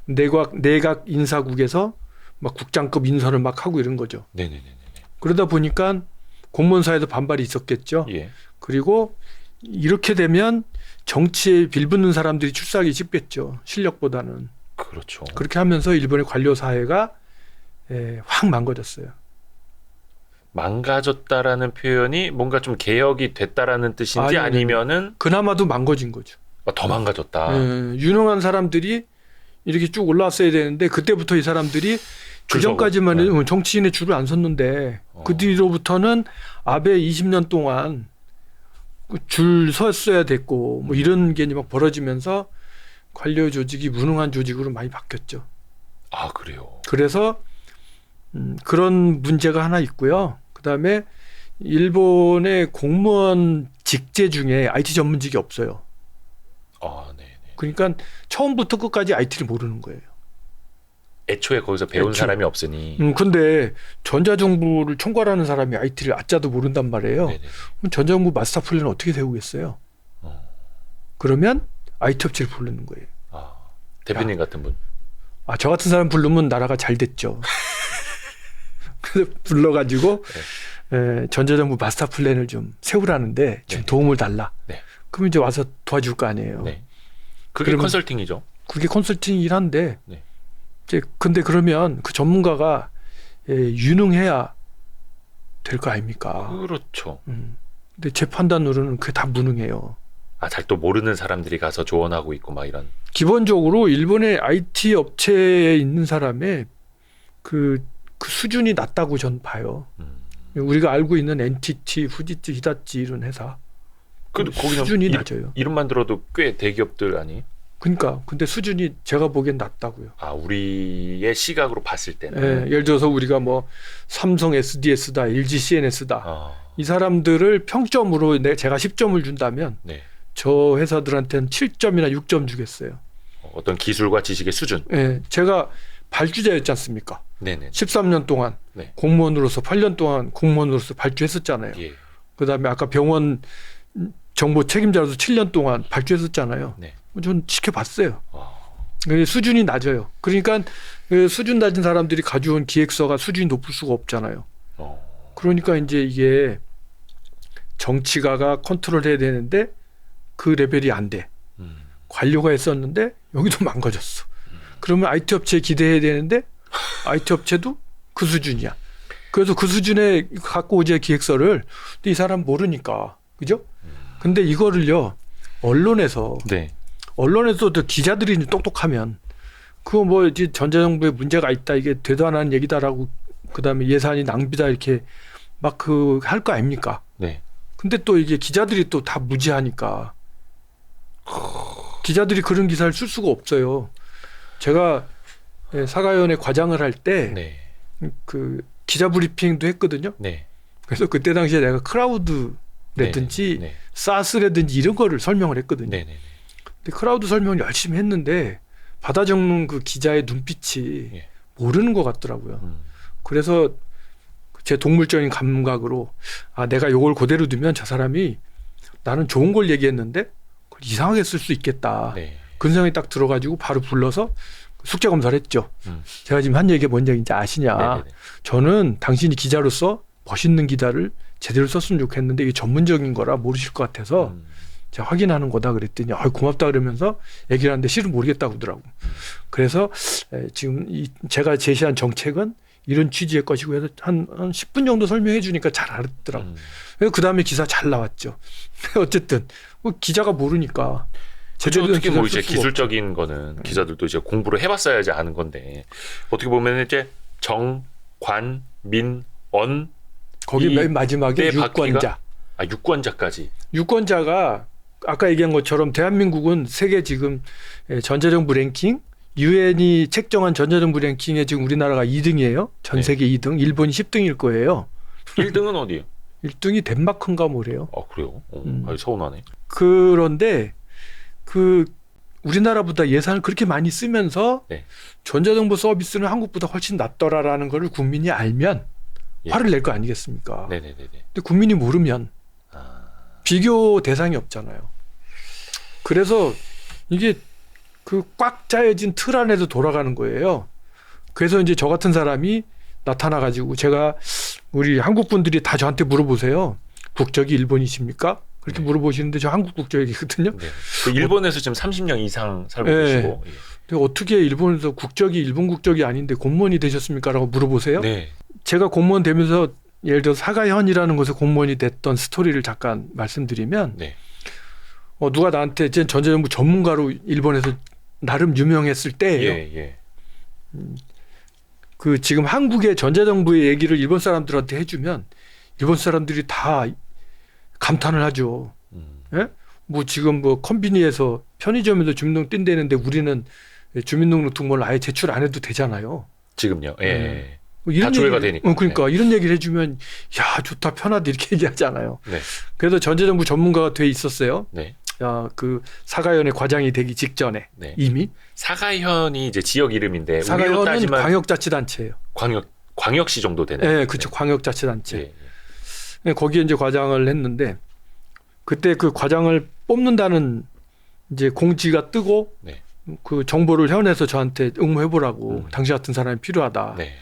내각 인사국에서 막 국장급 인사를 막 하고 이런 거죠. 네네네. 그러다 보니까 공무원사에도 반발이 있었겠죠. 예. 그리고 이렇게 되면 정치에 빌붙는 사람들이 출세하기 쉽겠죠. 실력보다는. 그렇죠. 그렇게 하면서 일본의 관료 사회가 확 망가졌어요. 망가졌다라는 표현이 뭔가 좀 개혁이 됐다라는 뜻인지 아니면은 그나마도 망가진 거죠. 더 망가졌다. 유능한 사람들이 이렇게 쭉 올라왔어야 되는데 그때부터 이 사람들이 그 전까지만 해도 정치인의 줄을 안 섰는데 그 뒤로부터는 아베 20년 동안 줄 섰어야 됐고 뭐 이런 게 막 벌어지면서 관료 조직이 무능한 조직으로 많이 바뀌었죠. 아, 그래요. 그래서 그런 문제가 하나 있고요. 그다음에 일본의 공무원 직제 중에 IT 전문직이 없어요. 그러니까 처음부터 끝까지 IT를 모르는 거예요. 애초에 거기서 배운 애초에. 사람이 없으니. 근데 전자정부를 총괄하는 사람이 IT를 아짜도 모른단 말이에요. 네네. 그럼 전자정부 마스터 플랜을 어떻게 세우겠어요? 그러면 IT 업체를 부르는 거예요. 아, 대표님 같은 분. 저 같은 사람 부르면 나라가 잘 됐죠. 그래서 불러가지고 전자정부 마스터 플랜을 좀 세우라는데 좀 네네. 도움을 달라. 네. 그럼 이제 와서 도와줄 거 아니에요. 네. 그게 그러면- 컨설팅이죠. 그게 컨설팅이긴 한데 네. 이제 근데 그러면 그 전문가가 유능해야 될 거 아닙니까? 그렇죠. 근데 제 판단으로는 그게 다 무능해요. 잘 또 모르는 사람들이 가서 조언하고 있고 막 이런. 기본적으로 일본의 IT 업체에 있는 사람의 그 수준이 낮다고 전 봐요. 우리가 알고 있는 NTT, 후지츠, 히다치 이런 회사 근데 거기는 수준이 낮아요. 이름만 들어도 꽤 대기업들 아니? 그러니까 근데 수준이 제가 보기엔 낮다고요. 우리의 시각으로 봤을 때는. 예를 들어서 우리가 뭐 삼성 SDS다, LG CNS다 아, 이 사람들을 평점으로 제가 10점을 준다면 네. 저 회사들한테는 7점이나 6점 주겠어요. 어떤 기술과 지식의 수준. 예, 제가 발주자였지 않습니까? 네네. 13년 동안 네. 공무원으로서 8년 동안 공무원으로서 발주했었잖아요. 예. 그다음에 아까 병원 정보 책임자로서 7년 동안 발주했었잖아요. 네. 전 지켜봤어요. 아, 근데 수준이 낮아요. 그러니까 그 수준 낮은 사람들이 가져온 기획서가 수준이 높을 수가 없잖아요. 그러니까 이제 이게 정치가가 컨트롤해야 되는데 그 레벨이 안 돼. 관료가 했었는데 여기도 망가졌어. 그러면 IT 업체에 기대해야 되는데 IT 업체도 그 수준이야. 그래서 그 수준에 갖고 오자 기획서를 근데 이 사람 모르니까 그죠? 근데 이거를요 언론에서 네. 또 기자들이 똑똑하면 그거 뭐 이제 전자정부에 문제가 있다 이게 되도 안 하는 얘기다라고 그다음에 예산이 낭비다 이렇게 막 그 할 거 아닙니까? 네. 근데 또 이게 기자들이 또 다 무지하니까 기자들이 그런 기사를 쓸 수가 없어요. 제가 사가위원회 과장을 할 때 그 네. 기자 브리핑도 했거든요. 네. 그래서 그때 당시에 내가 크라우드라든지 네. 사스라든지 이런 거를 설명을 했거든요. 네. 네. 근데 크라우드 설명을 열심히 했는데 받아 적는 그 기자의 눈빛이 예. 모르는 것 같더라고요. 그래서 제 동물적인 감각으로 내가 요걸 그대로 두면 저 사람이 나는 좋은 걸 얘기했는데 그걸 이상하게 쓸 수 있겠다. 네. 그 생각이 딱 들어가지고 바로 불러서 숙제 검사를 했죠. 제가 지금 한 얘기가 뭔 얘기인지 아시냐. 네네네. 저는 당신이 기자로서 멋있는 기사를 제대로 썼으면 좋겠는데 이게 전문적인 거라 모르실 것 같아서 제가 확인하는 거다 그랬더니 고맙다 그러면서 얘기를 하는데 실은 모르겠다고 하더라고. 그래서 지금 제가 제시한 정책은 이런 취지의 것이고 해서 한 10분 정도 설명해 주니까 잘 알았더라고. 그 다음에 기사 잘 나왔죠. 어쨌든 기자가 모르니까 그죠. 제대로 된 특히 뭐 기사를 이제 쓸 수가 기술적인 거는 기자들도 이제 공부를 해봤어야지 아는 건데 어떻게 보면 이제 정, 관, 민, 언 거기 맨 마지막에 때 유권자. 유권자까지. 유권자가 아까 얘기한 것처럼 대한민국은 세계 지금 전자정부 랭킹 유엔이 책정한 전자정부 랭킹에 지금 우리나라가 2등이에요. 전 세계 2등. 일본이 10등일 거예요. 1등은 어디예요? 1등이 덴마크인가 뭐래요. 그래요? 서운하네. 그런데 우리나라보다 예산을 그렇게 많이 쓰면서 네. 전자정부 서비스는 한국보다 훨씬 낫더라라는 걸 국민이 알면 예. 화를 낼 거 아니겠습니까? 네네네. 근데 국민이 모르면 비교 대상이 없잖아요. 그래서 이게 그 꽉 짜여진 틀 안에서 돌아가는 거예요. 그래서 이제 저 같은 사람이 나타나가지고 제가 우리 한국 분들이 다 저한테 물어보세요. 국적이 일본이십니까? 그렇게 물어보시는데 저 한국 국적이거든요. 네. 일본에서 지금 30년 이상 살고 네. 계시고. 근데 어떻게 일본에서 국적이 일본 국적이 아닌데 공무원이 되셨습니까? 라고 물어보세요. 네. 제가 공무원 되면서 예를 들어 사가현이라는 곳에 공무원이 됐던 스토리를 잠깐 말씀드리면 네. 누가 나한테 전자정부 전문가로 일본에서 나름 유명했을 때예요. 예. 그 지금 한국의 전자정부의 얘기를 일본 사람들한테 해주면 일본 사람들이 다 감탄을 하죠. 예? 뭐 지금 뭐 컨비니에서 편의점에서 주민등록 뗀다는데 우리는 주민등록 등본을 아예 제출 안 해도 되잖아요. 지금요. 예. 다 조회가 되니까. 그러니까 이런 얘기를 해주면 야 좋다 편하다 이렇게 얘기하잖아요. 네. 그래서 전자정부 전문가가 돼 있었어요. 네. 그 사가현의 과장이 되기 직전에 네. 이미 사가현이 이제 지역 이름인데 우리로 사가현은 따지면 광역자치단체예요. 광역시 정도 되는. 네, 그렇죠. 광역자치단체. 네. 네, 거기에 이제 과장을 했는데 그때 그 과장을 뽑는다는 이제 공지가 뜨고 네. 그 정보를 현에서 저한테 응모해보라고 당신 같은 사람이 필요하다. 네.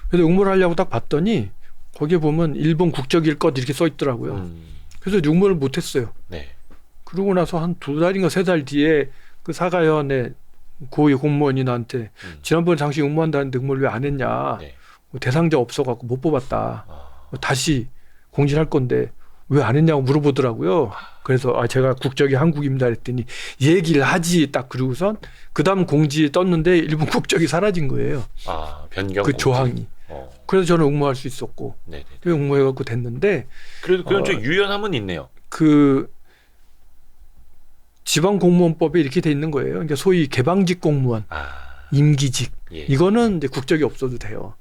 그래서 응모를 하려고 딱 봤더니 거기에 보면 일본 국적일 것 이렇게 써 있더라고요. 그래서 응모를 못했어요. 네. 그러고 나서 한 2달인가 3달 뒤에 그 사가현의 고위 공무원이 나한테 지난번에 당신 응모한다는데 응모를 왜 안 했냐. 네. 대상자 없어갖고 못 뽑았다. 다시 공지할 건데 왜 안 했냐고 물어보더라고요. 그래서 제가 국적이 한국입니다 했더니 얘기를 하지 딱 그러고선 그 다음 공지에 떴는데 일본 국적이 사라진 거예요. 변경 그 공지. 조항이. 그래서 저는 응모할 수 있었고 네네. 응모해갖고 됐는데 그래도 그런 좀 유연함은 있네요. 그 지방공무원법에 이렇게 돼 있는 거예요. 그러니까 소위 개방직 공무원, 임기직 예. 이거는 이제 국적이 없어도 돼요.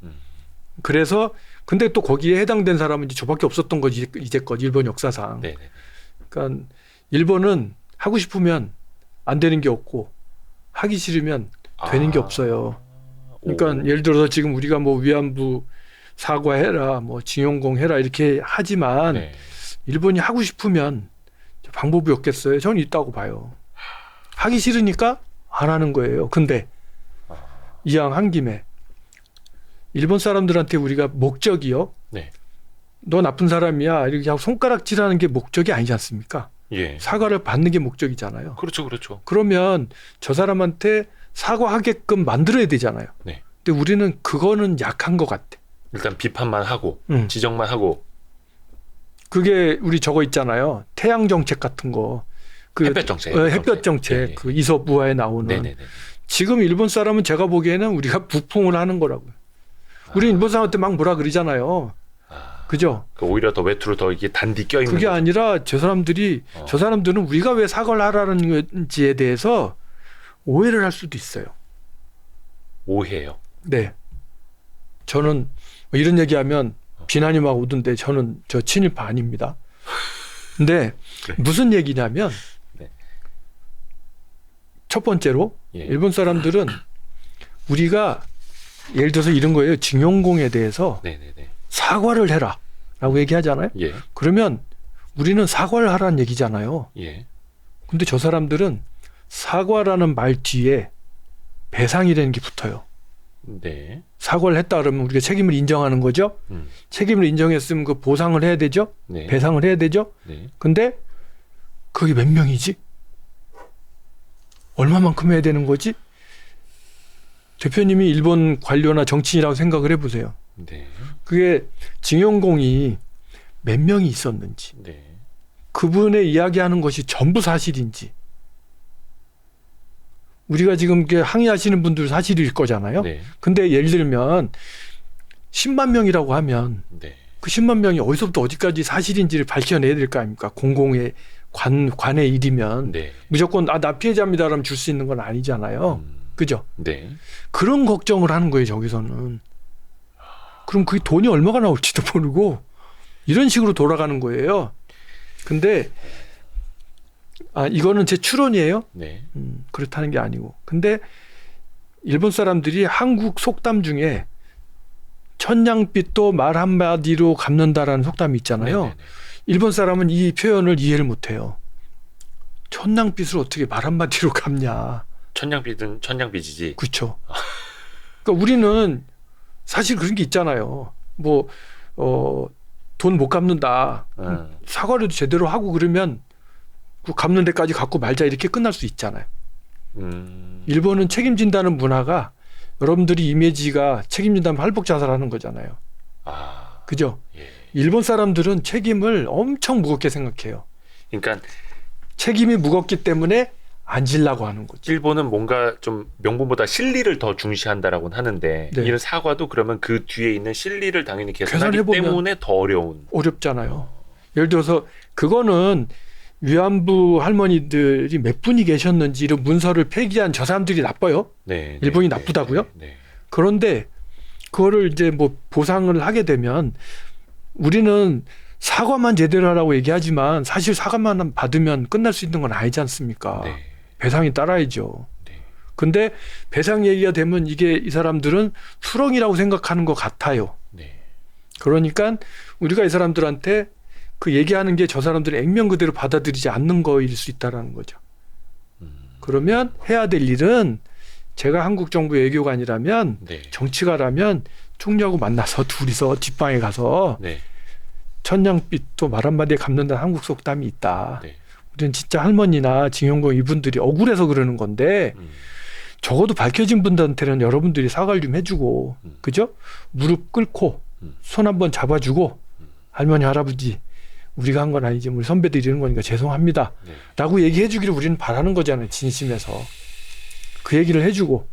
그래서 근데 또 거기에 해당된 사람은 이제 저밖에 없었던 거지 이제껏 일본 역사상. 네네. 그러니까 일본은 하고 싶으면 안 되는 게 없고 하기 싫으면 되는 게 없어요. 그러니까 예를 들어서 지금 우리가 뭐 위안부 사과해라, 뭐 징용공 해라 이렇게 하지만 네. 일본이 하고 싶으면 방법이 없겠어요. 저는 있다고 봐요. 하기 싫으니까 안 하는 거예요. 근데 이왕 한 김에 일본 사람들한테 우리가 목적이요. 네. 너 나쁜 사람이야 이렇게 하고 손가락질하는 게 목적이 아니지 않습니까? 예. 사과를 받는 게 목적이잖아요. 그렇죠, 그렇죠. 그러면 저 사람한테 사과하게끔 만들어야 되잖아요. 네. 근데 우리는 그거는 약한 것 같아. 일단 비판만 하고 지적만 하고. 그게 우리 저거 있잖아요. 태양 정책 같은 거. 그 햇볕 정책. 햇볕 정책. 네네. 그 이솝 우화에 나오는. 네네네. 지금 일본 사람은 제가 보기에는 우리가 부풍을 하는 거라고요. 우리 일본 사람한테 막 뭐라 그러잖아요. 그죠? 오히려 더 외투로 더 이게 단디 껴있는. 그게 거죠. 아니라 저 사람들은 우리가 왜 사과를 하라는 건지에 대해서 오해를 할 수도 있어요. 오해요. 네. 저는 뭐 이런 얘기하면 비난이 막 오던데 저는 저 친일파 아닙니다. 근데 네. 무슨 얘기냐면 네. 첫 번째로 예. 일본 사람들은 우리가 예를 들어서 이런 거예요. 징용공에 대해서 네네네. 사과를 해라 라고 얘기하잖아요. 예. 그러면 우리는 사과를 하라는 얘기잖아요. 예. 근데 저 사람들은 사과라는 말 뒤에 배상이라는 게 붙어요. 네. 사과를 했다 그러면 우리가 책임을 인정하는 거죠. 책임을 인정했으면 그 보상을 해야 되죠. 네. 배상을 해야 되죠. 네. 근데 그게 몇 명이지? 얼마만큼 해야 되는 거지? 대표님이 일본 관료나 정치인이라고 생각을 해보세요. 네. 그게 징용공이 몇 명이 있었는지, 네. 그분의 이야기하는 것이 전부 사실인지, 우리가 지금 이렇게 항의하시는 분들 사실일 거잖아요. 네. 근데 예를 들면 10만 명이라고 하면 네. 그 10만 명이 어디서부터 어디까지 사실인지를 밝혀내야 될 거 아닙니까? 공공의 관의 일이면 네. 무조건 나 피해자입니다 그러면 줄 수 있는 건 아니잖아요. 그죠? 네. 그런 걱정을 하는 거예요, 저기서는. 그럼 그게 돈이 얼마가 나올지도 모르고 이런 식으로 돌아가는 거예요. 근데 이거는 제 추론이에요. 네. 그렇다는 게 아니고. 근데 일본 사람들이 한국 속담 중에 천냥빚도 말 한마디로 갚는다라는 속담이 있잖아요. 네네네. 일본 사람은 이 표현을 이해를 못해요. 천냥빚을 어떻게 말 한마디로 갚냐. 천냥빚은 천냥빚이지. 그렇죠. 그러니까 우리는 사실 그런 게 있잖아요. 뭐 돈 못 갚는다. 사과라도 제대로 하고 그러면 그 갚는 데까지 갖고 말자 이렇게 끝날 수 있잖아요. 일본은 책임진다는 문화가 여러분들이 이미지가 책임진다면 할복 자살하는 거잖아요. 그죠? 예. 일본 사람들은 책임을 엄청 무겁게 생각해요. 그러니까 책임이 무겁기 때문에 안 질라고 하는 거죠. 일본은 뭔가 좀 명분보다 실리를 더 중시한다라고는 하는데 네. 이런 사과도 그러면 그 뒤에 있는 실리를 당연히 계산하기 계산해보면 때문에 더 어려운. 어렵잖아요. 예를 들어서 그거는 위안부 할머니들이 몇 분이 계셨는지 이런 문서를 폐기한 저 사람들이 나빠요. 네. 일본이 네, 나쁘다고요? 네. 그런데 그거를 이제 뭐 보상을 하게 되면 우리는 사과만 제대로 하라고 얘기하지만 사실 사과만 받으면 끝날 수 있는 건 아니지 않습니까? 네. 배상이 따라야죠. 네. 근데 배상 얘기가 되면 이게 이 사람들은 수렁이라고 생각하는 것 같아요. 네. 그러니까 우리가 이 사람들한테 그 얘기하는 게 저 사람들이 액면 그대로 받아들이지 않는 거일 수 있다라는 거죠. 그러면 해야 될 일은 제가 한국 정부 외교가 아니라면 네. 정치가라면 총리하고 만나서 둘이서 뒷방에 가서 네. 천냥빚도 말 한마디에 갚는다는 한국 속담이 있다. 네. 우리는 진짜 할머니나 징용고 이분들이 억울해서 그러는 건데 적어도 밝혀진 분들한테는 여러분들이 사과를 좀 해주고 그죠? 무릎 꿇고 손 한번 잡아주고 할머니 할아버지 우리가 한 건 아니지 우리 선배들이 이러는 거니까 죄송합니다 네. 라고 얘기해 주기를 우리는 바라는 거잖아요. 진심에서 그 얘기를 해주고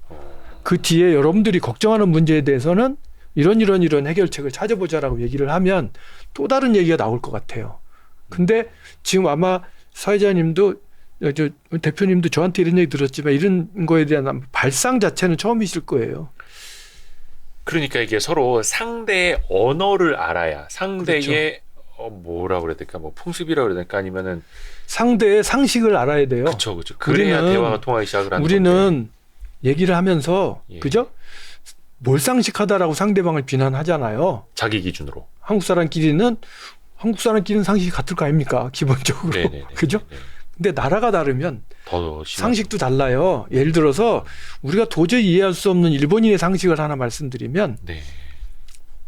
그 뒤에 여러분들이 걱정하는 문제에 대해서는 이런 해결책을 찾아보자라고 얘기를 하면 또 다른 얘기가 나올 것 같아요. 근데 지금 아마 사회자님도 저 대표님도 저한테 이런 얘기 들었지만 이런 거에 대한 발상 자체는 처음이실 거예요. 그러니까 이게 서로 상대의 언어를 알아야 상대의 그렇죠. 뭐라 그래야 될까, 뭐 풍습이라 그래야 될까, 아니면은 상대의 상식을 알아야 돼요. 그렇죠. 그래야 우리는, 대화가 통하기 시작을 하는 우리는 건데. 얘기를 하면서 예. 그죠? 몰상식하다라고 상대방을 비난하잖아요. 자기 기준으로. 한국 사람끼리는 상식이 같을 거 아닙니까? 기본적으로. 네네네. 그죠? 네네. 근데 나라가 다르면 더 심하죠. 상식도 달라요. 예를 들어서 우리가 도저히 이해할 수 없는 일본인의 상식을 하나 말씀드리면 네.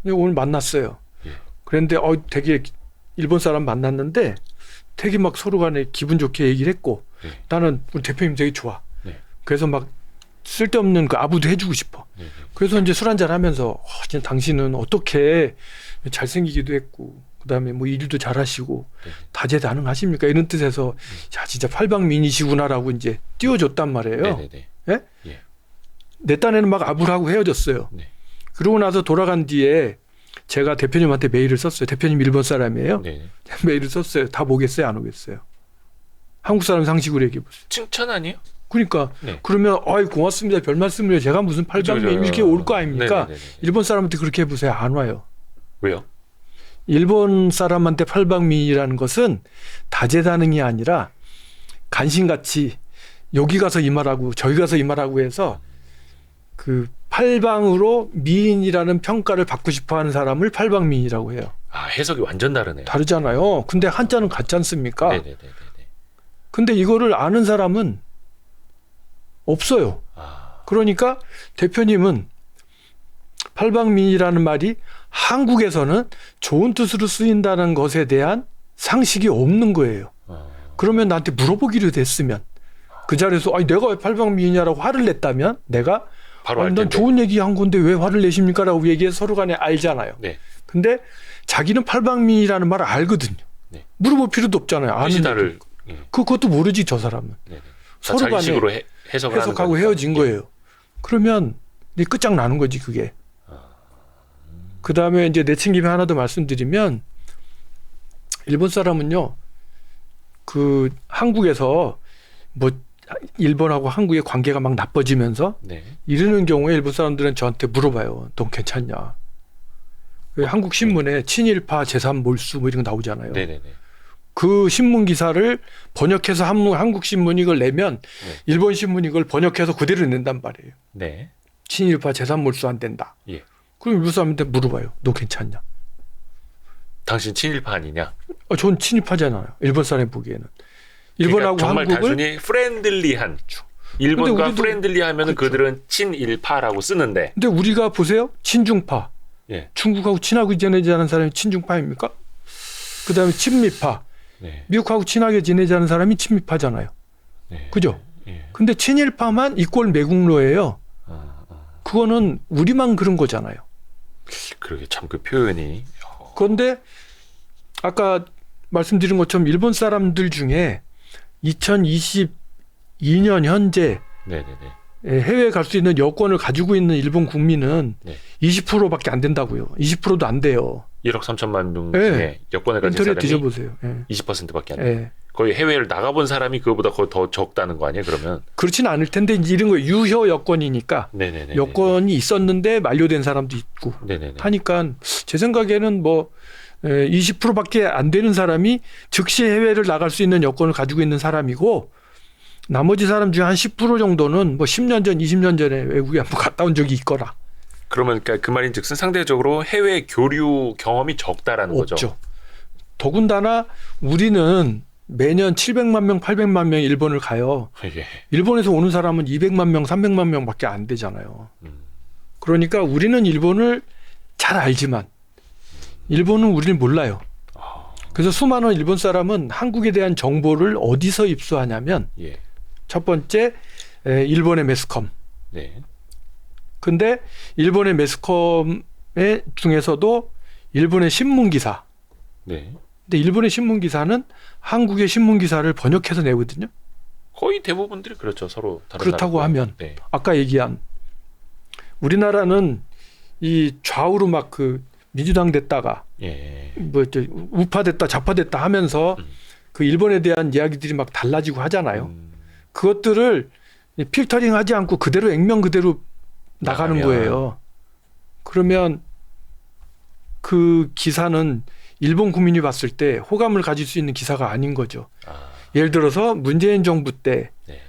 오늘 만났어요. 예. 그런데 되게 일본 사람 만났는데 되게 막 서로 간에 기분 좋게 얘기를 했고 네. 나는 우리 대표님 되게 좋아. 네. 그래서 막 쓸데없는 그 아부도 해주고 싶어. 네. 그래서 이제 술 한잔 하면서 진짜 당신은 어떻게 잘생기기도 했고 그다음에 뭐 일도 잘하시고 네. 다재다능하십니까? 이런 뜻에서 야 진짜 팔방미인이시구나라고 이제 띄워줬단 말이에요. 네네네. 예? 예. 내 딴에는 막 아부를 하고 헤어졌어요. 네. 그러고 나서 돌아간 뒤에 제가 대표님한테 메일을 썼어요. 대표님 일본 사람이에요. 네. 메일을 썼어요. 다 보겠어요? 안 오겠어요? 한국 사람 상식으로 얘기해 보세요. 칭찬 아니에요? 그러니까 네. 그러면 아이 고맙습니다. 별 말씀을요. 제가 무슨 팔방미인 이렇게 올 거 아닙니까? 네네네네. 일본 사람한테 그렇게 해보세요. 안 와요. 왜요? 일본 사람한테 팔방미인이라는 것은 다재다능이 아니라 간신같이 여기 가서 이 말하고 저기 가서 이 말하고 해서 그 팔방으로 미인이라는 평가를 받고 싶어하는 사람을 팔방미인이라고 해요. 아, 해석이 완전 다르네요. 다르잖아요. 근데 한자는 같지 않습니까? 네네네네. 근데 이거를 아는 사람은 없어요. 아, 그러니까 대표님은 팔방미인이라는 말이 한국에서는 좋은 뜻으로 쓰인다는 것에 대한 상식이 없는 거예요. 그러면 나한테 물어보기로 됐으면 그 자리에서 아니 내가 왜 팔방미인이냐라고 화를 냈다면 내가 바로 알 아니 난 텐데. 좋은 얘기한 건데 왜 화를 내십니까? 라고 얘기해서 서로 간에 알잖아요. 네. 근데 자기는 팔방미인이라는 말을 알거든요. 네. 물어볼 필요도 없잖아요. 아는 뜻이다를 얘기니까. 그것도 모르지 저 사람은. 네네. 서로 자기 간에 식으로 해석을 하는 해석하고 거니까. 헤어진 거예요. 그러면 이제 끝장나는 거지 그게. 그다음에 이제 내친김에 하나 더 말씀드리면 일본 사람은요. 그 한국에서 뭐 일본하고 한국의 관계가 막 나빠지면서 네. 이러는 경우에 일본 사람들은 저한테 물어봐요. 넌 괜찮냐? 왜 한국 신문에 친일파 제3몰수 뭐 이런 거 나오잖아요. 네네네. 그 신문 기사를 번역해서 한국 신문이 이걸 내면 일본 신문이 이걸 번역해서 그대로 낸단 말이에요. 네. 친일파 제3몰수 안 된다. 예. 그럼 일본 사람한테 물어봐요. 너 괜찮냐? 당신 친일파 아니냐? 전 친일파잖아요. 일본 사람이 보기에는. 일본하고 그러니까 정말 한국을 단순히 프렌들리한. 일본과 우리도- 프렌들리하면은 그렇죠. 그들은 친일파라고 쓰는데. 근데 우리가 보세요. 친중파. 예. 중국하고 친하게 지내자는 사람이 친중파입니까? 그다음에 친미파. 네. 미국하고 친하게 지내자는 사람이 친미파잖아요. 네. 그죠? 예. 근데 친일파만 이꼴 매국노예요. 그거는 우리만 그런 거잖아요. 그러게 참 그 표현이. 그런데 아까 말씀드린 것처럼 일본 사람들 중에 2022년 현재 네네네. 해외에 갈 수 있는 여권을 가지고 있는 일본 국민은 네. 20%밖에 안 된다고요. 20%도 안 돼요. 1억 3천만 명 네. 중에 여권을 가진 인터넷 사람이 뒤져보세요. 예. 20%밖에 안 돼. 예. 거의 해외를 나가본 사람이 그거보다 거의 더 적다는 거 아니에요? 그러면 그렇지는 않을 텐데 이제 이런 거 유효 여건이니까 네네네. 여건이 있었는데 만료된 사람도 있고 네네네. 하니까 제 생각에는 뭐 20%밖에 안 되는 사람이 즉시 해외를 나갈 수 있는 여건을 가지고 있는 사람이고 나머지 사람 중에 한 10% 정도는 뭐 10년 전, 20년 전에 외국에 한번 갔다 온 적이 있거나 그러면 그러니까 그 말인즉슨 상대적으로 해외 교류 경험이 적다라는 없죠. 거죠. 더군다나 우리는 매년 700만 명, 800만 명 일본을 가요. 예. 일본에서 오는 사람은 200만 명, 300만 명밖에 안 되잖아요. 그러니까 우리는 일본을 잘 알지만 일본은 우리를 몰라요. 그래서 수많은 일본 사람은 한국에 대한 정보를 어디서 입수하냐면 예. 첫 번째 일본의 매스컴. 네. 근데 일본의 매스컴 중에서도 일본의 신문 기사. 네. 근데 일본의 신문 기사는 한국의 신문 기사를 번역해서 내거든요. 거의 대부분들이 그렇죠. 서로 다른 그렇다고 나라고. 하면 네. 아까 얘기한 우리나라는 이 좌우로 막 그 민주당 됐다가 예. 뭐 우파 됐다 좌파 됐다 하면서 그 일본에 대한 이야기들이 막 달라지고 하잖아요. 그것들을 필터링하지 않고 그대로 액면 그대로 나가는 거예요. 그러면 그 기사는 일본 국민이 봤을 때 호감을 가질 수 있는 기사가 아닌 거죠. 예를 들어서 문재인 정부 때 네.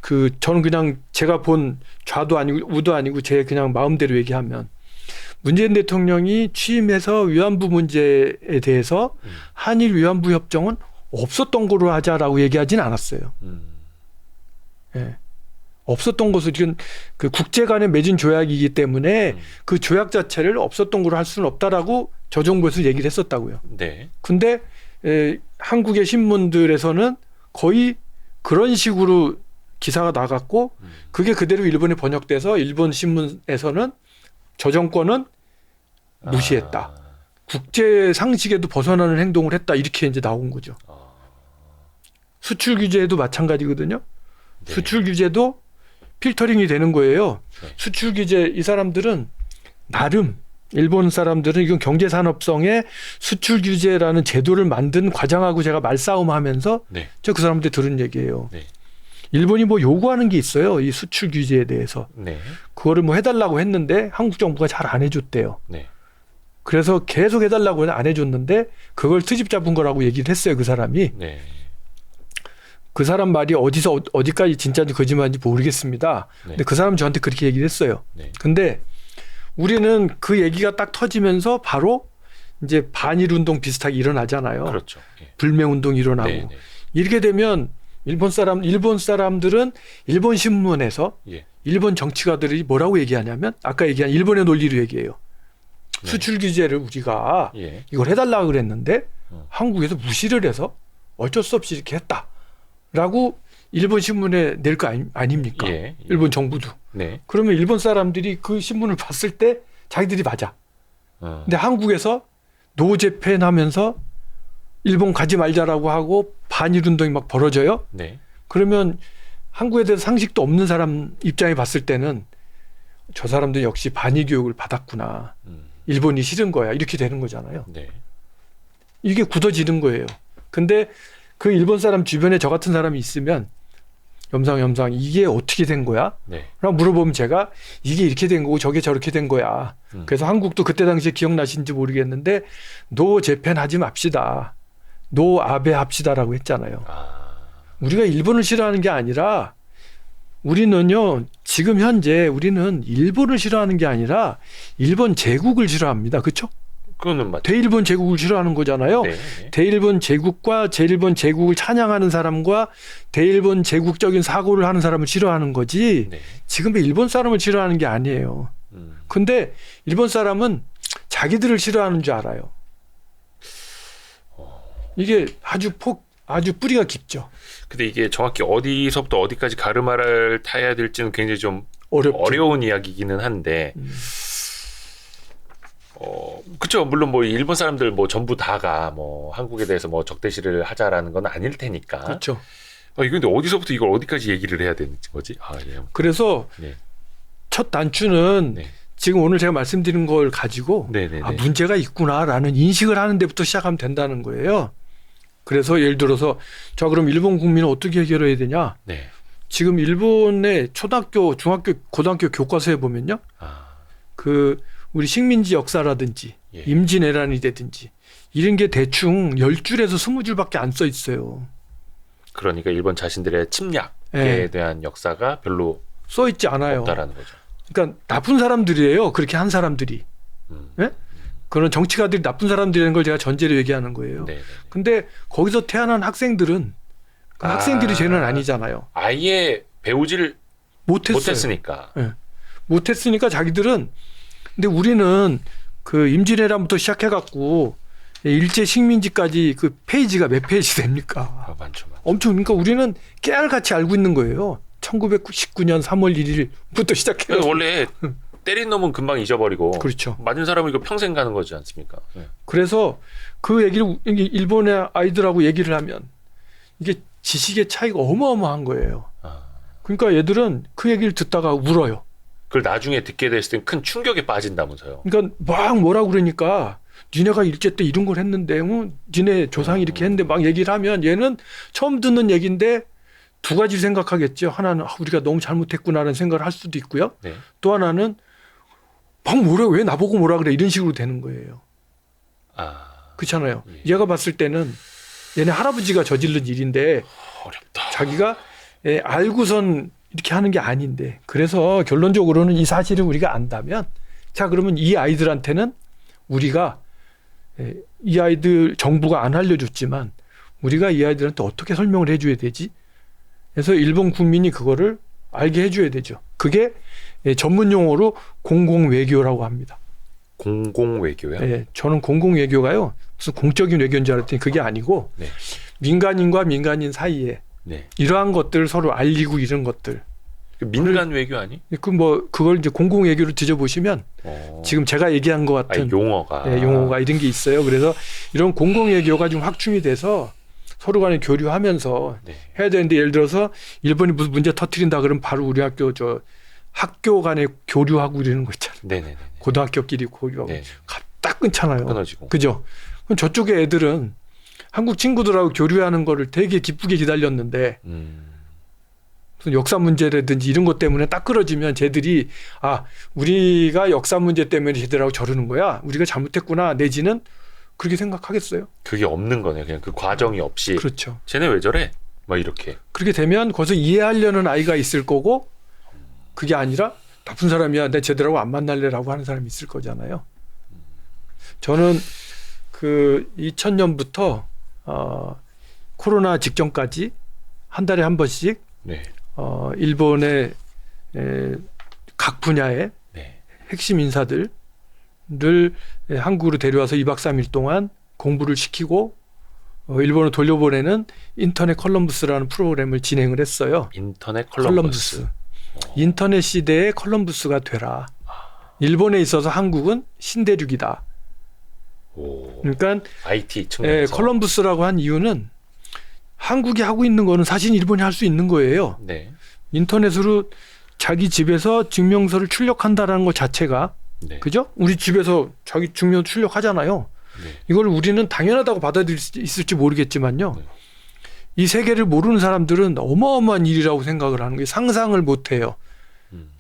그 저는 그냥 제가 본 좌도 아니고 우도 아니고 제 그냥 마음대로 얘기하면 문재인 대통령이 취임해서 위안부 문제에 대해서 한일 위안부 협정은 없었던 거로 하자라고 얘기하진 않았어요. 예. 없었던 것을 이건 그 국제 간에 맺은 조약이기 때문에 그 조약 자체를 없었던 거로 할 수는 없다라고 저 정부에서 얘기를 했었다고요. 네. 근데 한국의 신문들에서는 거의 그런 식으로 기사가 나갔고 그게 그대로 일본에 번역돼서 일본 신문에서는 저 정권은 무시했다. 국제 상식에도 벗어나는 행동을 했다. 이렇게 이제 나온 거죠. 수출 규제도 마찬가지거든요. 네. 수출 규제도 필터링이 되는 거예요. 네. 수출 규제 이 사람들은 나름 일본 사람들은 이건 경제산업성의 수출 규제라는 제도를 만든 과장하고 제가 말싸움하면서 네. 저 그 사람한테 들은 얘기예요. 네. 일본이 뭐 요구하는 게 있어요. 이 수출 규제에 대해서. 네. 그거를 뭐 해달라고 했는데 한국 정부가 잘 안 해줬대요. 네. 그래서 계속 해달라고 안 해줬는데 그걸 트집 잡은 거라고 얘기를 했어요. 그 사람이. 네. 그 사람 말이 어디서 어디까지 진짜인지 거짓말인지 모르겠습니다. 네. 근데 그 사람 저한테 그렇게 얘기를 했어요. 네. 근데 우리는 그 얘기가 딱 터지면서 바로 이제 반일 운동 비슷하게 일어나잖아요. 그렇죠. 예. 불매 운동 일어나고. 네. 네. 이렇게 되면 일본 사람들은 일본 신문에서 예. 일본 정치가들이 뭐라고 얘기하냐면 아까 얘기한 일본의 논리로 얘기해요. 네. 수출 규제를 우리가 예. 이걸 해달라고 그랬는데 어. 한국에서 무시를 해서 어쩔 수 없이 이렇게 했다라고 일본 신문에 낼 거 아닙니까? 예. 예. 일본 정부도. 네. 그러면 일본 사람들이 그 신문을 봤을 때 자기들이 맞아. 근데 한국에서 노재팬 하면서 일본 가지 말자라고 하고 반일 운동이 막 벌어져요. 네. 그러면 한국에 대해서 상식도 없는 사람 입장에 봤을 때는 저 사람들 역시 반일 교육을 받았구나. 일본이 싫은 거야. 이렇게 되는 거잖아요. 네. 이게 굳어지는 거예요. 근데 그 일본 사람 주변에 저 같은 사람이 있으면 염상 이게 어떻게 된 거야? 네. 라고 물어보면 제가 이게 이렇게 된 거고 저게 저렇게 된 거야. 그래서 한국도 그때 당시에 기억나신지 모르겠는데 노 재팬 하지 맙시다. 노 아베 합시다라고 했잖아요. 우리가 일본을 싫어하는 게 아니라 우리는요 지금 현재 우리는 일본을 싫어하는 게 아니라 일본 제국을 싫어합니다. 그렇죠? 그거는 맞죠. 대일본 제국을 싫어하는 거잖아요. 네. 네. 대일본 제국과 제일본 제국을 찬양하는 사람과 대일본 제국적인 사고를 하는 사람을 싫어하는 거지 네. 지금 일본 사람을 싫어하는 게 아니에요. 근데 일본 사람은 자기들을 싫어하는 줄 알아요. 이게 아주 뿌리가 깊죠. 근데 이게 정확히 어디서부터 어디까지 가르마를 타야 될지는 굉장히 좀 어렵죠. 어려운 이야기이기는 한데 그쵸. 물론 뭐 일본 사람들 뭐 전부 다가 뭐 한국에 대해서 뭐 적대시를 하자라는 건 아닐 테니까. 그렇죠. 이거 근데 어디서부터 이걸 어디까지 얘기를 해야 되는 거지? 예. 그래서 네. 첫 단추는 네. 지금 오늘 제가 말씀드린 걸 가지고 네네네. 문제가 있구나라는 인식을 하는 데부터 시작하면 된다는 거예요. 그래서 예를 들어서 자 그럼 일본 국민은 어떻게 해결해야 되냐? 네. 지금 일본의 초등학교, 중학교, 고등학교 교과서에 보면요. 그 우리 식민지 역사라든지 예. 임진왜란이라든지 이런 게 대충 10줄에서 20줄밖에 안 써 있어요. 그러니까 일본 자신들의 침략에 예. 대한 역사가 별로 써 있지 않아요. 없다라는 거죠. 그러니까 나쁜 사람들이에요. 그렇게 한 사람들이. 예? 그런 정치가들이 나쁜 사람들이라는 걸 제가 전제로 얘기하는 거예요. 네. 근데 거기서 태어난 학생들은 그 학생들이 죄는 아니잖아요. 아예 배우지를 못했으니까. 예. 못했으니까 자기들은 근데 우리는 그 임진왜란부터 시작해갖고 일제 식민지까지 그 페이지가 몇 페이지 됩니까? 많죠. 엄청 그러니까 우리는 깨알같이 알고 있는 거예요. 1919년 3월 1일부터 시작해요. 원래 때린 놈은 금방 잊어버리고 그렇죠. 맞은 사람은 이거 평생 가는 거지 않습니까? 네. 그래서 그 얘기를 일본의 아이들하고 얘기를 하면 이게 지식의 차이가 어마어마한 거예요. 그러니까 얘들은 그 얘기를 듣다가 울어요. 그걸 나중에 듣게 됐을 땐 큰 충격에 빠진다면서요. 그러니까 막 뭐라 그러니까 니네가 일제 때 이런 걸 했는데 니네 조상이 이렇게 했는데 막 얘기를 하면 얘는 처음 듣는 얘기인데 두 가지를 생각하겠죠. 하나는 우리가 너무 잘못했구나라는 생각을 할 수도 있고요. 네. 또 하나는 막 뭐래 왜 나보고 뭐라 그래 이런 식으로 되는 거예요. 그렇잖아요. 예. 얘가 봤을 때는 얘네 할아버지가 저지른 일인데 어렵다. 자기가 알고선 이렇게 하는 게 아닌데 그래서 결론적으로는 이 사실을 우리가 안다면 자 그러면 이 아이들한테는 우리가 이 아이들 정부가 안 알려줬지만 우리가 이 아이들한테 어떻게 설명을 해줘야 되지? 그래서 일본 국민이 그거를 알게 해줘야 되죠. 그게 전문 용어로 공공외교라고 합니다. 공공외교요? 네, 저는 공공외교가요 무슨 공적인 외교인 줄 알았더니 그게 아니고 네. 민간인과 민간인 사이에 네. 이러한 것들을 서로 알리고 이런 것들. 민간 외교 아니? 그걸 이제 공공외교를 뒤져보시면 지금 제가 얘기한 것 같은 용어가 용어가 이런 게 있어요. 그래서 이런 공공외교가 좀 확충이 돼서 서로 간에 교류하면서 네. 해야 되는데 예를 들어서 일본이 무슨 문제 터뜨린다 그러면 바로 우리 학교 간에 교류하고 이러는 거 있잖아요. 네네네. 고등학교끼리 교류하고 네. 딱 끊잖아요. 끊어지고. 그죠? 그럼 저쪽에 애들은 한국 친구들하고 교류하는 거를 되게 기쁘게 기다렸는데 무슨 역사 문제라든지 이런 것 때문에 딱 끊어지면 쟤들이 우리가 역사 문제 때문에 쟤들하고 저러는 거야. 우리가 잘못했구나. 내지는 그렇게 생각하겠어요? 그게 없는 거네요. 그냥 그 과정이 없이. 그렇죠. 쟤네 왜 저래? 막 이렇게. 그렇게 되면 거기서 이해하려는 아이가 있을 거고 그게 아니라 나쁜 사람이야. 내 쟤들하고 안 만날래라고 하는 사람이 있을 거잖아요. 저는 그 2000년부터 코로나 직전까지 한 달에 한 번씩 네. 일본의 각 분야의 네. 핵심 인사들을 한국으로 데려와서 2박 3일 동안 공부를 시키고 일본으로 돌려보내는 인터넷 컬럼부스라는 프로그램을 진행을 했어요. 인터넷 컬럼부스. 인터넷 시대의 컬럼부스가 되라. 일본에 있어서 한국은 신대륙이다. 그러니까 IT 측면에서. 컬럼부스라고 한 이유는 한국이 하고 있는 거는 사실 일본이 할 수 있는 거예요. 네. 인터넷으로 자기 집에서 증명서를 출력한다라는 것 자체가 네. 그죠? 우리 집에서 자기 증명 출력하잖아요. 네. 이걸 우리는 당연하다고 받아들일 수 있을지 모르겠지만요. 네. 이 세계를 모르는 사람들은 어마어마한 일이라고 생각을 하는 게 상상을 못 해요.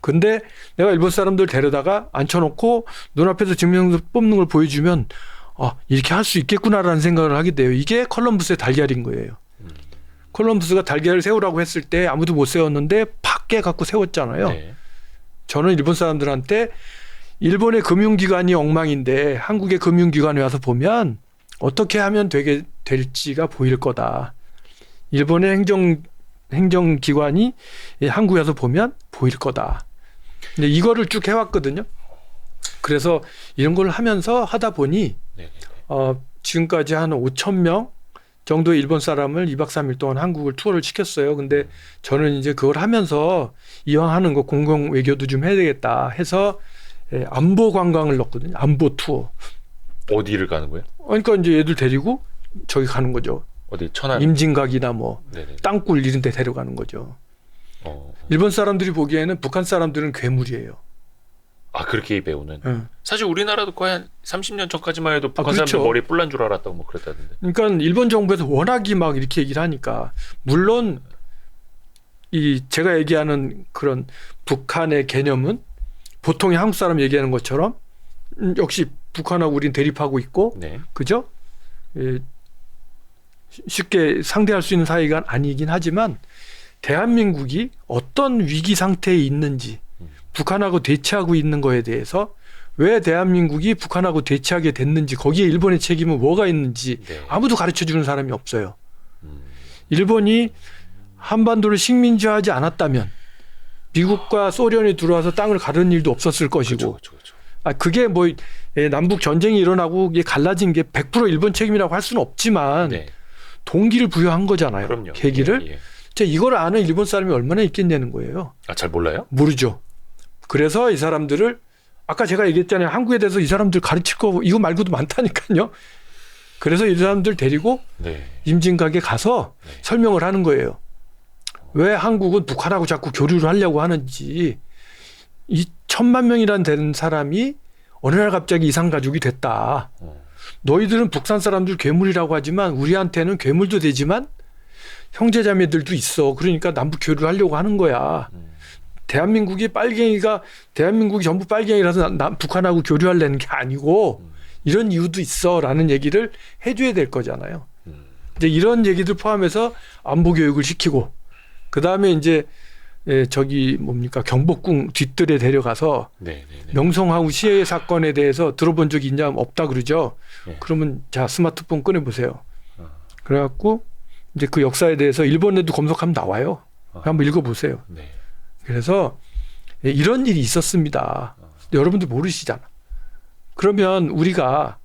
근데 내가 일본 사람들 데려다가 앉혀놓고 눈앞에서 증명서 뽑는 걸 보여주면 이렇게 할 수 있겠구나라는 생각을 하게 돼요. 이게 컬럼부스의 달걀인 거예요. 컬럼부스가 달걀을 세우라고 했을 때 아무도 못 세웠는데 팍 깨갖고 세웠잖아요. 네. 저는 일본 사람들한테 일본의 금융기관이 엉망인데 한국의 금융기관에 와서 보면 어떻게 하면 될지가 보일 거다. 일본의 행정기관이 한국에 와서 보면 보일 거다. 근데 이거를 쭉 해왔거든요. 그래서 이런 걸 하면서 하다 보니 네. 지금까지 한 5,000명 정도의 일본 사람을 2박 3일 동안 한국을 투어를 시켰어요. 근데 저는 이제 그걸 하면서 이왕 하는 거 공공 외교도 좀 해야 되겠다 해서 안보 관광을 넣었거든요. 안보 투어. 어디를 가는 거예요? 그러니까 이제 얘들 데리고 저기 가는 거죠. 어디 천안? 임진각이나 뭐 네네. 땅굴 이런 데 데려가는 거죠. 일본 사람들이 보기에는 북한 사람들은 괴물이에요. 그렇게 배우는. 사실 우리나라도 거의 한 30년 전까지만 해도 북한 그렇죠. 사람들 머리 뿔난 줄 알았다고 뭐 그랬다던데. 그러니까 일본 정부에서 워낙이 막 이렇게 얘기를 하니까 물론 이 제가 얘기하는 그런 북한의 개념은 보통의 한국 사람 얘기하는 것처럼 역시 북한하고 우린 대립하고 있고 네. 그죠? 예, 쉽게 상대할 수 있는 사이가 아니긴 하지만 대한민국이 어떤 위기 상태에 있는지 북한하고 대치하고 있는 거에 대해서 왜 대한민국이 북한하고 대치하게 됐는지 거기에 일본의 책임은 뭐가 있는지 네. 아무도 가르쳐주는 사람이 없어요. 일본이 한반도를 식민지화하지 않았다면 미국과 소련이 들어와서 땅을 가르는 일도 없었을 것이고 그렇죠. 그게 뭐 남북 전쟁이 일어나고 이게 갈라진 게 100% 일본 책임이라고 할 수는 없지만 네. 동기를 부여한 거잖아요. 그럼요. 계기를. 예. 이걸 아는 일본 사람이 얼마나 있겠냐는 거예요. 잘 몰라요? 모르죠. 그래서 이 사람들을 아까 제가 얘기했잖아요. 한국에 대해서 이 사람들 가르칠 거 이거 말고도 많다니까요. 그래서 이 사람들 데리고 네. 임진각에 가서 네. 설명을 하는 거예요. 왜 한국은 북한하고 자꾸 교류를 하려고 하는지. 이 1,000만 명이란 되는 사람이 어느 날 갑자기 이산가족이 됐다. 너희들은 북산 사람들 괴물이라고 하지만 우리한테는 괴물도 되지만 형제자매들도 있어. 그러니까 남북 교류를 하려고 하는 거야. 대한민국이 전부 빨갱이라서 북한하고 교류하려는 게 아니고 이런 이유도 있어라는 얘기를 해줘야 될 거잖아요. 이제 이런 얘기들 포함해서 안보 교육을 시키고 그 다음에 이제 저기 뭡니까 경복궁 뒷뜰에 데려가서 명성황후 시해 사건에 대해서 들어본 적이 있냐 없다 그러죠. 네. 그러면 자 스마트폰 꺼내 보세요. 그래갖고 이제 그 역사에 대해서 일본에도 검색하면 나와요. 한번 읽어보세요. 네. 그래서 이런 일이 있었습니다. 여러분들 모르시잖아. 그러면 우리가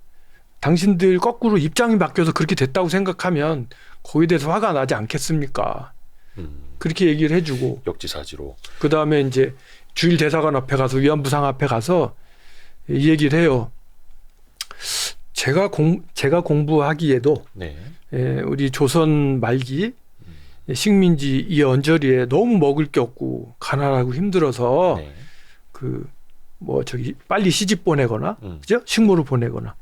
당신들 거꾸로 입장이 바뀌어서 그렇게 됐다고 생각하면 거기에 대해서 화가 나지 않겠습니까? 그렇게 얘기를 해주고 역지사지로. 그 다음에 이제 주일 대사관 앞에 가서 위안부상 앞에 가서 이 얘기를 해요. 제가 공부하기에도 네. 우리 조선 말기 식민지 이 언저리에 너무 먹을 게 없고 가난하고 힘들어서 네. 빨리 시집 보내거나 그죠? 식모를 보내거나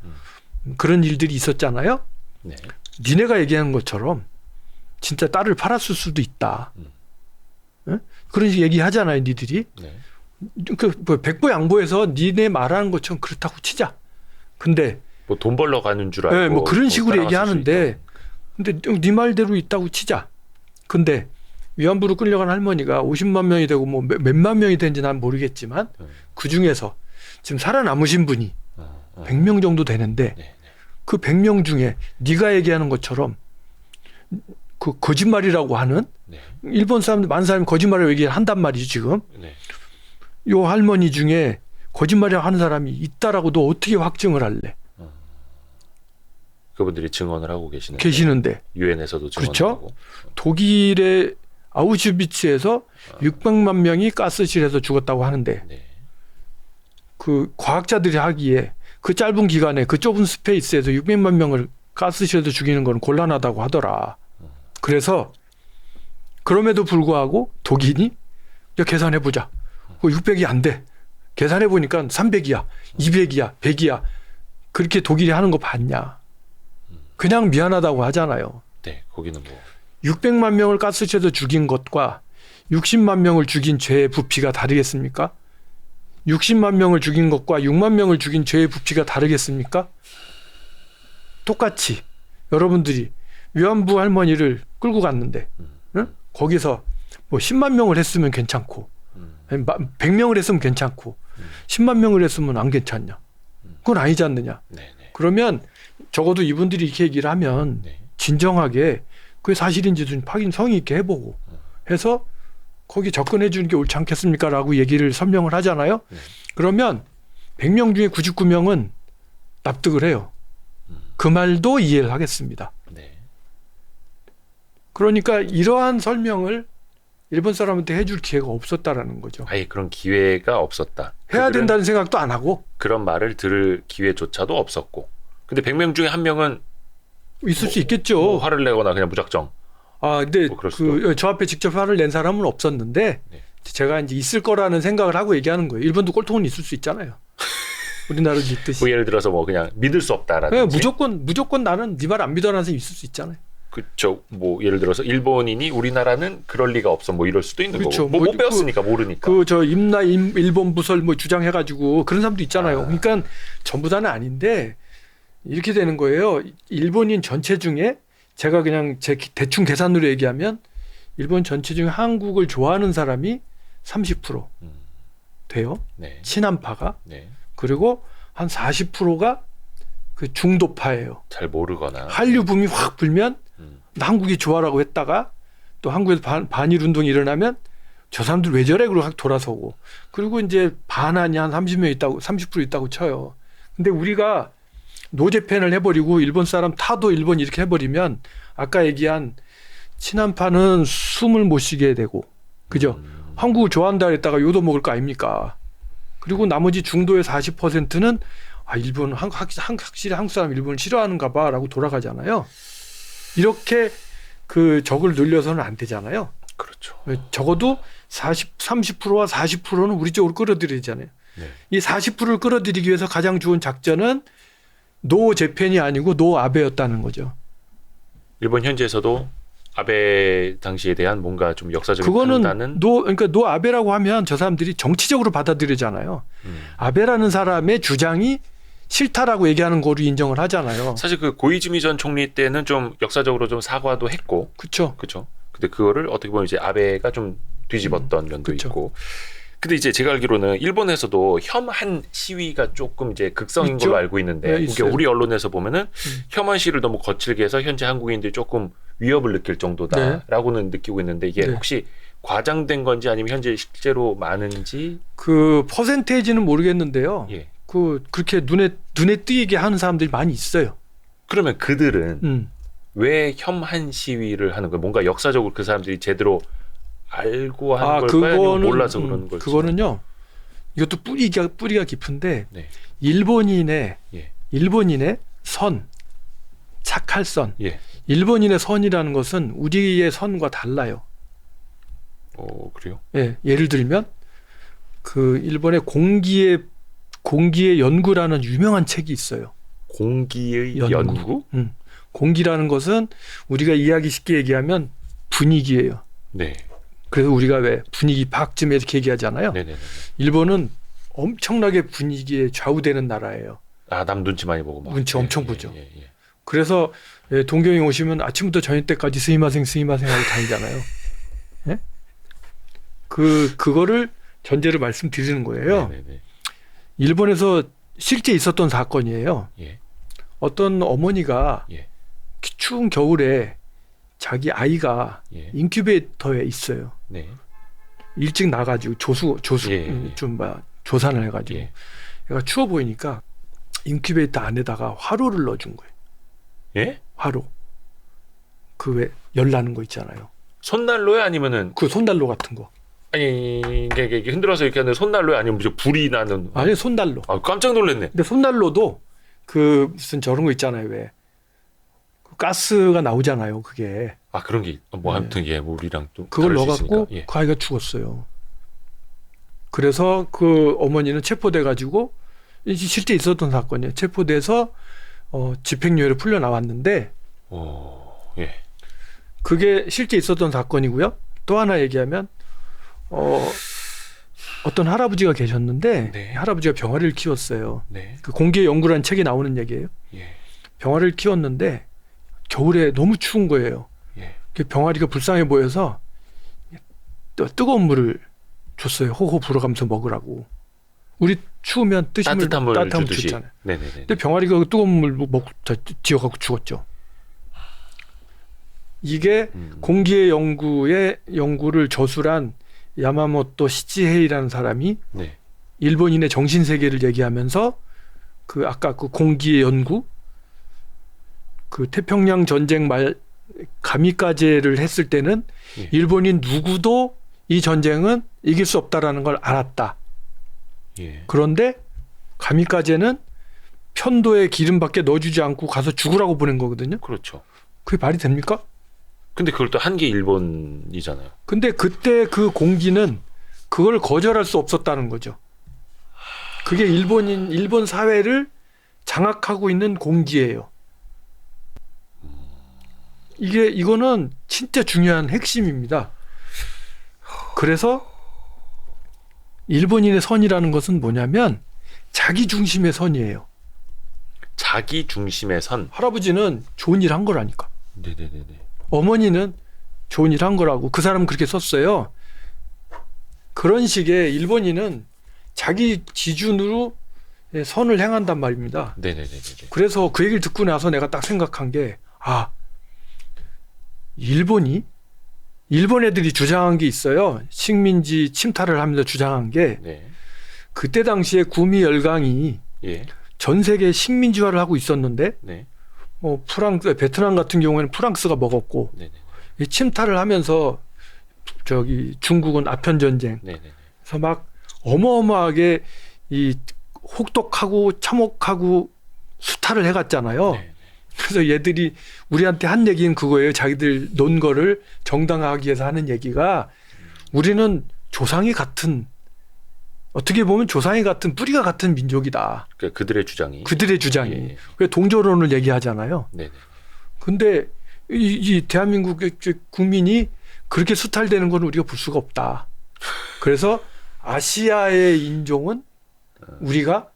그런 일들이 있었잖아요. 네. 니네가 얘기하는 것처럼 진짜 딸을 팔았을 수도 있다. 응? 그런 식으로 얘기하잖아요, 니들이. 네. 백보양보해서 니네 말하는 것처럼 그렇다고 치자. 근데 뭐 돈 벌러 가는 줄 알고. 뭐 그런 식으로 따라갔을 얘기하는데, 근데 네 말대로 있다고 치자. 근데 위안부로 끌려간 할머니가 50만 명이 되고 뭐 몇만 명이 된지 난 모르겠지만 그 중에서 지금 살아남으신 분이 100명 정도 되는데 그 100명 중에 네가 얘기하는 것처럼 그 거짓말이라고 하는 일본 사람들 많은 사람이 거짓말을 얘기를 한단 말이죠 지금. 요 할머니 중에 거짓말이라고 하는 사람이 있다라고 너 어떻게 확증을 할래? 그분들이 증언을 하고 계시는데 유엔에서도 증언을 그렇죠? 하고. 독일의 아우슈비츠에서 600만 명이 가스실에서 죽었다고 하는데 그 과학자들이 하기에 그 짧은 기간에 그 좁은 스페이스에서 600만 명을 가스실에서 죽이는 건 곤란하다고 하더라. 그래서 그럼에도 불구하고 독일이 야 계산해보자. 600이 안 돼. 계산해보니까 300이야, 200이야, 100이야. 그렇게 독일이 하는 거 봤냐. 그냥 미안하다고 하잖아요. 네, 거기는 뭐 600만 명을 가스실에서 죽인 것과 60만 명을 죽인 죄의 부피가 다르겠습니까? 60만 명을 죽인 것과 6만 명을 죽인 죄의 부피가 다르겠습니까? 똑같이 여러분들이 위안부 할머니를 끌고 갔는데 응? 거기서 뭐 10만 명을 했으면 괜찮고 100명을 했으면 괜찮고 10만 명을 했으면 안 괜찮냐? 그건 아니지 않느냐? 그러면 적어도 이분들이 이렇게 얘기를 하면 진정하게 그게 사실인지 좀 확인 성의 있게 해보고 해서 거기 접근해 주는 게 옳지 않겠습니까? 라고 얘기를 설명을 하잖아요. 그러면 100명 중에 99명은 납득을 해요. 그 말도 이해를 하겠습니다. 그러니까 이러한 설명을 일본 사람한테 해줄 기회가 없었다라는 거죠. 아예 그런 기회가 없었다. 해야 된다는 생각도 안 하고 그런 말을 들을 기회조차도 없었고. 근데 100명 중에 한 명은 있을 수 있겠죠. 뭐 화를 내거나 그냥 무작정. 근데 뭐 저 앞에 직접 화를 낸 사람은 없었는데 제가 이제 있을 거라는 생각을 하고 얘기하는 거예요. 일본도 꼴통은 있을 수 있잖아요. 우리나라 짓듯이. 뭐 예를 들어서 뭐 그냥 믿을 수 없다라든지. 무조건 나는 네 말 안 믿어라는 사람이 있을 수 있잖아요. 그렇죠. 뭐 예를 들어서 일본인이 우리나라는 그럴 리가 없어 뭐 이럴 수도 있는 그렇죠. 거고. 못 배웠으니까 모르니까. 일본 부설 뭐 주장해가지고 그런 사람도 있잖아요. 그러니까 전부 다는 아닌데 이렇게 되는 거예요. 일본인 전체 중에 제가 그냥 대충 계산으로 얘기하면 일본 전체 중에 한국을 좋아하는 사람이 30% 돼요. 네. 친한파가. 네. 그리고 한 40%가 그 중도파예요. 잘 모르거나. 한류 붐이 확 불면 한국이 좋아라고 했다가 또 한국에서 반일 운동이 일어나면 저 사람들 왜 저래? 그러고 확 돌아서고. 그리고 이제 반환이 한 30명 있다고, 30% 있다고 쳐요. 근데 우리가 노제팬을 해버리고 일본 사람 타도 일본 이렇게 해버리면 아까 얘기한 친한파는 숨을 못 쉬게 되고, 그죠? 한국을 좋아한다 그랬다가 요도 먹을 거 아닙니까? 그리고 나머지 중도의 40%는 일본, 확실히 한국 사람 일본을 싫어하는가 봐 라고 돌아가잖아요. 이렇게 그 적을 늘려서는 안 되잖아요. 그렇죠. 적어도 30%와 40%는 우리 쪽으로 끌어들이잖아요. 네. 이 40%를 끌어들이기 위해서 가장 좋은 작전은 노 재팬이 아니고 노 아베였다는 거죠. 일본 현지에서도 아베 당시에 대한 뭔가 좀 역사적인 판단은 그러니까 노 아베라고 하면 저 사람들이 정치적으로 받아들이잖아요. 아베라는 사람의 주장이 싫다라고 얘기하는 거로 인정을 하잖아요. 사실 그 고이즈미 전 총리 때는 좀 역사적으로 좀 사과도 했고, 그렇죠. 그렇죠. 근데 그거를 어떻게 보면 이제 아베가 좀 뒤집었던 면도 그쵸. 있고. 근데 이제 제가 알기로는 일본에서도 혐한 시위가 조금 이제 극성인 있죠? 걸로 알고 있는데, 네, 이게 우리 언론에서 보면은 혐한 시위를 너무 거칠게 해서 현재 한국인들이 조금 위협을 느낄 정도다라고는 느끼고 있는데 이게 네. 혹시 과장된 건지 아니면 현재 실제로 많은지. 그 퍼센테이지는 모르겠는데요. 예. 그렇게 눈에 띄게 하는 사람들이 많이 있어요. 그러면 그들은 왜 혐한 시위를 하는 거예요? 뭔가 역사적으로 그 사람들이 제대로 알고 하는 걸까요? 아니면 몰라서 그러는 걸지? 그거는요. 이것도 뿌리가 깊은데 네. 일본인의 예. 선, 착할 선. 예. 일본인의 선이라는 것은 우리의 선과 달라요. 그래요? 예, 예를 들면 그 일본의 공기의 연구라는 유명한 책이 있어요. 공기의 연구? 공기라는 것은 우리가 이해하기 쉽게 얘기하면 분위기예요. 네. 그래서 우리가 왜 분위기 파악쯤 이렇게 얘기하잖아요. 네네. 일본은 엄청나게 분위기에 좌우되는 나라예요. 남 눈치 많이 보고 막. 눈치 엄청 보죠. 예. 그래서 동경에 오시면 아침부터 저녁 때까지 스미마생 하고 다니잖아요. 예? 그거를 전제로 말씀드리는 거예요. 네네네. 일본에서 실제 있었던 사건이에요. 예. 어떤 어머니가 예. 추운 겨울에 자기 아이가 예. 인큐베이터에 있어요. 네. 일찍 나가지고 예. 조산을 해가지고 예. 얘가 추워 보이니까 인큐베이터 안에다가 화로를 넣어준 거예요. 예? 화로. 그 왜 열 나는 거 있잖아요. 손난로야 아니면은 그 손난로 같은 거. 아니 이게 흔들어서 이렇게 하는 손난로야 아니면 무슨 불이 나는? 아니 손난로. 깜짝 놀랐네. 근데 손난로도 그 무슨 저런 거 있잖아요. 왜 그 가스가 나오잖아요. 그게. 그런 게 뭐 아무튼 뭐 우리랑 또 그걸 다를 수 넣어갖고 있으니까. 예. 그 아이가 죽었어요. 그래서 그 어머니는 체포돼 가지고 실제 있었던 사건이에요. 체포돼서 집행유예를 풀려 나왔는데. 예. 그게 실제 있었던 사건이고요. 또 하나 얘기하면 어떤 할아버지가 계셨는데 네. 할아버지가 병아리를 키웠어요. 네. 그 공기의 연구라는 책에 나오는 얘기예요. 예. 병아리를 키웠는데 겨울에 너무 추운 거예요. 예. 그 병아리가 불쌍해 보여서 뜨거운 물을 줬어요. 호호 불어가면서 먹으라고. 우리 추우면 따뜻한 물 따뜻한 물 주듯이. 줬잖아요. 네네네. 근데 병아리가 그 뜨거운 물 먹고 지어갖고 죽었죠. 이게 공기의 연구를 저술한 야마모토 시치헤이라는 사람이 네. 일본인의 정신 세계를 얘기하면서 그 아까 그 공기의 연구, 그 태평양 전쟁 말 가미카제를 했을 때는 예. 일본인 누구도 이 전쟁은 이길 수 없다라는 걸 알았다. 예. 그런데 가미카제는 편도에 기름밖에 넣어주지 않고 가서 죽으라고 보낸 거거든요. 그렇죠. 그게 말이 됩니까? 근데 그걸 또 한 게 일본이잖아요. 근데 그때 그 공기는 그걸 거절할 수 없었다는 거죠. 그게 일본 사회를 장악하고 있는 공기예요. 이거는 진짜 중요한 핵심입니다. 그래서 일본인의 선이라는 것은 뭐냐면 자기 중심의 선이에요. 자기 중심의 선. 할아버지는 좋은 일 한 거라니까. 네네네. 어머니는 좋은 일 한 거라고. 그 사람은 그렇게 썼어요. 그런 식의 일본인은 자기 기준으로 선을 행한단 말입니다. 네네네. 그래서 그 얘기를 듣고 나서 내가 딱 생각한 게, 일본 애들이 주장한 게 있어요. 식민지 침탈을 하면서 주장한 게, 네. 그때 당시에 구미 열강이 예. 전 세계 식민지화를 하고 있었는데, 네. 베트남 같은 경우에는 프랑스가 먹었고, 네네. 이 침탈을 하면서 중국은 아편 전쟁, 네네. 그래서 막 어마어마하게 이 혹독하고 참혹하고 수탈을 해갔잖아요. 네. 그래서 얘들이 우리한테 한 얘기는 그거예요. 자기들 논 거를 정당화하기 위해서 하는 얘기가, 우리는 조상이 같은, 어떻게 보면 조상이 같은, 뿌리가 같은 민족이다. 그들의 주장이. 그들의 주장이. 예. 왜 동조론을 얘기하잖아요. 네네. 근데 이 대한민국의 국민이 그렇게 수탈되는 건 우리가 볼 수가 없다. 그래서 아시아의 인종은 우리가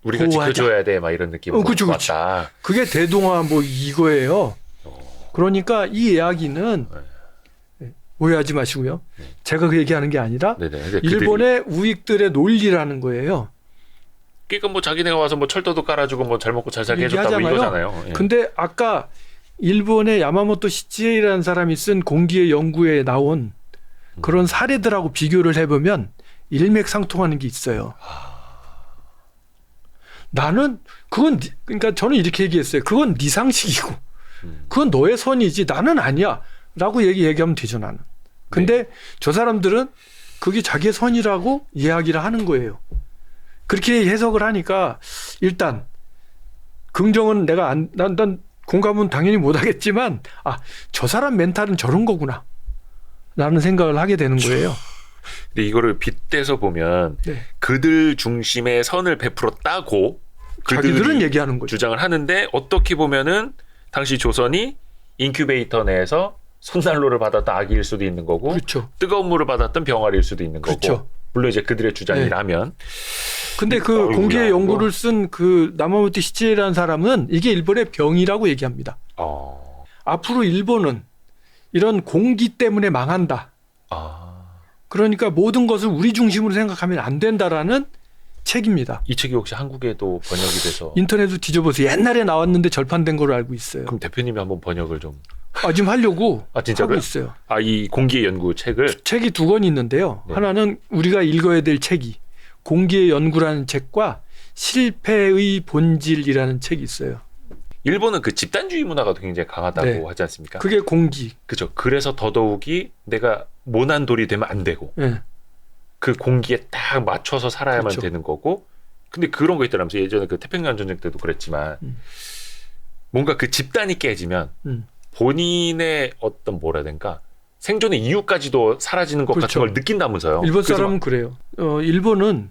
보호하자. 지켜줘야 돼, 막 이런 느낌으로 그치. 왔다. 그게 대동아 뭐 이거예요. 그러니까 이 이야기는 오해하지 마시고요. 제가 그 얘기하는 게 아니라 네네. 일본의 우익들의 논리라는 거예요. 그러니까 뭐 자기네가 와서 뭐 철도도 깔아주고 뭐 잘 먹고 잘 살게 해줬다고 얘기하잖아요. 이거잖아요. 예. 근데 아까 일본의 야마모토 시치에이라는 사람이 쓴 공기의 연구에 나온 그런 사례들하고 비교를 해보면 일맥상통하는 게 있어요. 그러니까 저는 이렇게 얘기했어요. 그건 네 상식이고, 그건 너의 선이지 나는 아니야 라고 얘기하면 되죠, 나는. 근데 저 사람들은 그게 자기의 선이라고 이야기를 하는 거예요. 그렇게 해석을 하니까 일단 긍정은 난 공감은 당연히 못하겠지만, 저 사람 멘탈은 저런 거구나 라는 생각을 하게 되는 거예요. 근데 이거를 빗대서 보면 네. 그들 중심의 선을 베풀었다고 자기들은 얘기하는 거죠. 주장을 하는데, 어떻게 보면은 당시 조선이 인큐베이터 내에서 손난로를 받았던 아기일 수도 있는 거고, 그렇죠. 뜨거운 물을 받았던 병아리일 수도 있는 거고. 그렇죠. 물론 이제 그들의 주장이라면. 근데 그 공기의 연구를 쓴 그 야마모토 시치에라는 사람은 이게 일본의 병이라고 얘기합니다. 앞으로 일본은 이런 공기 때문에 망한다. 그러니까 모든 것을 우리 중심으로 생각하면 안 된다라는 책입니다. 이 책이 혹시 한국에도 번역이 돼서? 인터넷도 뒤져보세요. 옛날에 나왔는데 절판된 걸로 알고 있어요. 그럼 대표님이 한번 번역을 좀. 지금 하려고 진짜로요? 하고 있어요. 이 공기의 연구 책을? 책이 2권이 있는데요. 네. 하나는 우리가 읽어야 될 책이 공기의 연구라는 책과 실패의 본질이라는 책이 있어요. 일본은 그 집단주의 문화가 굉장히 강하다고 네. 하지 않습니까? 그게 공기. 그죠. 그래서 더더욱이 내가 모난 돌이 되면 안 되고, 네. 그 공기에 딱 맞춰서 살아야만 그렇죠. 되는 거고. 근데 그런 거 있더라면서 예전에 그 태평양 전쟁 때도 그랬지만, 뭔가 그 집단이 깨지면 본인의 어떤 뭐라 해야 될까, 생존의 이유까지도 사라지는 것 그렇죠. 같은 걸 느낀다면서요. 일본 사람은 그래요. 일본은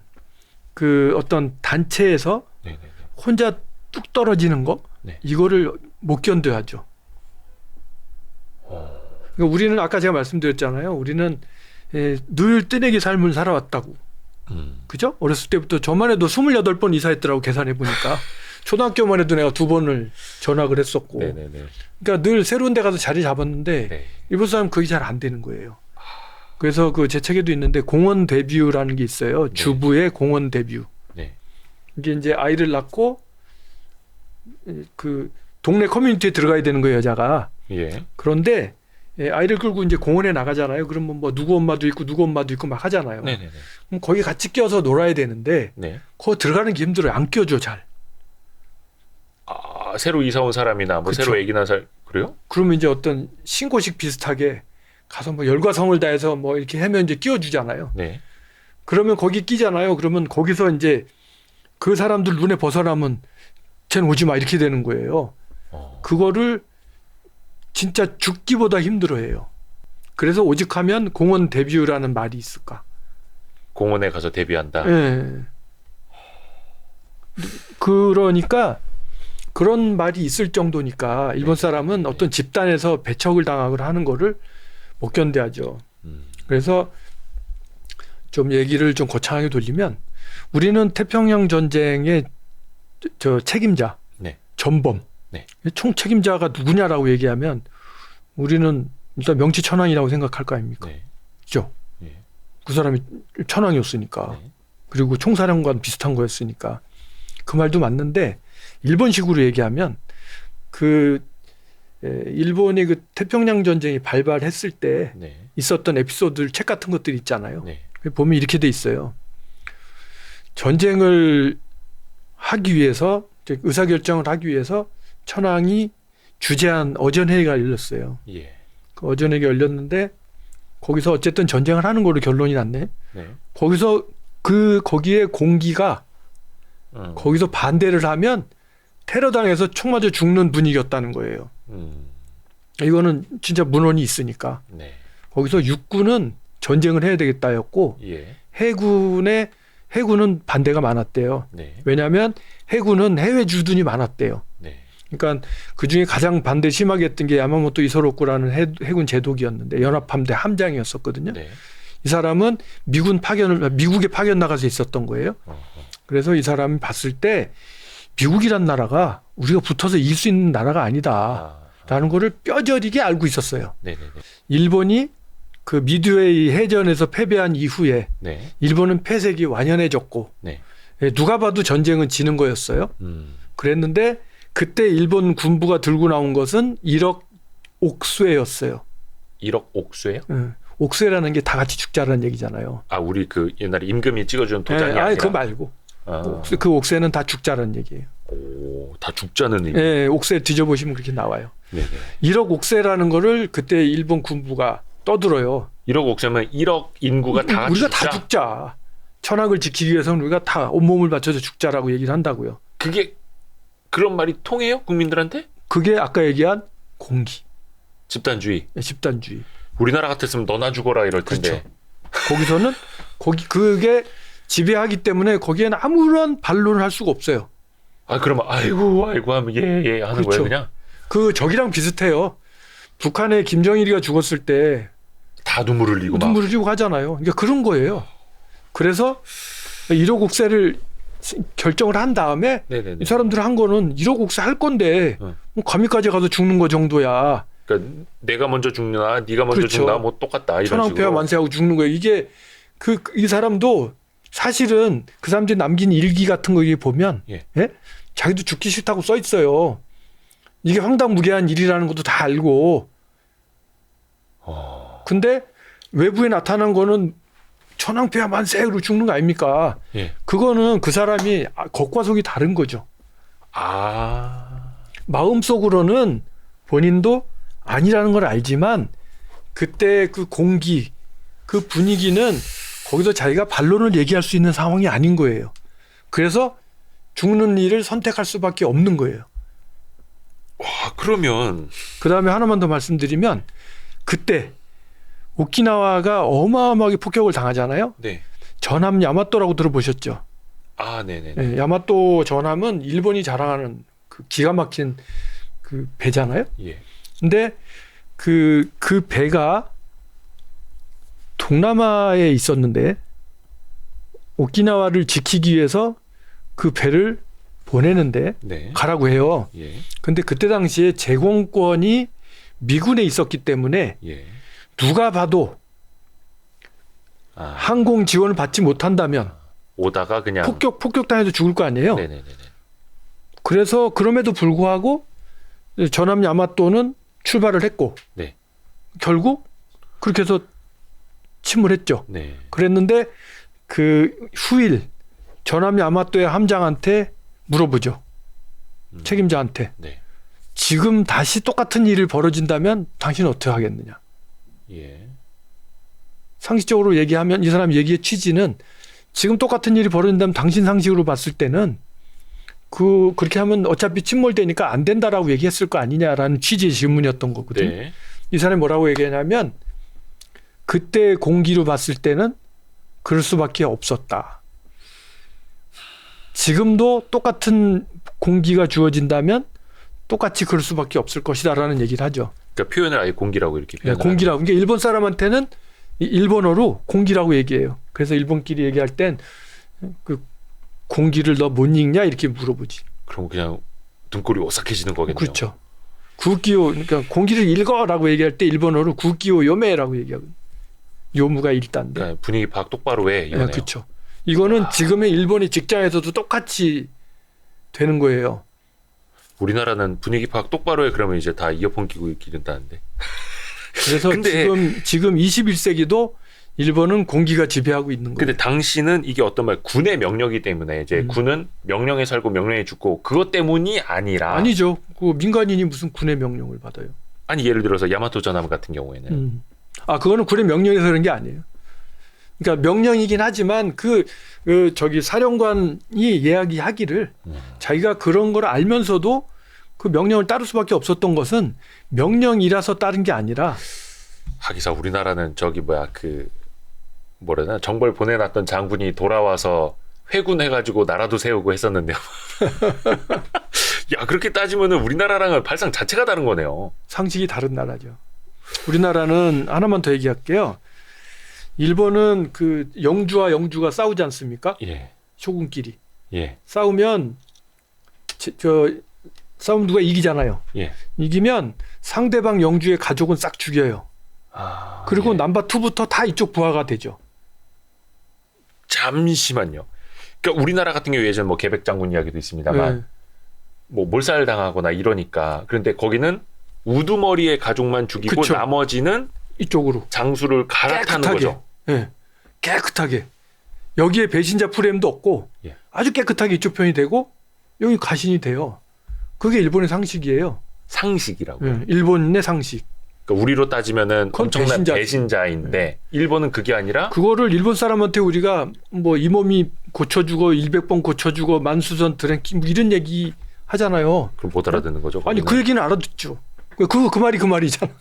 그 어떤 단체에서 네네네. 혼자 뚝 떨어지는 거, 네. 이거를 못 견뎌하죠. 그러니까 우리는 아까 제가 말씀드렸잖아요. 우리는 늘 뜨내기 삶을 살아왔다고. 그죠? 어렸을 때부터 저만 해도 28번 이사했더라고, 계산해 보니까. 초등학교만 해도 내가 2번을 전학을 했었고. 네네네. 그러니까 늘 새로운 데 가서 자리 잡았는데 네. 일본 사람은 그게 잘 안 되는 거예요. 그래서 그 제 책에도 있는데 공원 데뷔라는 게 있어요. 네. 주부의 공원 데뷔. 네. 이게 이제 아이를 낳고 그 동네 커뮤니티에 들어가야 되는 거예요, 여자가. 예. 그런데 아이를 끌고 이제 공원에 나가잖아요. 그러면 뭐 누구 엄마도 있고 누구 엄마도 있고 막 하잖아요. 네네네. 그럼 거기 같이 껴서 놀아야 되는데 네. 거기 들어가는 게 힘들어요. 안 껴줘 잘. 새로 이사 온 사람이나 뭐 그쵸. 새로 애기 낳은 사람, 그래요? 그러면 이제 어떤 신고식 비슷하게 가서 뭐 열과 성을 다해서 뭐 이렇게 하면 이제 끼워주잖아요. 네. 그러면 거기 끼잖아요. 그러면 거기서 이제 그 사람들 눈에 벗어나면 쟤는 오지 마 이렇게 되는 거예요. 그거를 진짜 죽기보다 힘들어해요. 그래서 오직하면 공원 데뷔라는 말이 있을까. 공원에 가서 데뷔한다. 예. 그러니까 그런 말이 있을 정도니까 일본 사람은 어떤 집단에서 배척을 당하거나 하는 거를 못 견뎌하죠. 그래서 좀 얘기를 좀 거창하게 돌리면 우리는 태평양 전쟁의 저 책임자, 네. 전범, 네. 총 책임자가 누구냐라고 얘기하면 우리는 일단 명치천왕이라고 생각할 거 아닙니까? 네. 그죠? 네. 그 사람이 천왕이었으니까. 네. 그리고 총사령관 비슷한 거였으니까. 그 말도 맞는데 일본식으로 얘기하면 일본이 그 태평양 전쟁이 발발했을 때 네. 있었던 에피소드들 책 같은 것들이 있잖아요. 네. 보면 이렇게 돼 있어요. 전쟁을 하기 위해서 의사결정을 하기 위해서 천황이 주재한 어전회의가 열렸어요. 예. 그 어전회의가 열렸는데 거기서 어쨌든 전쟁을 하는 걸로 결론이 났네. 네. 거기서 거기에 공기가 거기서 반대를 하면 테러당해서 총 맞아 죽는 분위기였다는 거예요. 이거는 진짜 문헌이 있으니까. 네. 거기서 육군은 전쟁을 해야 되겠다였고 예. 해군은 반대가 많았대요. 네. 왜냐하면 해군은 해외 주둔이 많았대요. 네. 그러니까 그 중에 가장 반대 심하게 했던 게 야마모토 이소로쿠라는 해군 제독이었는데 연합함대 함장이었었거든요. 네. 이 사람은 미국에 파견 나가서 있었던 거예요. 그래서 이 사람이 봤을 때 미국이란 나라가 우리가 붙어서 이길 수 있는 나라가 아니다라는 거를 뼈저리게 알고 있었어요. 네. 일본이 그 미드웨이 해전에서 패배한 이후에 네. 일본은 폐색이 완연해졌고 네. 누가 봐도 전쟁은 지는 거였어요. 그랬는데 그때 일본 군부가 들고 나온 것은 1억 옥쇠였어요. 1억 옥쇠요? 옥쇠라는 게 다 같이 죽자라는 얘기잖아요. 아, 우리 그 옛날에 임금이 찍어준 도장이 아니 아니라. 그거 말고 그 옥쇠는 다 죽자라는 얘기예요. 오, 다 죽자는 의미. 예, 옥쇠 뒤져보시면 그렇게 나와요. 네네. 1억 옥쇠라는 거를 그때 일본 군부가 떠들어요. 1억 옥쇠면 1억 인구가 다 같이 우리가 죽자? 다 죽자. 천황을 지키기 위해서는 우리가 다 온몸을 바쳐서 죽자라고 얘기를 한다고요. 그게 그런 말이 통해요? 국민들한테? 그게 아까 얘기한 공기, 집단주의. 집단주의. 우리나라 같았으면 너나 죽어라 이럴 텐데. 그렇죠. 거기서는 그게 지배하기 때문에 거기에는 아무런 반론을 할 수가 없어요. 아, 그러면 아이고 하면 예 하는 그렇죠. 거예요, 그냥? 그 저기랑 비슷해요. 북한의 김정일이가 죽었을 때 다 눈물 흘리고 막. 눈물 흘리고 하잖아요. 그러니까 그런 거예요. 그래서 1억 옥세를 결정을 한 다음에 네네네. 이 사람들 한 거는 1억 옥세 할 건데 뭐 감히까지 가서 죽는 거 정도야. 그러니까 내가 먼저 죽나 네가 먼저 그렇죠. 죽나 뭐 똑같다 이런 천황폐하 식으로. 만세하고 죽는 거예요. 이게 이 사람도 사실은 그 사람들이 남긴 일기 같은 거 보면 예. 자기도 죽기 싫다고 써 있어요. 이게 황당무계한 일이라는 것도 다 알고. 근데 외부에 나타난 거는 천황폐하 만세로 죽는 거 아닙니까? 예. 그거는 그 사람이 겉과 속이 다른 거죠. 아. 마음속으로는 본인도 아니라는 걸 알지만 그때 그 공기, 그 분위기는 거기서 자기가 반론을 얘기할 수 있는 상황이 아닌 거예요. 그래서 죽는 일을 선택할 수밖에 없는 거예요. 와, 그러면 그다음에 하나만 더 말씀드리면 그때 오키나와가 어마어마하게 폭격을 당하잖아요. 네. 전함 야마토라고 들어보셨죠? 아, 네네. 네, 야마토 전함은 일본이 자랑하는 그 기가 막힌 그 배잖아요. 예. 근데 그 배가 동남아에 있었는데 오키나와를 지키기 위해서 그 배를 보내는데 네. 가라고 해요. 예. 근데 그때 당시에 제공권이 미군에 있었기 때문에 예. 누가 봐도 항공 지원을 받지 못한다면 오다가 그냥 폭격당해서 죽을 거 아니에요. 네네네. 그래서 그럼에도 불구하고 전함 야마토는 출발을 했고 네. 결국 그렇게 해서 침몰했죠. 네. 그랬는데 그 후일 전함 야마토의 함장한테 물어보죠. 책임자한테. 네. 지금 다시 똑같은 일이 벌어진다면 당신은 어떻게 하겠느냐. 예. 상식적으로 얘기하면 이 사람 얘기의 취지는 지금 똑같은 일이 벌어진다면 당신 상식으로 봤을 때는 그렇게 하면 어차피 침몰되니까 안 된다라고 얘기했을 거 아니냐라는 취지의 질문이었던 거거든요. 네. 이 사람이 뭐라고 얘기하냐면 그때 공기로 봤을 때는 그럴 수밖에 없었다. 지금도 똑같은 공기가 주어진다면 똑같이 그럴 수밖에 없을 것이다라는 얘기를 하죠. 그러니까 표현을 아예 공기라고 이렇게 네, 표현을 공기라고. 그러니까 일본 사람한테는 일본어로 공기라고 얘기해요. 그래서 일본끼리 얘기할 땐 그 공기를 너 못 읽냐 이렇게 물어보지. 그럼 그냥 등골이 오싹해지는 거겠네요. 그렇죠. 구기요. 그러니까 공기를 읽어라고 얘기할 때 일본어로 구기요 요메라고 얘기하고. 요무가 읽다인데. 그러니까 분위기 파악 똑바로 해 이거네요. 네, 그렇죠. 이거는 지금의 일본의 직장에서도 똑같이 되는 거예요. 우리나라는 분위기 파악 똑바로 해 그러면 이제 다 이어폰 끼고 기른다는데. 그래서 근데 지금 21세기도 일본은 공기가 지배하고 있는 거예요. 근데 당시는 이게 어떤 말 군의 명령이기 때문에 이제 군은 명령에 살고 명령에 죽고 그것 때문이 아니라 아니죠. 그 민간인이 무슨 군의 명령을 받아요. 아니 예를 들어서 야마토 전함 같은 경우에는 그거는 군의 명령에서 그런 게 아니에요. 그러니까 명령이긴 하지만 저기 사령관이 이야기하기를 자기가 그런 걸 알면서도 그 명령을 따를 수밖에 없었던 것은 명령이라서 따른 게 아니라 하기사 우리나라는 저기 뭐래나 정벌 보내놨던 장군이 돌아와서 회군해가지고 나라도 세우고 했었는데요. 야 그렇게 따지면은 우리나라랑은 발상 자체가 다른 거네요. 상식이 다른 나라죠. 우리나라는 하나만 더 얘기할게요. 일본은 그 영주가 싸우지 않습니까? 예. 쇼군끼리. 예. 싸우면 싸움 누가 이기잖아요. 예. 이기면 상대방 영주의 가족은 싹 죽여요. 그리고 예. 넘버 2부터 다 이쪽 부하가 되죠. 잠시만요. 그러니까 우리나라 같은 경우 예전 뭐 계백 장군 이야기도 있습니다만 네. 뭐 몰살 당하거나 이러니까 그런데 거기는 우두머리의 가족만 죽이고 그쵸. 나머지는 이쪽으로 장수를 갈아타는 거죠. 네. 깨끗하게. 여기에 배신자 프레임도 없고 예. 아주 깨끗하게 이쪽 편이 되고 여기 가신이 돼요. 그게 일본의 상식이에요. 상식이라고요. 네. 일본의 상식. 그러니까 우리로 따지면은 그건 엄청난 배신자지. 배신자인데 일본은 그게 아니라 그거를 일본 사람한테 우리가 뭐 이 몸이 고쳐주고 100번 고쳐주고 만수선 드랭키 뭐 이런 얘기 하잖아요. 그럼 못 알아듣는 거죠. 아니 거기는? 그 얘기는 알아듣죠. 그 말이 그 말이잖아.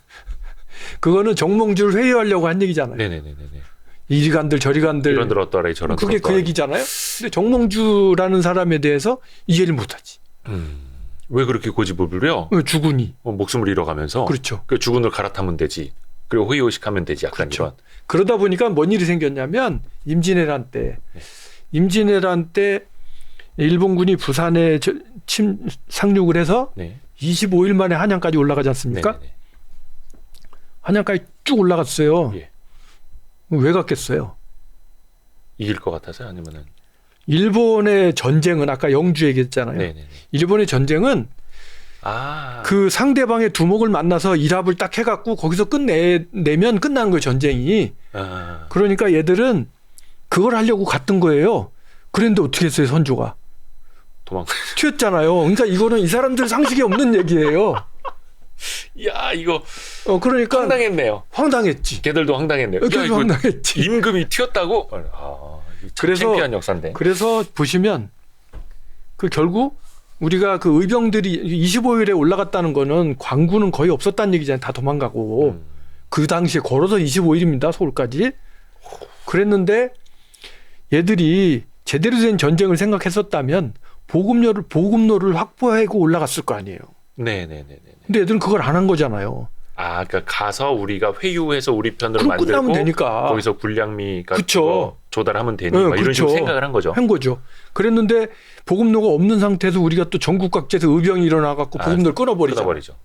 그거는 정몽주를 회유하려고 한 얘기잖아요. 네네네네. 이리 간들 저리 간들. 이런 들 어떠라 저런 들 그게 그 어떠라. 얘기잖아요. 근데 정몽주라는 사람에 대해서 이해를 못하지. 왜 그렇게 고집을 부려? 주군이. 목숨을 잃어가면서 그렇죠. 그 주군을 갈아타면 되지. 그리고 호의호식하면 되지. 약간 그렇죠. 이런. 그러다 보니까 뭔 일이 생겼냐면 임진왜란 때 일본군이 부산에 상륙을 해서 네. 25일 만에 한양까지 올라가지 않습니까? 네네네. 한양까지 쭉 올라갔어요. 예. 왜 갔겠어요? 이길 것 같아서요? 아니면은 일본의 전쟁은 아까 영주 얘기했잖아요. 네네네. 일본의 전쟁은 아. 그 상대방의 두목을 만나서 일합을 딱 해갖고 거기서 끝내면 끝나는 거예요, 전쟁이. 아. 그러니까 얘들은 그걸 하려고 갔던 거예요. 그런데 어떻게 했어요, 선조가? 도망. 튀었잖아요. 그러니까 이거는 이 사람들 상식이 없는 얘기예요. 야 이거 그러니까 황당했네요. 황당했지. 걔들도 황당했네요. 야, 걔도 이거 황당했지. 임금이 튀었다고? 아, 그래서 창피한 역사인데. 그래서 보시면 결국 우리가 그 의병들이 25일에 올라갔다는 거는 광군은 거의 없었다는 얘기잖아요. 다 도망가고. 그 당시에 걸어서 25일입니다. 서울까지. 그랬는데 얘들이 제대로 된 전쟁을 생각했었다면 보급로를 확보하고 올라갔을 거 아니에요. 네네네네. 근데 얘들은 그걸 안 한 거잖아요. 아, 그러니까 가서 우리가 회유해서 우리 편으로 그럼 끝나면 만들고 되니까. 거기서 군량미 같은 그쵸. 거 조달하면 되니 네, 막 이런 식으로 그쵸. 생각을 한 거죠. 한 거죠. 그랬는데 보급로가 없는 상태에서 우리가 또 전국 각지에서 의병이 일어나갖고 보급로를 끊어버리죠. 끊어버리죠.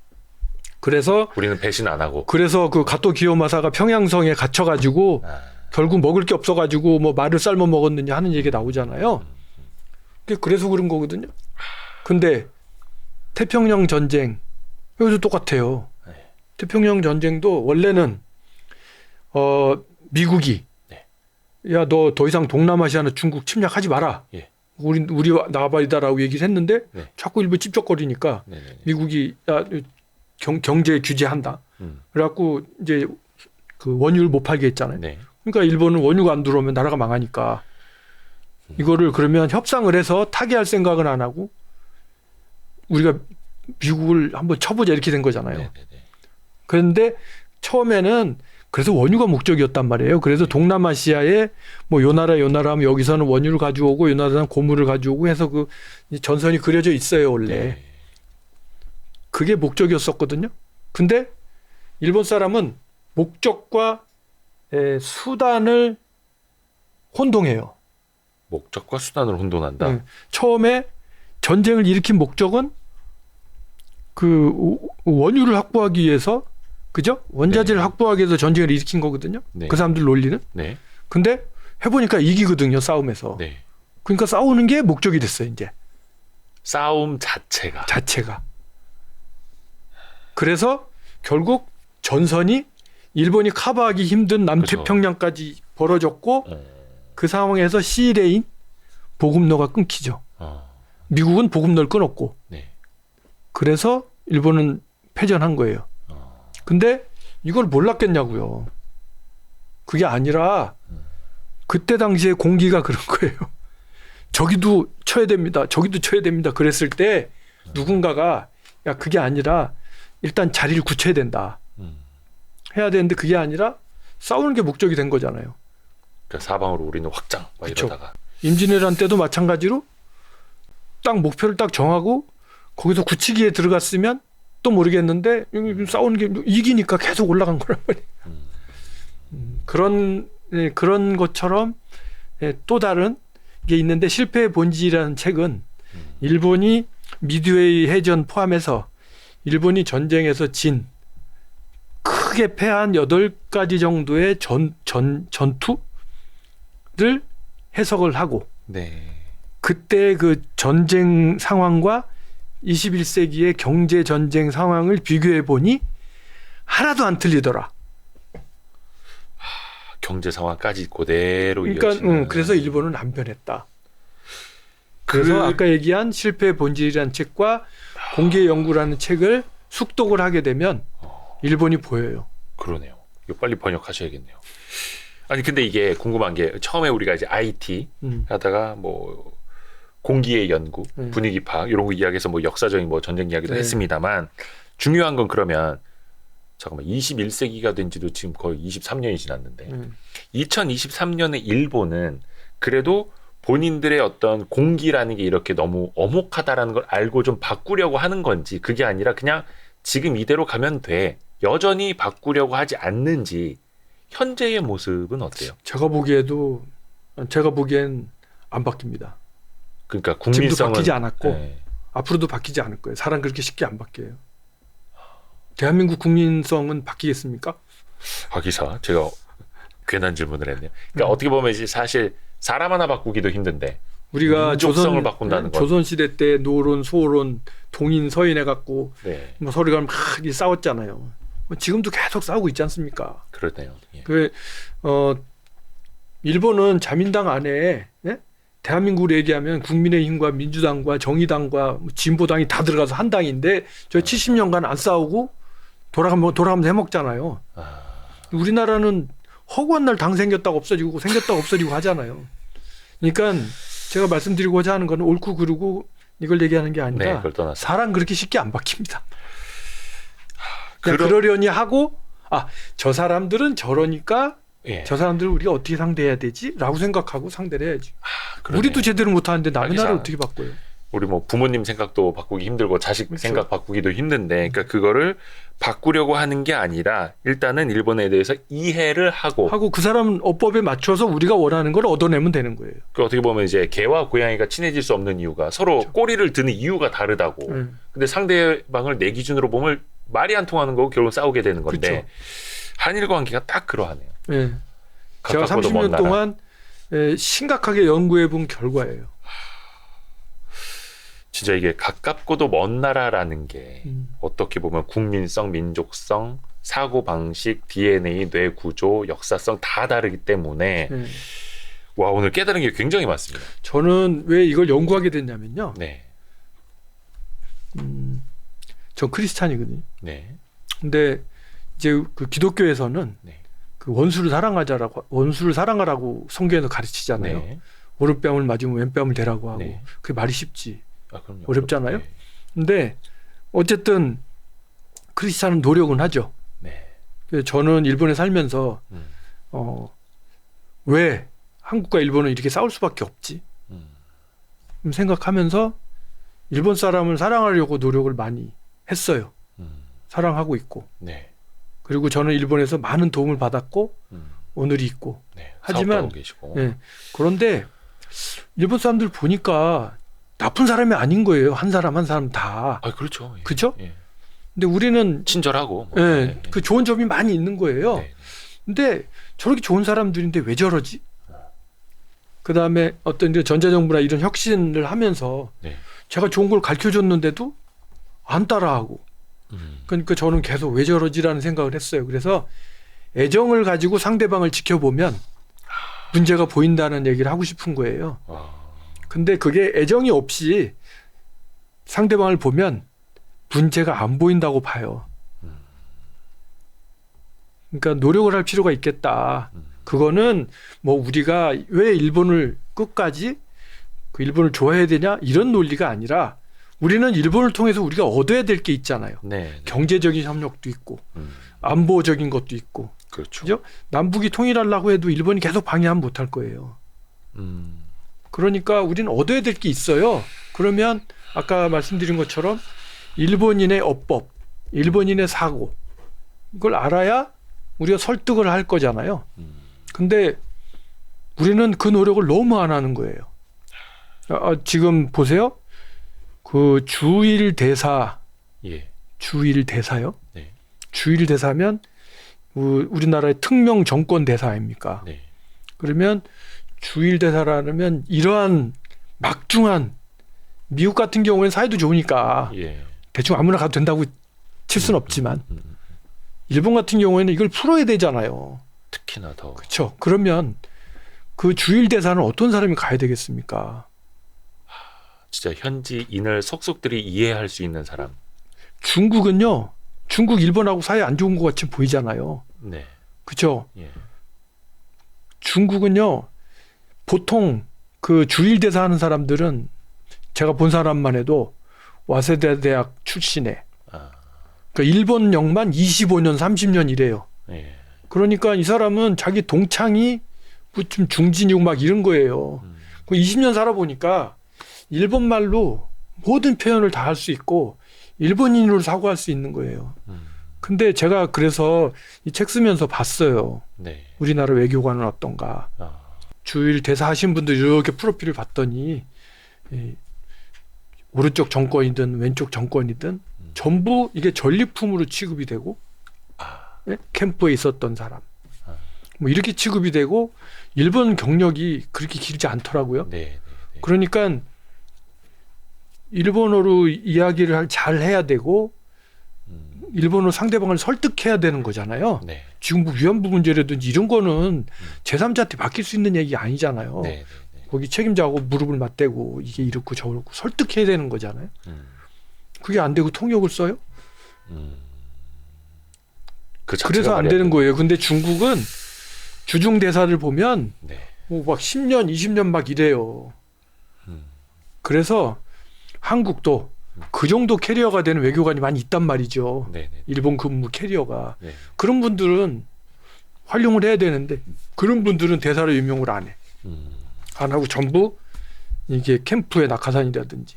그래서 우리는 배신 안 하고. 그 가토 기요마사가 평양성에 갇혀가지고 결국 먹을 게 없어가지고 뭐 말을 삶아 먹었느냐 하는 얘기가 나오잖아요. 그래서 그런 거거든요. 근데 태평양 전쟁 여기도 똑같아요. 네. 태평양 전쟁도 원래는 미국이 네. 야 너 더 이상 동남아시아는 중국 침략하지 마라. 예. 우리 나발이다라고 얘기를 했는데 네. 자꾸 일부 찝쩍거리니까 네네네. 미국이 야 경제 규제한다. 그래갖고 이제 그 원유를 못 팔게 했잖아요. 네. 그러니까 일본은 원유가 안 들어오면 나라가 망하니까 이거를 그러면 협상을 해서 타개할 생각은 안 하고 우리가 미국을 한번 쳐보자 이렇게 된 거잖아요. 네네네. 그런데 처음에는 그래서 원유가 목적이었단 말이에요. 그래서 동남아시아에 뭐 요 나라 하면 여기서는 원유를 가져오고 요 나라는 고물을 가져오고 해서 그 전선이 그려져 있어요, 원래. 네. 그게 목적이었었거든요. 근데 일본 사람은 목적과 수단을 혼동해요. 목적과 수단을 혼돈한다. 네. 처음에 전쟁을 일으킨 목적은 그 원유를 확보하기 위해서, 그죠? 원자재를 네. 확보하기 위해서 전쟁을 일으킨 거거든요. 네. 그 사람들 논리는. 네. 근데 해보니까 이기거든요, 싸움에서. 네. 그러니까 싸우는 게 목적이 됐어요, 이제. 싸움 자체가. 그래서 결국 전선이 일본이 커버하기 힘든 남태평양까지 벌어졌고, 그 상황에서 C레인 보급로가 끊기죠. 미국은 보급로를 끊었고. 네. 그래서 일본은 패전한 거예요. 근데 이걸 몰랐겠냐고요. 그게 아니라 그때 당시에 공기가 그런 거예요. 저기도 쳐야 됩니다. 저기도 쳐야 됩니다. 그랬을 때 누군가가 야, 그게 아니라 일단 자리를 굳혀야 된다. 해야 되는데 그게 아니라 싸우는 게 목적이 된 거잖아요. 그러니까 사방으로 우리는 확장 막 그쵸. 이러다가. 임진왜란 때도 마찬가지로 딱 목표를 딱 정하고 거기서 굳히기에 들어갔으면 또 모르겠는데 싸우는 게 이기니까 계속 올라간 거란 말이에요. 그런 것처럼 또 다른 게 있는데 실패의 본질이라는 책은 일본이 미드웨이 해전 포함해서 일본이 전쟁에서 진 크게 패한 8가지 정도의 전투를 해석을 하고 네. 그때 그 전쟁 상황과 21세기의 경제 전쟁 상황을 비교해 보니 하나도 안 틀리더라. 경제 상황까지 그대로 그러니까 이어지는. 그래서 일본은 안 변했다. 그래서 아까 얘기한 실패의 본질이라는 책과 공개 연구라는 책을 숙독을 하게 되면 일본이 보여요. 그러네요. 이거 빨리 번역하셔야겠네요. 아니 근데 이게 궁금한 게 처음에 우리가 이제 IT 하다가 뭐 공기의 연구, 분위기 파악 이런 거 이야기해서 뭐 역사적인 뭐 전쟁 이야기도 네. 했습니다만 중요한 건 그러면 잠깐만 21세기가 된 지도 지금 거의 23년이 지났는데 2023년에 일본은 그래도 본인들의 어떤 공기라는 게 이렇게 너무 엄혹하다라는 걸 알고 좀 바꾸려고 하는 건지 그게 아니라 그냥 지금 이대로 가면 돼. 여전히 바꾸려고 하지 않는지 현재의 모습은 어때요? 제가 보기엔 안 바뀝니다. 그러니까 지금도 국민성은 바뀌지 않았고 네. 앞으로도 바뀌지 않을 거예요. 사람 그렇게 쉽게 안 바뀌어요. 대한민국 국민성은 바뀌겠습니까? 기사 제가 괜한 질문을 했네요. 그러니까 음. 어떻게 보면 이제 사실 사람 하나 바꾸기도 힘든데 우리가 민족성을 바꾼다는 건 조선시대 때 노론, 소론, 동인, 서인 해갖고 네, 뭐 서로가 막 싸웠잖아요. 지금도 계속 싸우고 있지 않습니까? 그러네요. 예. 일본은 자민당 안에 대한민국으로 얘기하면 국민의힘과 민주당과 정의당과 진보당이 다 들어가서 한 당인데 저 70년간 안 싸우고 돌아가면서 해먹잖아요. 우리나라는 허구한 날 당 생겼다고 없어지고 하잖아요. 그러니까 제가 말씀드리고자 하는 건 옳고 그르고 이걸 얘기하는 게 네, 아니라 그걸 떠나서 사람 그렇게 쉽게 안 바뀝니다. 그냥 그러려니 하고 저 사람들은 저러니까 예. 저 사람들을 우리가 어떻게 상대해야 되지? 라고 생각하고 상대를 해야지. 그러네. 우리도 제대로 못하는데 남의 하기사. 나라를 어떻게 바꿔요? 우리 뭐 부모님 생각도 바꾸기 힘들고 자식 그렇죠. 생각 바꾸기도 힘든데 그러니까 그거를 바꾸려고 하는 게 아니라 일단은 일본에 대해서 이해를 하고 그 사람 어법에 맞춰서 우리가 원하는 걸 얻어내면 되는 거예요. 그 어떻게 보면 이제 개와 고양이가 친해질 수 없는 이유가 서로 그렇죠. 꼬리를 드는 이유가 다르다고. 근데 상대방을 내 기준으로 보면 말이 안 통하는 거고 결국 싸우게 되는 건데 그렇죠. 한일 관계가 딱 그러하네요. 네. 제가 가깝고도 먼 30년 나라. 동안 심각하게 연구해 본 결과예요. 진짜 이게 가깝고도 먼 나라라는 게 어떻게 보면 국민성, 민족성, 사고방식, DNA, 뇌 구조, 역사성 다 다르기 때문에 와 오늘 깨달은 게 굉장히 많습니다. 저는 왜 이걸 연구하게 됐냐면요. 네, 전 크리스찬이거든요. 네, 근데 이제 그 기독교에서는 네. 그 원수를 사랑하라고 성경에서 가르치잖아요. 네. 오른뺨을 맞으면 왼뺨을 대라고 하고 네. 그게 말이 쉽지. 그럼요. 어렵잖아요. 네. 근데 어쨌든 크리스찬은 노력은 하죠. 네. 저는 일본에 살면서 음. 왜 한국과 일본은 이렇게 싸울 수밖에 없지? 생각하면서 일본 사람을 사랑하려고 노력을 많이 했어요. 사랑하고 있고. 네. 그리고 저는 일본에서 많은 도움을 받았고 오늘이 있고. 네. 하지만 사업도 하고 계시고. 예, 그런데 일본 사람들 보니까 나쁜 사람이 아닌 거예요. 한 사람 한 사람 다. 아, 그렇죠. 예. 그죠? 예. 근데 우리는 친절하고. 뭐. 예, 네. 그 좋은 점이 많이 있는 거예요. 네. 근데 저렇게 좋은 사람들인데 왜 저러지? 그다음에 어떤 이제 전자정부나 이런 혁신을 하면서 네. 제가 좋은 걸 가르쳐 줬는데도 안 따라하고. 그러니까 저는 계속 왜 저러지라는 생각을 했어요. 그래서 애정을 가지고 상대방을 지켜보면 문제가 보인다는 얘기를 하고 싶은 거예요. 근데 그게 애정이 없이 상대방을 보면 문제가 안 보인다고 봐요. 그러니까 노력을 할 필요가 있겠다. 그거는 뭐 우리가 왜 일본을 끝까지 그 일본을 좋아해야 되냐 이런 논리가 아니라 우리는 일본을 통해서 우리가 얻어야 될 게 있잖아요. 네. 경제적인 협력도 있고 안보적인 것도 있고. 그렇죠. 그죠? 남북이 통일하려고 해도 일본이 계속 방해하면 못할 거예요. 그러니까 우리는 얻어야 될 게 있어요. 그러면 아까 말씀드린 것처럼 일본인의 어법, 일본인의 사고 이걸 알아야 우리가 설득을 할 거잖아요. 근데 우리는 그 노력을 너무 안 하는 거예요. 지금 보세요. 그 주일 대사, 예. 주일 대사요? 네. 주일 대사면 우리나라의 특명 정권 대사 아닙니까? 네. 그러면 주일 대사라면 이러한 막중한 미국 같은 경우에는 사이도 좋으니까 예. 대충 아무나 가도 된다고 칠 수는 없지만 일본 같은 경우에는 이걸 풀어야 되잖아요. 특히나 더. 그렇죠. 그러면 그 주일 대사는 어떤 사람이 가야 되겠습니까? 진짜 현지인을 속속들이 이해할 수 있는 사람. 중국은요. 중국 일본하고 사이 안 좋은 것 같이 보이잖아요. 네. 그렇죠. 예. 중국은요. 보통 그 주일 대사 하는 사람들은 제가 본 사람만 해도 와세다 대학 출신에 그러니까 일본령만 25년 30년 이래요. 예. 그러니까 이 사람은 자기 동창이 좀 중진이고 막 이런 거예요. 20년 살아보니까 일본말로 모든 표현을 다 할 수 있고 일본인으로 사고할 수 있는 거예요. 근데 제가 그래서 이 책 쓰면서 봤어요. 네. 우리나라 외교관은 어떤가. 주일 대사 하신 분들 이렇게 프로필을 봤더니 오른쪽 정권이든 왼쪽 정권이든 전부 이게 전리품으로 취급이 되고 예? 캠프에 있었던 사람 뭐 이렇게 취급이 되고 일본 경력이 그렇게 길지 않더라고요. 네. 네. 그러니까 일본어로 이야기를 잘 해야 되고 일본어 상대방을 설득해야 되는 거잖아요. 네. 지금 뭐 위안부 문제라든지 이런 거는 제3자한테 맡길 수 있는 얘기 아니잖아요. 네. 거기 책임자하고 무릎을 맞대고 이게 이렇고 저렇고 설득해야 되는 거잖아요. 그게 안 되고 통역을 써요? 그래서 안 되는 거예요. 근데 중국은 주중 대사를 보면 네. 뭐 막 10년, 20년 막 이래요. 그래서 한국도 그 정도 캐리어가 되는 외교관이 많이 있단 말이죠. 네. 일본 근무 캐리어가. 네. 그런 분들은 활용을 해야 되는데 그런 분들은 대사를 임용을 안 해. 안 하고 전부 이게 캠프의 낙하산이라든지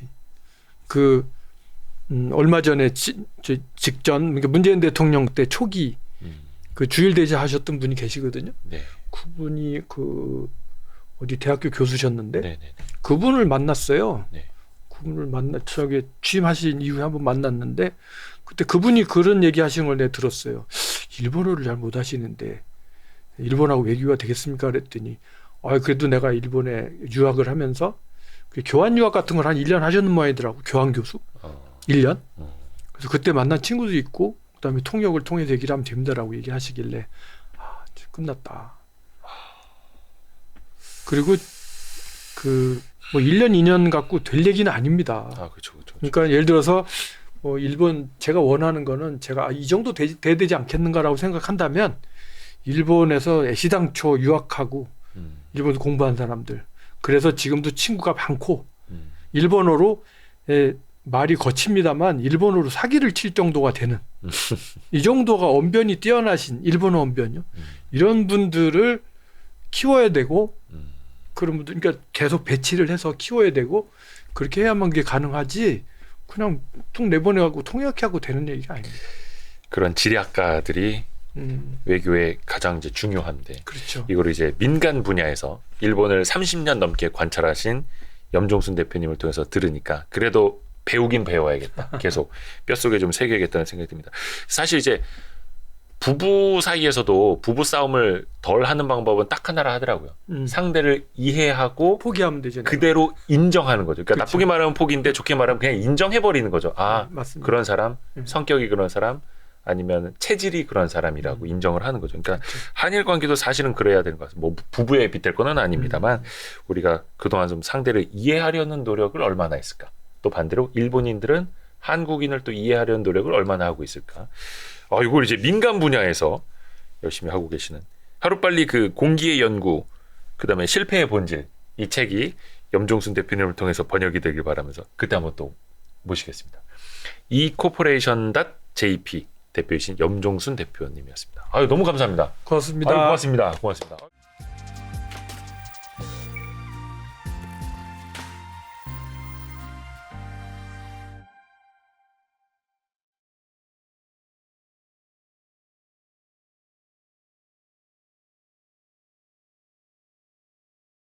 얼마 전에 직전 그러니까 문재인 대통령 때 초기 그 주일 대사 하셨던 분이 계시거든요. 네. 그분이 어디 대학교 교수셨는데 네. 그분을 만났어요. 네. 그분을 저기 취임하신 이후에 한번 만났는데 그때 그분이 그런 얘기 하시는 걸 내가 들었어요. 일본어를 잘 못하시는데 일본하고 외교가 되겠습니까? 그랬더니 그래도 내가 일본에 유학을 하면서 교환 유학 같은 걸 한 1년 하셨는 모양이더라고. 교환 교수. 1년. 그래서 그때 만난 친구도 있고 그다음에 통역을 통해서 얘기를 하면 됩니다라고 얘기하시길래 이제 끝났다. 그리고 뭐 1년 2년 갖고 될 얘기는 아닙니다. 그렇죠. 그러니까 예를 들어서 일본 제가 원하는 거는 제가 이 정도 돼야 되지 않겠는가라고 생각한다면 일본에서 애시당초 유학하고 일본에서 공부한 사람들 그래서 지금도 친구가 많고 일본어로 말이 거칩니다만 일본어로 사기를 칠 정도가 되는 이 정도가 언변이 뛰어나신 일본어 언변이요. 이런 분들을 키워야 되고 그런 분들 그러니까 계속 배치를 해서 키워야 되고 그렇게 해야만 그게 가능하지 그냥 통 내보내고 통역하고 되는 얘기가 아닙니다. 그런 지략가들이 외교에 가장 이제 중요한데 그렇죠. 이거를 이제 민간 분야에서 일본을 30년 넘게 관찰하신 염종순 대표님을 통해서 들으니까 그래도 배우긴 배워야겠다. 계속 뼛속에 좀 새겨야겠다는 생각이 듭니다. 사실 이제 부부 사이에서도 부부 싸움을 덜 하는 방법은 딱 하나라 하더라고요. 상대를 이해하고 포기하면 되잖아요. 그대로 인정하는 거죠. 그러니까 그렇죠. 나쁘게 말하면 포기인데 좋게 말하면 그냥 인정해버리는 거죠. 아, 맞습니다. 그런 사람, 성격이 그런 사람, 아니면 체질이 그런 사람이라고 인정을 하는 거죠. 그러니까 그렇죠. 한일 관계도 사실은 그래야 되는 것 같아요. 뭐 부부에 빗댈 거는 아닙니다만 우리가 그동안 좀 상대를 이해하려는 노력을 얼마나 했을까? 또 반대로 일본인들은 한국인을 또 이해하려는 노력을 얼마나 하고 있을까? 이걸 이제 민간 분야에서 열심히 하고 계시는 하루빨리 그 공기의 연구, 그다음에 실패의 본질 이 책이 염종순 대표님을 통해서 번역이 되길 바라면서 그때 한번 또 모시겠습니다. ecorporation.jp 대표이신 염종순 대표님이었습니다. 너무 감사합니다. 고맙습니다. 고맙습니다. 고맙습니다.